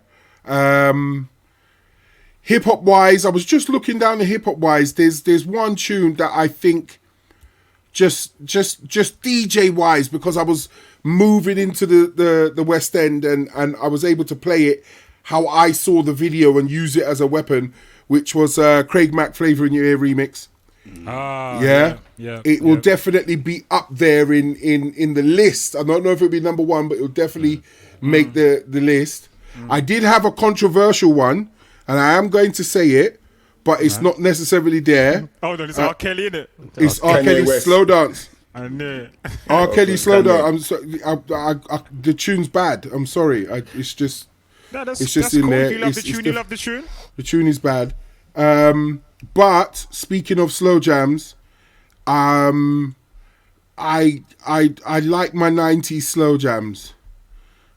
Hip hop wise, I was just looking down the hip hop wise. There's one tune that I think just DJ wise, because I was moving into the West End and I was able to play it how I saw the video and use it as a weapon, which was Craig Mack Flavor in Your Ear remix. Yeah. It will definitely be up there in the list. I don't know if it'll be number one, but it'll definitely make the list. I did have a controversial one, and I am going to say it, but it's not necessarily there. Oh no, it's R. Kelly, innit? It's R. Kelly's Slow Dance. I knew it. R. Kelly Slow Dance. I'm sorry, the tune's bad. I'm sorry. It's just in cool. there. You love the tune. You love the tune. The tune is bad. But speaking of slow jams, I like my 90s slow jams.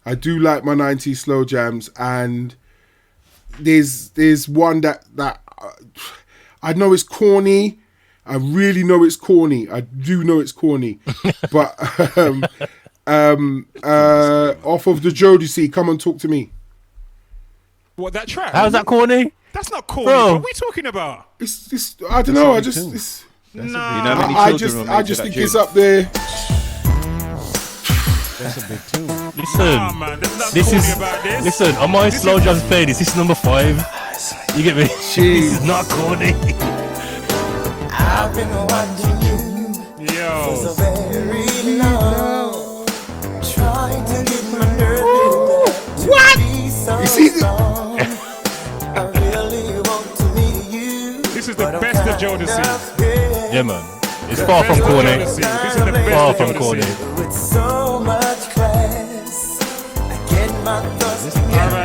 I do like my 90s slow jams, and there's one that I know it's corny. I really know it's corny. I do know it's corny. But off of the Jodeci, Come and Talk to Me. What, that track? How's that corny? That's not corny. Bro. What are we talking about? It's I don't know. I just think it's up there. That's a big tune. Listen, Man, there's nothing corny about this. listen. On my slow jams playlist, this is number 5. You get me? This is not corny. I've been watching you for so very long, trying to get my nerve to be so strong. I really want to meet you. This is the best of Jodeci. Yeah, man. It's far from corny. This is the best Far of from Jodeci. corny. With so much class, I get my thoughts together.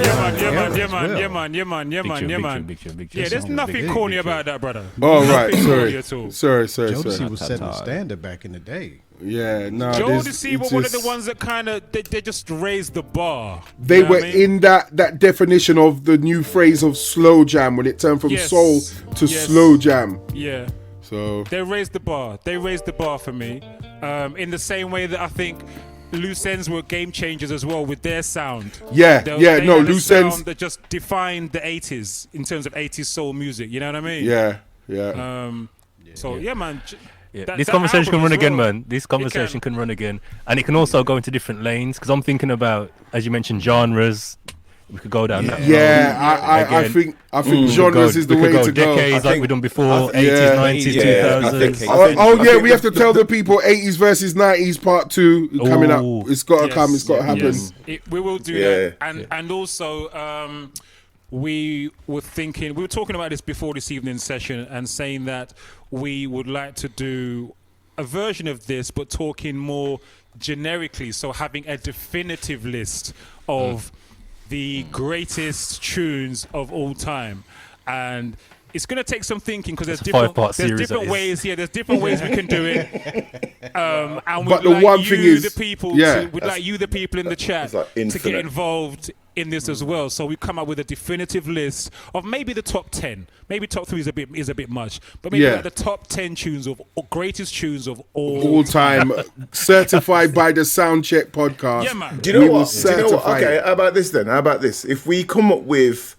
Yeah, man. Big tune. Yeah, there's nothing corny about that, brother. Oh, right. Nothing corny Sorry. at all. Sorry. Jodeci was setting the standard back in the day. Yeah, no. Jodeci were one of the ones that kind of they just raised the bar. They You know were what I mean? in that definition of the new phrase of slow jam when it turned from Yes. soul to slow jam. Yeah. So They raised the bar. They raised the bar for me. In the same way that I think Loose Ends were game changers as well with their sound. yeah, They no, had a Loose Ends. sound that just defined the 80s in terms of 80s soul music. You know what I mean? Yeah. So yeah, man. Yeah. This conversation can run again, man. This conversation can run again, and it can also go into different lanes. Because I'm thinking about, as you mentioned, genres. We could go down that road. Yeah, I think genres is the way to go. Decades like we've done before, 80s, 90s, 2000s. We have to tell the people 80s versus 90s part 2 coming up. It's got to come. It's got to happen. Yes. We will do that. And also, we were talking about this before this evening's session and saying that we would like to do a version of this, but talking more generically. So having a definitive list of the greatest tunes of all time, and it's going to take some thinking because there's different ways. Yeah, there's different ways we can do it. And but the one thing is, we'd like you, the people in the chat, like to get involved in this as well. So we come up with a definitive list of maybe the top 10. Maybe top 3 is a bit much, but maybe like the top 10 tunes of greatest tunes of all time, certified by the Soundcheck Podcast. Yeah, man. Do you know what? Okay, how about this then? How about this? If we come up with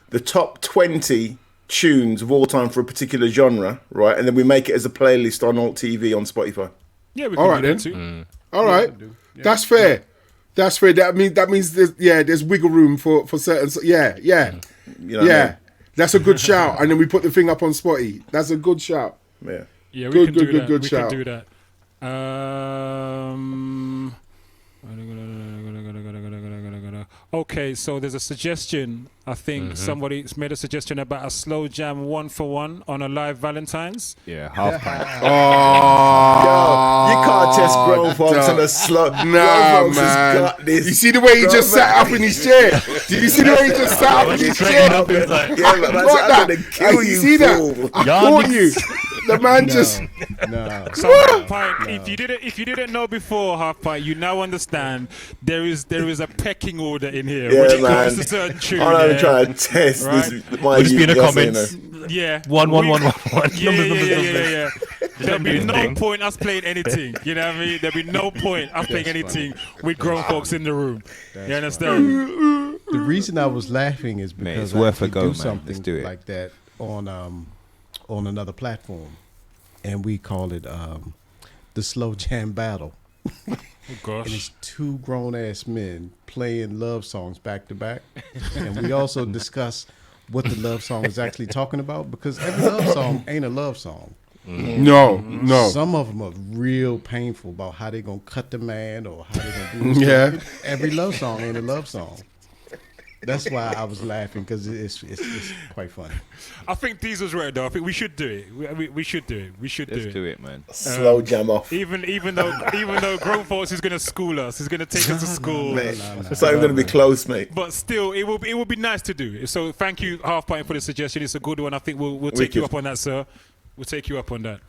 the top 20 tunes of all time for a particular genre, right, and then we make it as a playlist on Alt TV on Spotify. Yeah, we can do that too. All right, that's fair. That's fair. That means there's wiggle room for certain. Yeah. You know what I mean? That's a good shout. And then we put the thing up on Spotty. That's a good shout. Yeah. Yeah, we can do that. Good we shout. can do that. Okay, so there's a suggestion. I think somebody's made a suggestion about a slow jam 1-for-1 on a live Valentine's. Yeah, half pint. You can't test grown folks on a slow. Nah, man. Got this. You see the way he just sat up in his chair? Did you see the way he just sat up in his chair? Yeah, but I got that. I'm gonna kill You you, see fool. that? I caught you. The man just. No. So Half Pint, if you didn't know before, Half Pint, you now understand there is a pecking order in here Yeah, when it man. comes to certain tunes. I'm not trying to test Right. this. We'll just be in the comments. Yeah. One. Yeah. There'll be no Ding. point us playing anything. You know what I mean? There'll be no point us playing anything with grown folks in the room. You understand? The reason I was laughing is Mate, because it's worth I a actually go, do man. something Let's do it. like that on another platform, and we call it the slow jam battle. Oh gosh. And it's two grown ass men playing love songs back to back, and we also discuss what the love song is actually talking about, because every love song ain't a love song. No. Some of them are real painful about how they gonna cut the man or how they gonna do this. Yeah. Every love song ain't a love song. That's why I was laughing, because it's quite funny. I think Diesel's right though. I think we should do it. We should do it. We should Let's do it. do it, man. Slow jam off. Even though grown folks is gonna school us, he's gonna take us to school. Mate, it's not even going to be close, mate. But still, it will be nice to do. So thank you, Half Pint, for the suggestion. It's a good one. I think we'll take you Wicked. up on that, sir. We'll take you up on that.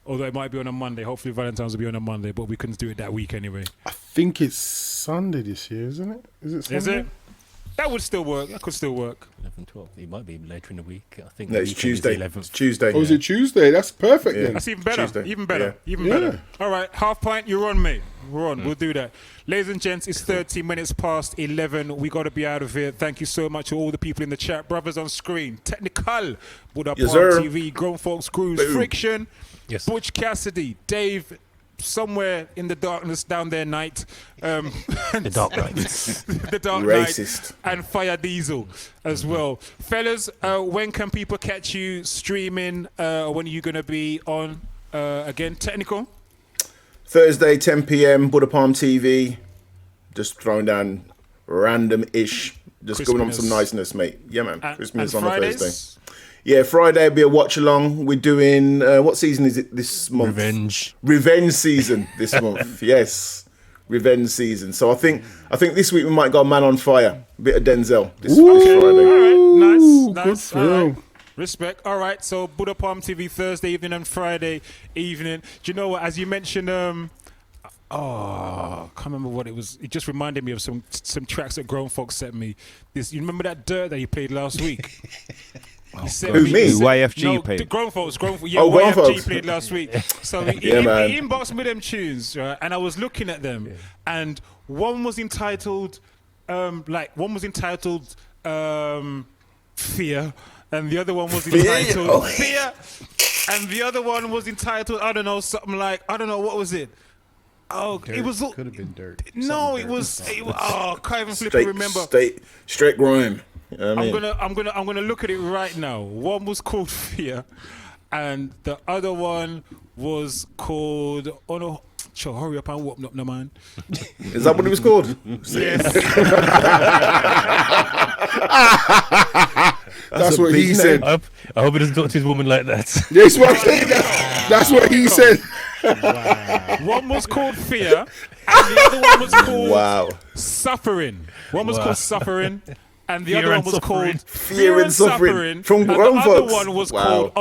Although it might be on a Monday. Hopefully Valentine's will be on a Monday, but we can do it that week anyway. I think it's Sunday this year, isn't it? Is it Sunday? Is it? That would still work. That could still work. 11, 12. It might be later in the week. I think No, the it's weekend is Tuesday. the 11th. It's Tuesday. Oh, is it Tuesday? That's perfect Yeah. then. That's even better. Tuesday. Even better. Yeah. Even Yeah. better. All right, Half Pint, you're on, mate. We're on. We'll do that. Ladies and gents, it's 30 minutes past 11. We got to be out of here. Thank you so much to all the people in the chat. Brothers on screen. Technical. Buddha Yes, Palm sir. TV. Grown Folks Grooves. Boom. Frikshin. Yes. Butch Cassidy. Dave. Somewhere in the darkness down there, night. The Dark Knight. The Dark Racist. Knight. And Fire Diesel as well. Fellas, when can people catch you streaming? When are you going to be on again? Technical? Thursday, 10 p.m. Buddha Palm TV. Just throwing down random-ish. Just going on some niceness, mate. Yeah, man. Christmas and on a Fridays? Thursday. Yeah, Friday will be a watch along. We're doing what season is it this month? Revenge season this month. Yes, revenge season. So I think this week we might go Man on Fire. A bit of Denzel this Friday. All right, nice. good All right. film. Respect. All right, so Buddha Palm TV Thursday evening and Friday evening. Do you know what? As you mentioned, I can't remember what it was. It just reminded me of some tracks that grown folks sent me. You remember that Dirt that you played last week? Who, me? YFG played. The grown folks. Yeah, Oh, grown YFG folks. played last week. So he man. inboxed me them tunes, right? And I was looking at them, and one was entitled, Fear, and the other one was entitled Fear, and the other one was entitled, I don't know, something like, I don't know, what was it? Oh, Dirt. it was. Could have been Dirt. No, Something it dirt. was. I can't even flip and remember. Straight grime. You know what I mean? I'm gonna look at it right now. One was called Fear, and the other one was called. Oh no! Sure, hurry up and whoop up, no man. Is that what it was called? Yes. That's what he said. I hope he doesn't talk to his woman like that. That's what he said. One was called Fear, and the other one was called Suffering. One was called Suffering, and the other one was called Fear and Suffering. From and grown the other folks. one was called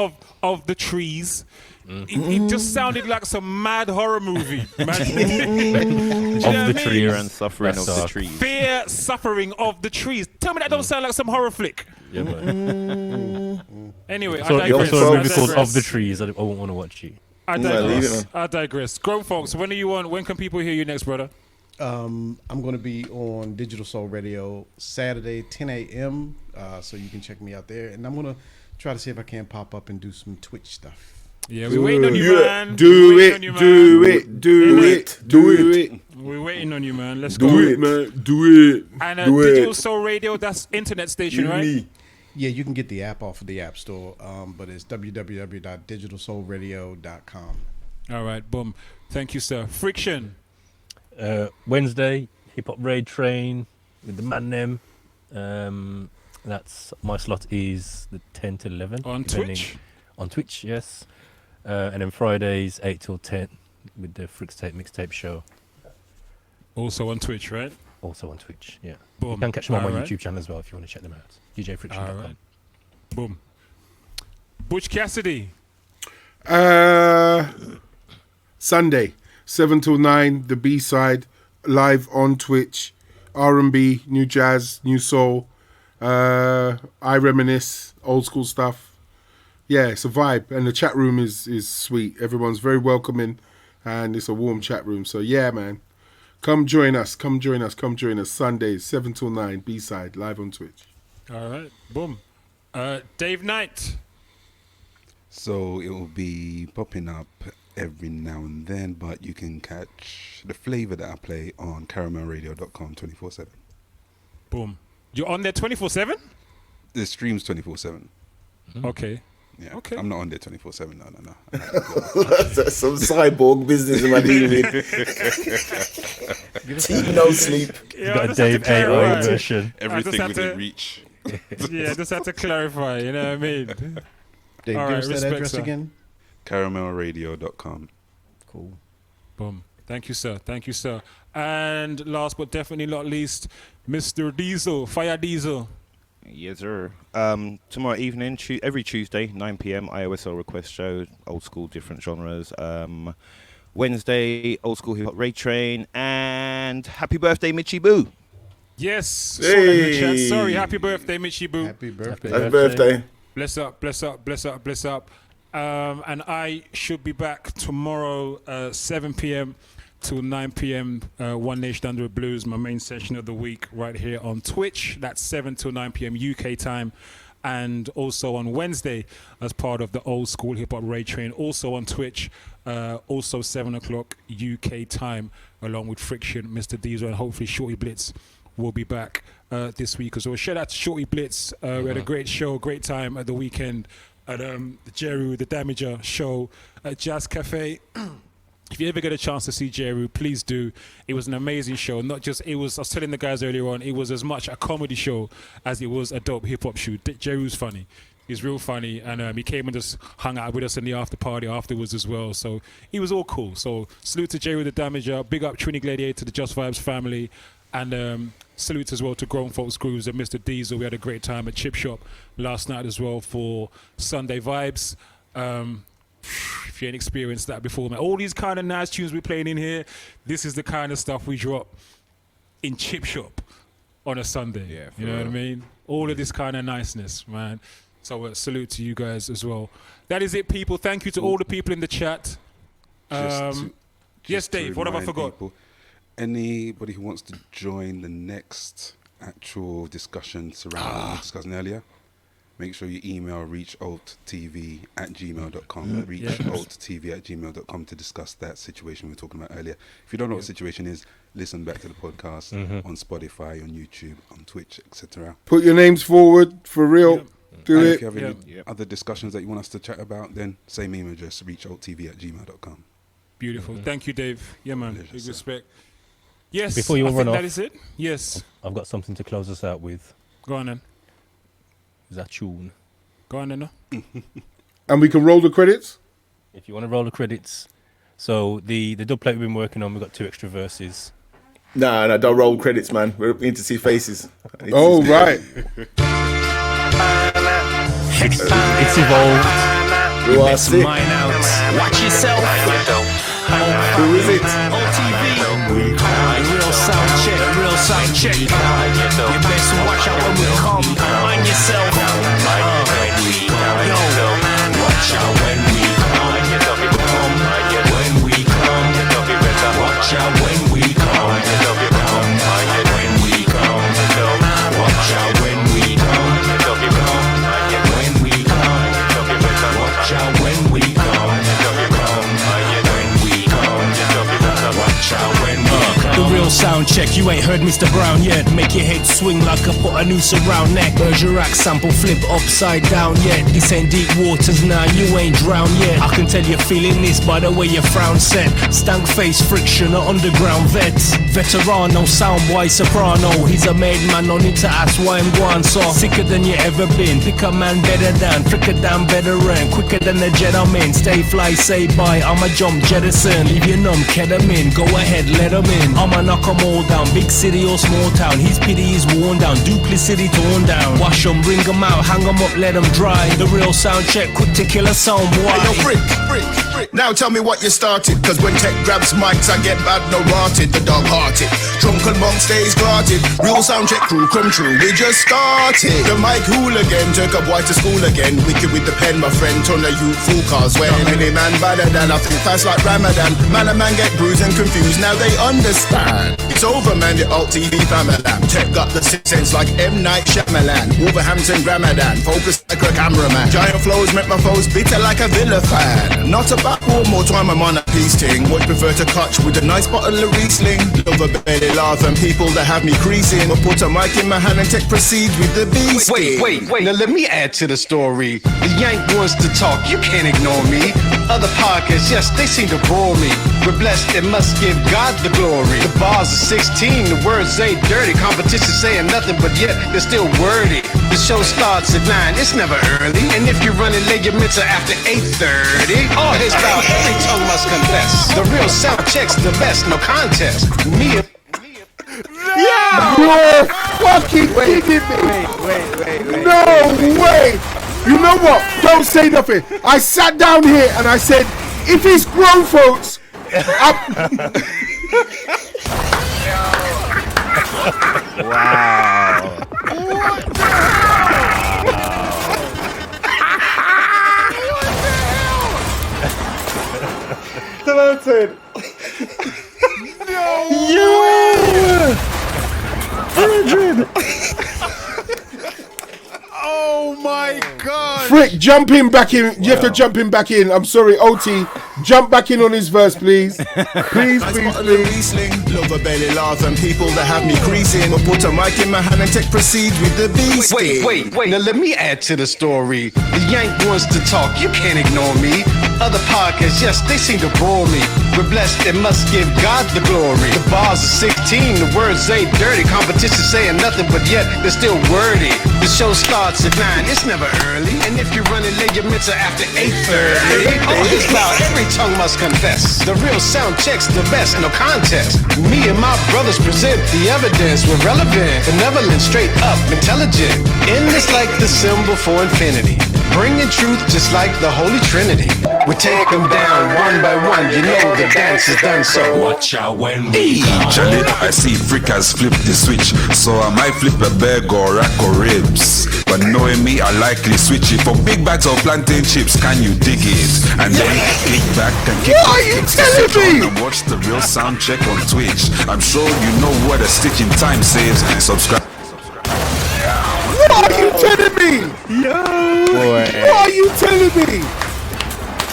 Of the Trees. It just sounded like some mad horror movie, man. Do you know what I mean? Fear and Suffering of the dark. Trees. Fear, Suffering of the Trees. Tell me that don't sound like some horror flick. Yeah, man. Anyway, So I if I digress. saw a movie I called digress. Of the Trees, I won't want to watch it. I leave it, digress. man. I digress. Grown folks, when are you on? When can people hear you next, brother? I'm going to be on Digital Soul Radio Saturday, 10 a.m. So you can check me out there. And I'm going to try to see if I can pop up and do some Twitch stuff. Yeah, we're waiting on you, man. Do We're waiting it, on you, man. do it, do it, do it. We're waiting on you, man. Let's go. Do it, man. Do it. And Do Digital it. Soul Radio, that's internet station, You right? me. Yeah, you can get the app off of the App Store, but it's www.digitalsoulradio.com. All right, boom. Thank you, sir. Frikshin. Wednesday, Hip Hop Raid Train with the man them. That's my slot is the 10 to 11 On depending- Twitch? On Twitch, yes. And then Fridays 8 till 10 with the Friktape mixtape show. Also on Twitch, right? Also on Twitch, yeah. Boom. You can catch them on my All right. YouTube channel as well if you want to check them out. DJFrikshin.com. All right. Boom. Butch Cassidy. Sunday, 7 till 9, the B-side, live on Twitch. R&B, new jazz, new soul. I reminisce, old school stuff. Yeah, it's a vibe. And the chat room is sweet. Everyone's very welcoming. And it's a warm chat room. So, yeah, man. Come join us. Sundays, 7 till 9, B-side, live on Twitch. All right. Boom. Dave Knight. So it will be popping up every now and then, but you can catch the flavor that I play on caramelradio.com 24/7. Boom. You're on there 24/7? The stream's 24/7. Okay. Yeah. Okay. I'm not on there 24/7. No. That's some cyborg business in my dealing with. No sleep. You got a Dave AI version. Everything within reach. Yeah, just have to clarify, you know what I mean? Dave, All give right, us that respect, address sir. again. Caramelradio.com. Cool. Boom. Thank you, sir. And last but definitely not least, Mr. Diesel, Fire Diesel. Yes, sir. Tomorrow evening, every Tuesday, 9 p.m, IOSL request show, old school, different genres. Wednesday, old school hip hop Raid Train, and happy birthday, Mitchie Boo. Yes. Hey. Saw that in the chat. Sorry, happy birthday, Mitchie Boo. Happy birthday. Happy birthday. Bless up. And I should be back tomorrow, 7 p.m. to 9 p.m. One Nation Under the Blues, my main session of the week, right here on Twitch. That's 7 to 9 p.m. UK time. And also on Wednesday, as part of the old school hip hop Raid Train, also on Twitch, also 7 o'clock UK time, along with Frikshin, Mr. Diesel, and hopefully Shorty Blitz will be back this week as well. Shout out to Shorty Blitz. We had a great show, great time at the weekend at the Jeru, the Damager show at Jazz Cafe. If you ever get a chance to see Jeru, please do. It was an amazing show. I was telling the guys earlier on, it was as much a comedy show as it was a dope hip-hop show. Jeru's funny. He's real funny. And he came and just hung out with us in the after party afterwards as well. So it was all cool. So salute to Jeru the Damager. Big up Trini Gladiator, the Just Vibes family. And salute as well to Grown Folks Grooves and Mr. Diesel. We had a great time at Chip Shop last night as well for Sunday Vibes. If you ain't experienced that before, man. All these kind of nice tunes we're playing in here, this is the kind of stuff we drop in Chip Shop on a Sunday. Yeah, you know what I mean? All of this kind of niceness, man. So salute to you guys as well. That is it, people. Thank you to all the people in the chat. Yes, Dave, what have I forgot? People, anybody who wants to join the next actual discussion surrounding what we were discussing earlier, make sure you email reachalttv@gmail.com, reachalttv@gmail.com to discuss that situation we were talking about earlier. If you don't know what the situation is, listen back to the podcast on Spotify, on YouTube, on Twitch, etc. Put your names forward, for real. Do And it. if you have any other discussions that you want us to chat about, then same email address, reachalttv@gmail.com. Beautiful. Thank you, Dave. Yeah, man. Pleasure, Big sir. respect. Yes. Before you I run think off. that is it. Yes. I've got something to close us out with. Go on then. That tune. Go on then. No? And we can roll the credits. If you want to roll the credits. So the dubplate we've been working on, we've got 2 extra verses. No, don't roll credits, man. We need to see faces. Oh, right. It's evolved. Who are sick? Mine out. Watch yourself. Who is it? OTV. Real Soundcheck. You best watch out when we come. Mind yourself. Yo, watch out when we come. When we come. Watch out when we come. When we come. Watch out when we come. When we come. Watch out when we come. Watch out when we come. The real sound check, you ain't heard Mr. Brown yet. Make your head swing like I put a noose around neck. Bergerac sample flip upside down yet. This ain't deep waters now, you ain't drowned yet. I can tell you're feeling this by the way your frown set. Stank face, Frikshin, or underground vets. Veterano, soundboy, soprano. He's a made man, no need to ask why I'm going so. Sicker than you ever been, pick a man better than. Flicker down veteran, quicker than the gentleman. Stay fly, say bye, I'm a jump jettison. Leave you numb, ketamine, go ahead, let 'em in. I'm I knock 'em all down. Big city or small town, his pity is worn down. Duplicity torn down. Wash 'em, bring 'em out, hang 'em up, let 'em dry. The real sound check, quick to kill a sound boy. Hey, yo, Frick. Now tell me what you started. Cause when tech grabs mics, I get bad, no rotted. The dog hearted. Drunken monk stays guarded. Real sound check crew come true. We just started. The mic hooligan took a boy to school again. Wicked with the pen, my friend. Turn the youth full cars. When any man better than I think fast like Ramadan. Man and man get bruised and confused. Now they understand. It's over, man. The alt TV family. Tech got the sixth sense like M. Night Shyamalan. Wolverhampton Ramadan. Focus like a cameraman. Giant flows make my foes bitter like a Villa fan. Not about one more time I'm on a peace ting. Would prefer to catch with a nice bottle of Riesling. Love a belly laugh and people that have me creasing. But put a mic in my hand and tech proceed with the beast. Wait. Now let me add to the story. The Yank wants to talk, you can't ignore me. Other podcasts, yes, they seem to bore me. We're blessed and must give God the glory. The bars are 16, the words ain't dirty. Competition saying nothing, but yet they're still wordy. The show starts at 9, it's never early. And if you're running late, your minutes are after 8:30. All his loud, every tongue must confess. The real sound check's the best, no contest. Me and You're fucking kidding me. Wait. No way. You know what? Don't say nothing. I sat down here and I said, if he's grown folks, Wow. That's what I'm saying. Oh my God. Frick, jump him back in. You have to jump him back in. I'm sorry, OT. Jump back in on his verse, please. Please. Love a belly laugh and people that have me creasing. But put a mic in my hand and tech proceed with the beast. Wait. Now let me add to the story. The Yank wants to talk, you can't ignore me. Other podcasts, yes, they seem to bore me. We're blessed and must give God the glory. The bars are 16, the words ain't dirty. Competition saying nothing, but yet they're still wordy. The show starts at 9, it's never early. And if you're running late, your minutes are after 8:30. All this loud, every tongue must confess. The real sound check's the best, no contest. Me and my brothers present the evidence. We're relevant, benevolent, straight up, intelligent. Endless like the symbol for infinity. Bringing truth just like the Holy Trinity. We take them down one by one, you know the dance is done, so watch out when we Charlie, I see freakers flip the switch, so I might flip a bag or rack or ribs. But knowing me, I likely switch it for big bags of plantain chips. Can you dig it? And then click back and kick. What are you telling me? And watch the Real Soundcheck on Twitch. I'm sure you know what a stitch in time saves. Subscribe. What are you telling me? Boy. What are you telling me?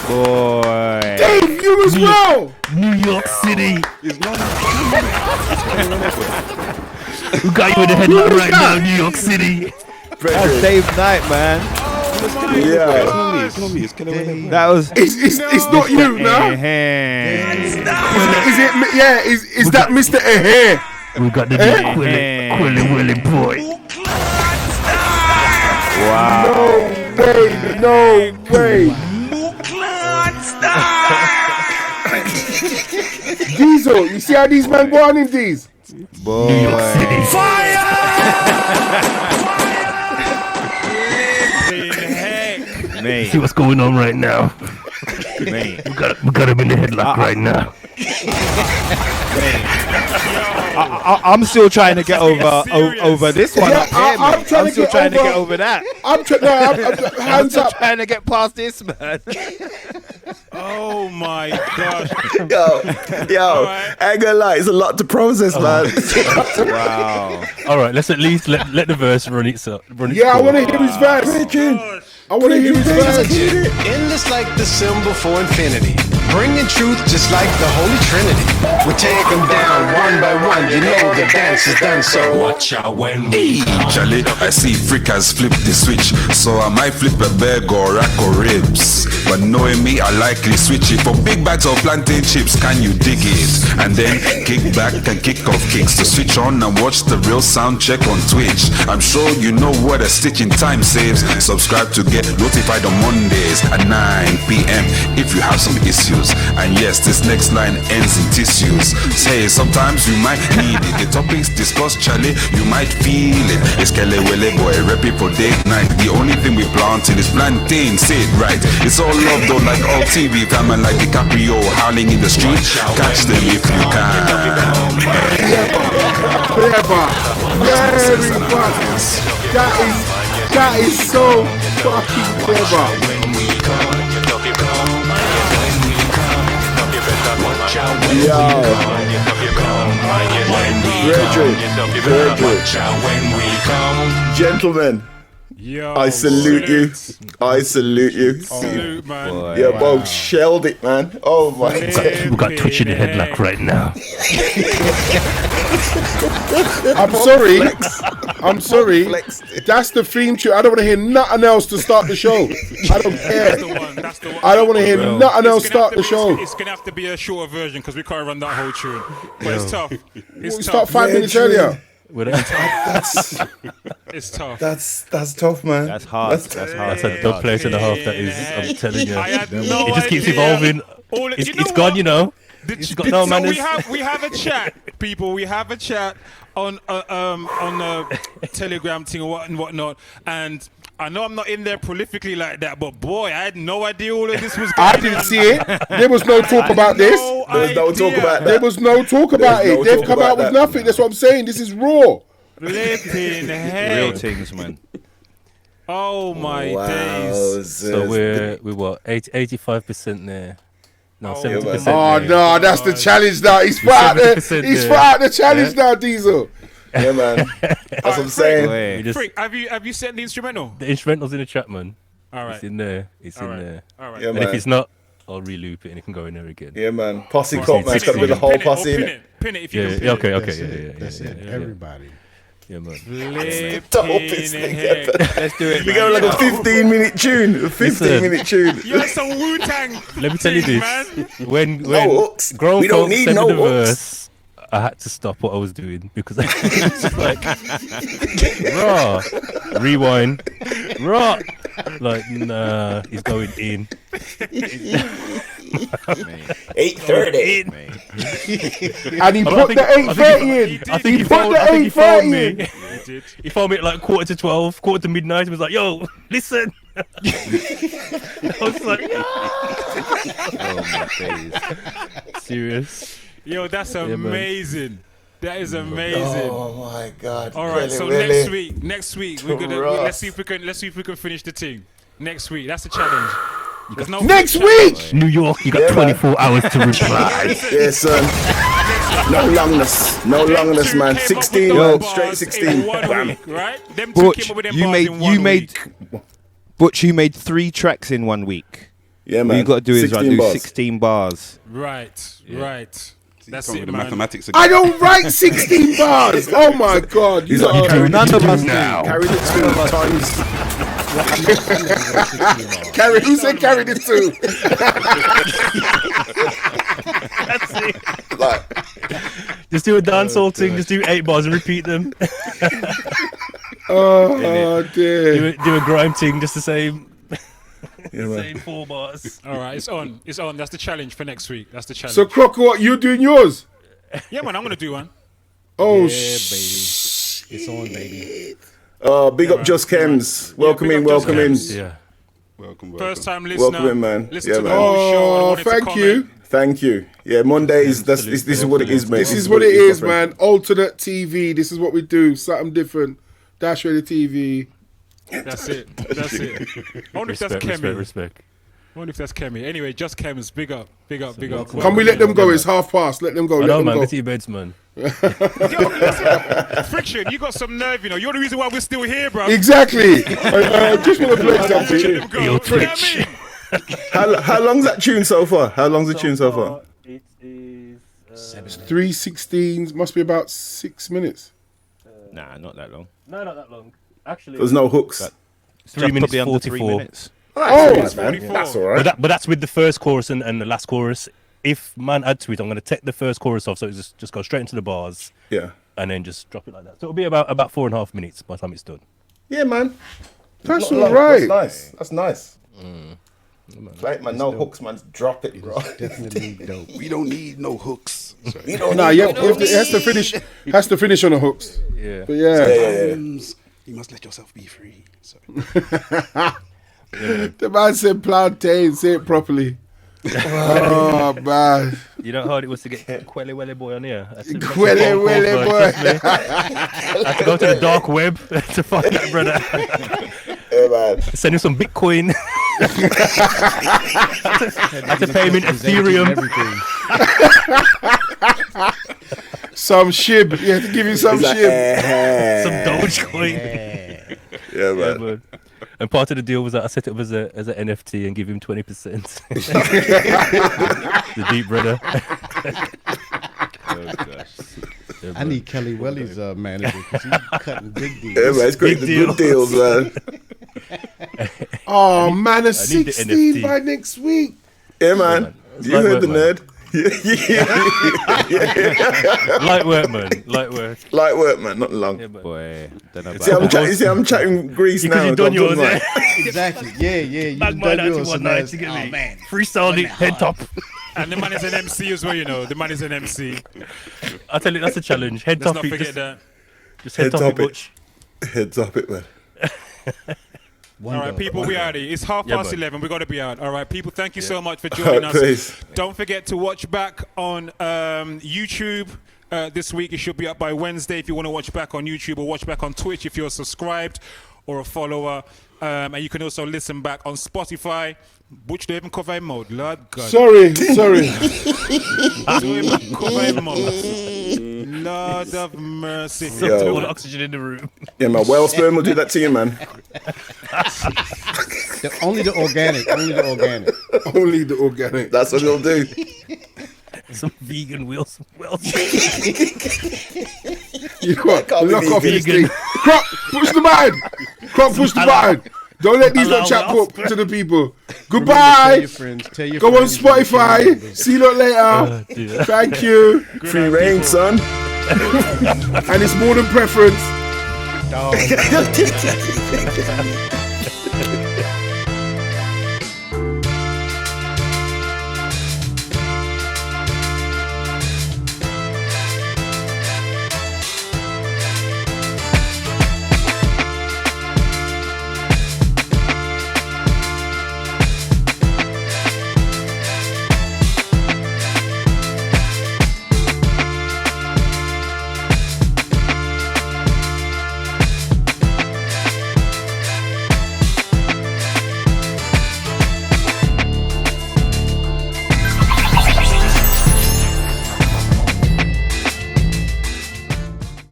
Boy. Dave, you as well. New York City. It's not. We got you in the headlock right now, New York City. That's Dave Knight, man. Yeah. That was. It's not you now. Is that Mr. Ehe? We got the Quilly Willy boy. Wow. No way. Diesel, you see how these men go on in these? Boy. New York City. Mate. See what's going on right now. Mate. We got him in the headlock right now. I'm still trying to get over this one. Yeah, up here, I'm still trying to get over that. I'm hands up. Trying to get past this, man. Oh my gosh. Yo, I ain't gonna lie, it's a lot to process, man. Wow. All right, let's at least let the verse run its Yeah, I course. want to hear his verse. I want to hear his verse. endless like the symbol for infinity. Bringing truth just like the Holy Trinity. We take them down one by one, you know the dance is done, so watch out when we Charlie, I see freakers flip the switch, so I might flip a bag or rack or ribs. But knowing me, I likely switch it for big bags of plantain chips. Can you dig it? And then kick back and kick off kicks. To switch on and watch the Real Soundcheck on Twitch. I'm sure you know what a stitching time saves. Subscribe to get notified on Mondays at 9 p.m. if you have some issues. And yes, this next line ends in tissues. Say sometimes you might need it. The topics discussed, Charlie, you might feel it. It's Kele Wele boy, rep it for date night. The only thing we planting is plantain, say it right. It's all love though, like all TV fam and like DiCaprio howling in the street. Catch them if you can. Clever. Very fucking. That is so fucking clever. Gentlemen, I salute you. I salute you. Salute, man. Boy, Yeah, both shelled it, man. Oh my god. People got Twitch in the headlock right now. I'm sorry. That's the theme tune. I don't want to hear nothing else to start the show. I don't care. That's the one. I don't want to hear nothing else start the show. It's gonna have to be a shorter version because we can't run that whole tune. But it's tough. It's We tough. start 5 minutes earlier. It's tough. That's tough, man. That's hard. That's hard. That's a Dubplate and a half. That is, I'm telling you. I had no It just keeps idea. evolving. You know It's gone, what? you know. It's got no So manners. we have a chat, people. We have a chat on the Telegram thing and whatnot. And I know I'm not in there prolifically like that, but boy, I had no idea all of this was going I on. didn't see it. There was no talk about this. There was no talk about There that. was no talk about There's it. no They've talk come about out with that. nothing. That's what I'm saying. This is raw. Flipping Real heck. things, man. Oh my days. Wow, So we're what 85% there. No, 70%. Oh there. no, that's the challenge now. He's put out the 70% he's there. put out the challenge now, Diesel. Yeah, man. That's what I'm saying. Boy. We just- Frick, have you sent the instrumental? The instrumental's in the chat, man. All right. It's in there. It's All in right. there. All right. Yeah, And if man. it's not, I'll re-loop it and it can go in there again. Yeah, man. Posse Pin cop, man. It's got to be the whole posse in it. Pin it if you Yeah, can pin yeah, it. okay, That's okay, it. yeah. That's it. Everybody. Yeah, man. Dopest thing ever. Let's do it. We go like a 15-minute tune. A 15-minute tune. You had some Wu-Tang. Let me tell you thing, this: man. when hooks. grown We don't folks need sent no me the hooks. verse, I had to stop what I was doing because I was just like, raw, rewind, raw. Like, nah, he's going in. 8:30. And he put the 8:30 in. I think he put phoned, the I think he phoned 8:30 in. me. He phoned me at like 11:45, 12, midnight. He was like, "Yo, listen." I was like, Oh my days. "Serious." Yo, that's man. amazing. That is amazing. Oh my God. All right, so Really? next week we're gonna Rough. let's see if we can finish the thing. Next week, that's the challenge. There's no Next challenge. week. New York, you got 24 hours to reply. Yes, son. No longness. No Them longness, two man. came up 16, with man. those Straight bars 16. in 1 Bam. week, right? Them two Butch, came up with them you bars made in 1 week. Butch, you made 3 tracks in 1 week. Yeah, What man. you got to do is 16 do bars. 16 bars. Right. That's Come it, with the man. mathematics I again. don't write 16 bars. Oh my God. You like, gotta- None of us do. Carry the 2 times. Carry. Who said carry the 2? Like, Just do a dancehall thing. Just do 8 bars and repeat them. Oh dear. do a grime thing. Just the same. yeah, man. Same 4 bars. All right, it's on. That's the challenge for next week. That's the challenge. So Crocker, what you doing yours? yeah, man, I'm gonna do one. Oh It's on, baby. Big up Just Chems. Welcome big in, up Just welcome in. Chems. Yeah. Welcome. First time listener. Welcome in, man. Listen Yeah, to the man. whole show. and Oh, wanted to thank comment. you. Thank you. Yeah, Mondays, this is what it is, mate. This is what it is, my friend. man. Alternate TV. This is what we do. Something different. Dash Radio TV. That's it. I wonder if that's Kemi. Respect. I wonder if that's Kemi. Anyway, Just Chems. Big up. Can we let them go? It's 50:30. Let them go. I Let know, them man. go. Get to your beds, man. Frikshin, you got some nerve, you know. You're the reason why we're still here, bro. Exactly. I just want to play something. Let them go. You know what I mean? How long's that tune so far? How long's the tune so far? It is 3:16. Must be about 6 minutes. Nah, not that long. no, not that long. Actually, There's no hooks. That- 3 minutes probably under 3 44. minutes. Oh, It's man. 44. That's all right. But that's with the first chorus and the last chorus if man add to it, I'm going to take the first chorus off, so it just go straight into the bars. Yeah. And then just drop it like that. So it'll be about 4.5 minutes by the time it's done. Yeah, man. That's Not all long. right. That's nice. Right, man. No hooks, man. Drop it, bro. Definitely dope. We don't need no hooks. Nah, it has to finish. Has to finish on the hooks. Yeah. But yeah. Sometimes you must let yourself be free. So. The man said plantain. Say it properly. Oh man. You know how hard it was to get Quelly Welly Boy on here? Quelly Welly Boy. I had to go to the dark web to find that brother. Yeah, man. Send him some Bitcoin. I had to pay him in Ethereum. Some shib. You have to give him some shib. Some Dogecoin. Yeah, man. And part of the deal was that I set it up as an NFT and give him 20%. The deep brother. Oh gosh. Yeah, I need Kelly Welly's manager because he's cutting big deals. Yeah, man. It's great. The good deals, man. Oh man, a I need the 16 NFT. by next week. Yeah, man. It's You light heard the work, nerd. Yeah. Light work, man. Light work. Light work, man. Not long. Yeah, man. Boy, don't know See, about you see, I'm chatting Greece Because now. you've done yours, like, Exactly. Yeah. You Bag done man yours. So 91 now nights, it's- you get me? man. Freestyle it, head top. And the man is an MC as well, you know. The man is an MC. I tell you, that's a challenge. Head Let's top not it. forget that. Just head Head top top it, it. Butch. Heads up it, man. All right, people, we out here. It's half Yeah, past man. 11. We got to be out. All right, people, thank you so much for All joining right, us. peace. Don't forget to watch back on YouTube this week. It should be up by Wednesday if you want to watch back on YouTube, or watch back on Twitch if you're subscribed or a follower. And you can also listen back on Spotify. Butch, do even cover in mode. Lord God. Sorry. Do even cover in mode. Lord of mercy. Yo. All the oxygen in the room. Yeah, man. Whale sperm will do that to you, man. Only the organic. Only the organic. Only the organic. That's what it'll do. Some vegan wheels. Well, You know what? Can't be Lock off this vegan. thing. Crop, push the button. Crop, push the button. Don't let these lot chat Allow up to the people. Tell Goodbye. your friends. Tell your Go on friends. Spotify. See you lot later. dear. Thank you. Free reign, son. And it's more than preference. Dog.